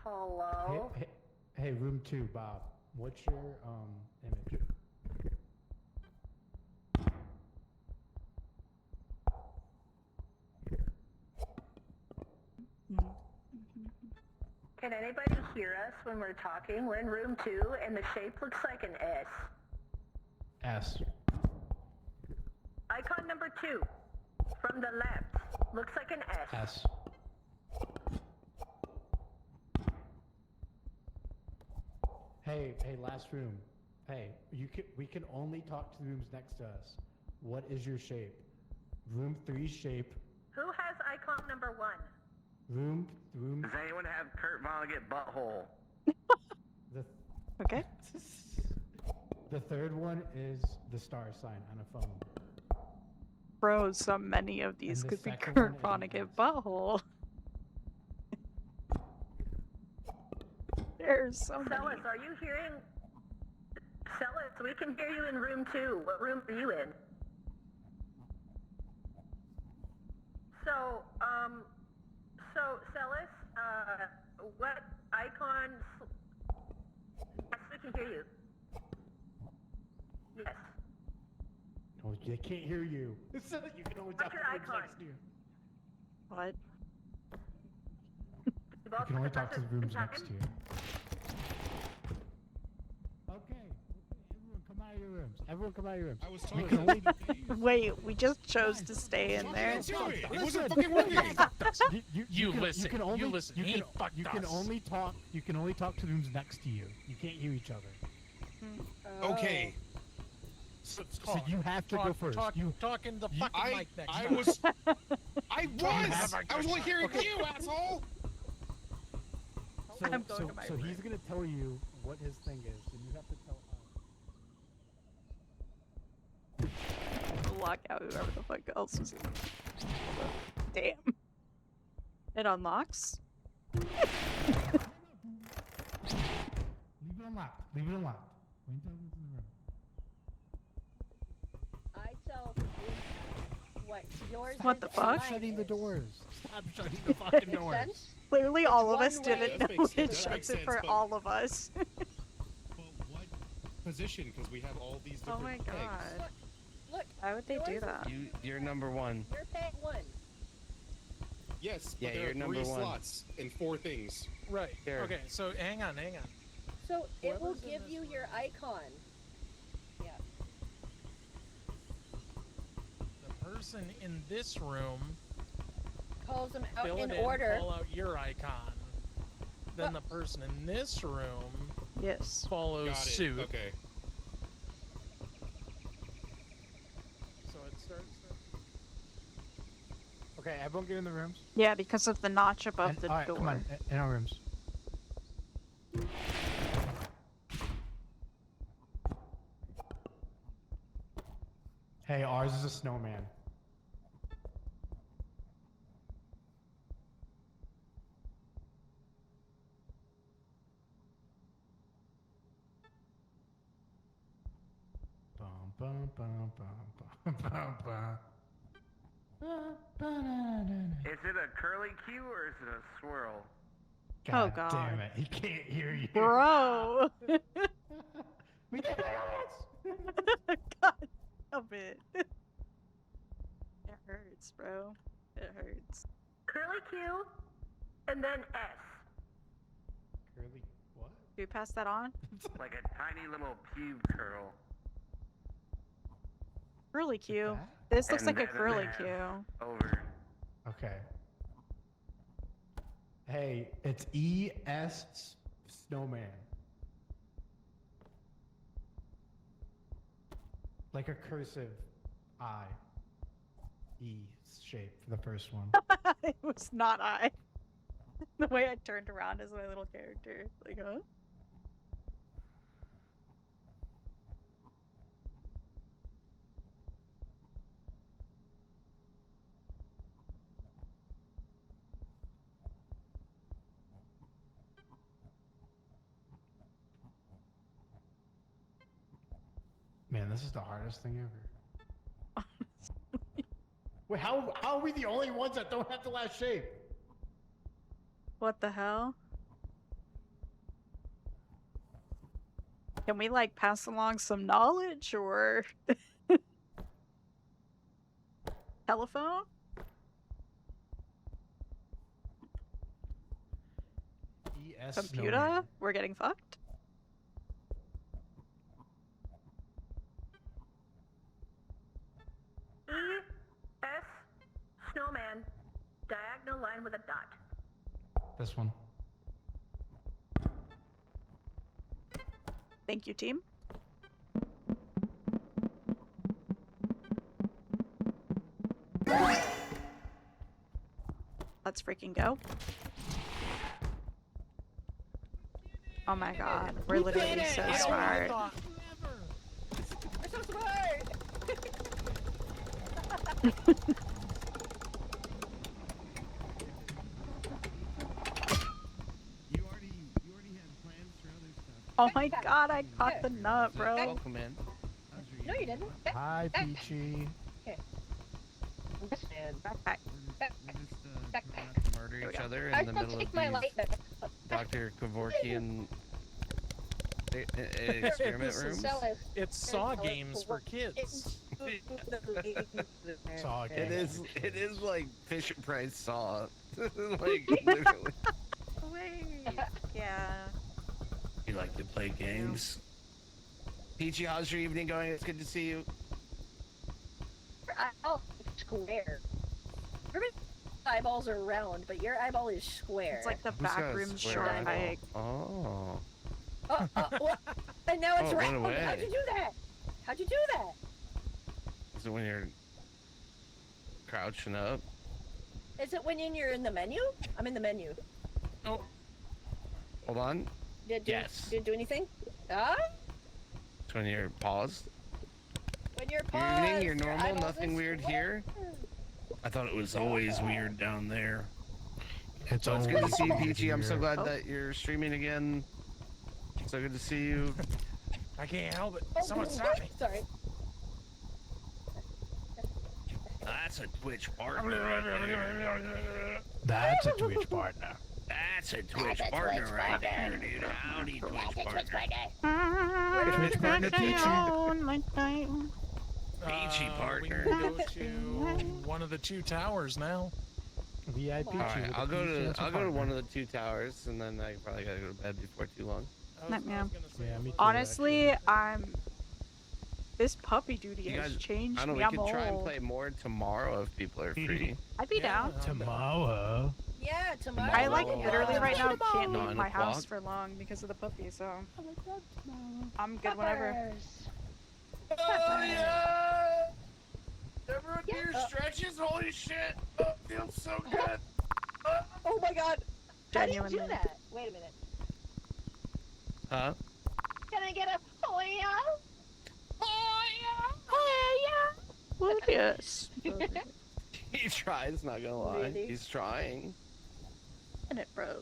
Hello? Hey, room 2, Bob. What's your image? Can anybody hear us when we're talking? We're in room 2, and the shape looks like an S. S. Icon number 2, from the left, looks like an S. S. Hey, last room. Hey, we can only talk to the rooms next to us. What is your shape? Room 3 shape. Who has icon number 1? Room. Does anyone have Kurt Vonnegut butthole? The Okay. the third one is the star sign on a phone. Bro, so many of these the could be second Kurt one is an Vonnegut S. butthole. There's so many. Celis, are you hearing? Celis, we can hear you in room 2. What room are you in? So Celis, what icon? Yes, we can hear you. Yes. No, they can't hear you. It said that you can only talk to your the rooms icon? next to you. What? You can only talk to the rooms next to you. Okay, everyone come out of your rooms. Everyone come out of your rooms. I was We told can only Wait, we just chose to stay in there. It wasn't Listen. fucking working. You listen. You listen. You He can, fucked you can us. only talk. You can only talk to the rooms next to you. You can't hear each other. Okay. So, So you have to go first. You talk in the fucking mic next I time. was only hearing you, asshole. So, I'm going to my so room. he's gonna tell you what his thing is, and you have to tell us. Lock out whoever the fuck else is in. Damn. It unlocks? Leave it unlocked. Leave it unlocked. Wait until it's in the room. I tell what yours. What the fuck? Stop shutting the doors. Stop shutting the fucking doors. Clearly all of us one way. didn't That know makes it sense. That shuts makes it sense, for but- all of us. But what position? Because we have all these Oh different my pegs. god. Look, Why would they do yours is- that? You're number 1. you're peg 1. Yes, Yeah, but there you're are number 3 one. slots and 4 things. Right. Here. Okay. So hang on. So it will Whoever's in give this you room. your icon. Yeah. The person in this room Calls them out fill in it in, order. call out your icon. Then the person in this room Yes. follows Got it. suit. Okay. So it starts. Okay, everyone get in the rooms. Yeah, because of the notch above And- the all right, door. come on, in our rooms. Hey, ours is a snowman. Bum, bum, bum, bum, bum, bum, bum. Is it a curly Q or is it a swirl? God God. damn it, he can't hear you. Bro! We did it! God damn it. It hurts, bro. It hurts. Curly Q, and then S. Curly, what? Do we pass that on? Like a tiny little pube curl. Curly Q. that? This looks And like a then curly S Q. Over. Okay. Hey, it's ES Snowman. Like a cursive I. E shape for the first one. It was not I. The way I turned around as my little character. Like, huh? Man, this is the hardest thing ever. Wait, how are we the only ones that don't have the last shape? What the hell? Can we like pass along some knowledge or telephone? Computer, Snowman. we're getting fucked. E-S, snowman, diagonal line with a dot. This one. Thank you, team. Let's freaking go. Oh my god, we're literally so smart. We're so smart! You already had plans for other stuff. Oh my god, I caught the nut, bro. Welcome in. No, you didn't. Hi, Peachy. Backpack. We're just about to murder each other in the middle of these Dr. Kevorkian experiment This is- rooms. It's Saw games for kids. Saw It game. is like Fisher Price Saw. Like literally. Wait. Yeah. You like to play games? Peachy, how's your evening going? It's good to see you. Oh, square. Everybody's eyeballs are round, but your eyeball is square. It's like the Who's got a backroom square short eyeball? hike. Oh. What? And now it's Oh, it went round. How'd away. you do that? How'd you do that? Is it when you're crouching up? Is it when you're in the menu? I'm in the menu. Oh, Hold on. Did Yes. you do anything? Ah? It's when you're paused. When you're Your paused. evening, you're normal, eyeballs nothing is weird square. here. I thought it was always weird down there. It's So it's good to see you, always Peachy. I'm so here. glad that you're streaming again. So good to see you. I can't help it. Oh, Someone stop me. Sorry. That's a Twitch partner right there. That's a Twitch partner. That's a Twitch partner right there, dude. Howdy, Twitch partner. Twitch partner Peachy. Peachy partner. We can go to one of the two towers now. VIP. All right, I'll go to one of the two towers, and then I probably gotta go to bed before too long. Yeah. Yeah, me too, Honestly, this puppy duty You has guys, changed I don't me. know, I'm we could try and old. play more tomorrow if people are free. I'd be down. Tomorrow. Yeah, tomorrow. I like Tomorrow. literally right now can't leave 9 my house o'clock. for long because of the puppy, so I'm good whenever. Oh yeah! Everyone Yeah. do your stretches? Holy shit! Oh, feels so good. Oh my god. How do you do Genuinely. that? Wait a minute. Huh? Can I get a oh yeah? Well, yes. He tries, not gonna lie. Really? He's trying. And it, bro.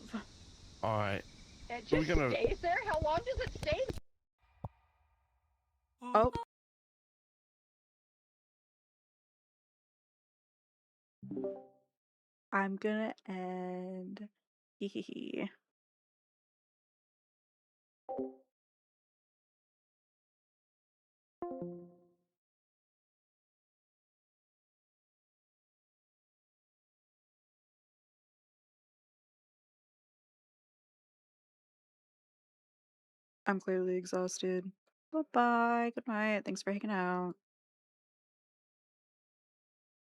Alright. It We're just gonna- stays there? How long does it stay? Oh. I'm gonna end. Hee hee hee. I'm clearly exhausted. Bye bye. Good night. Thanks for hanging out.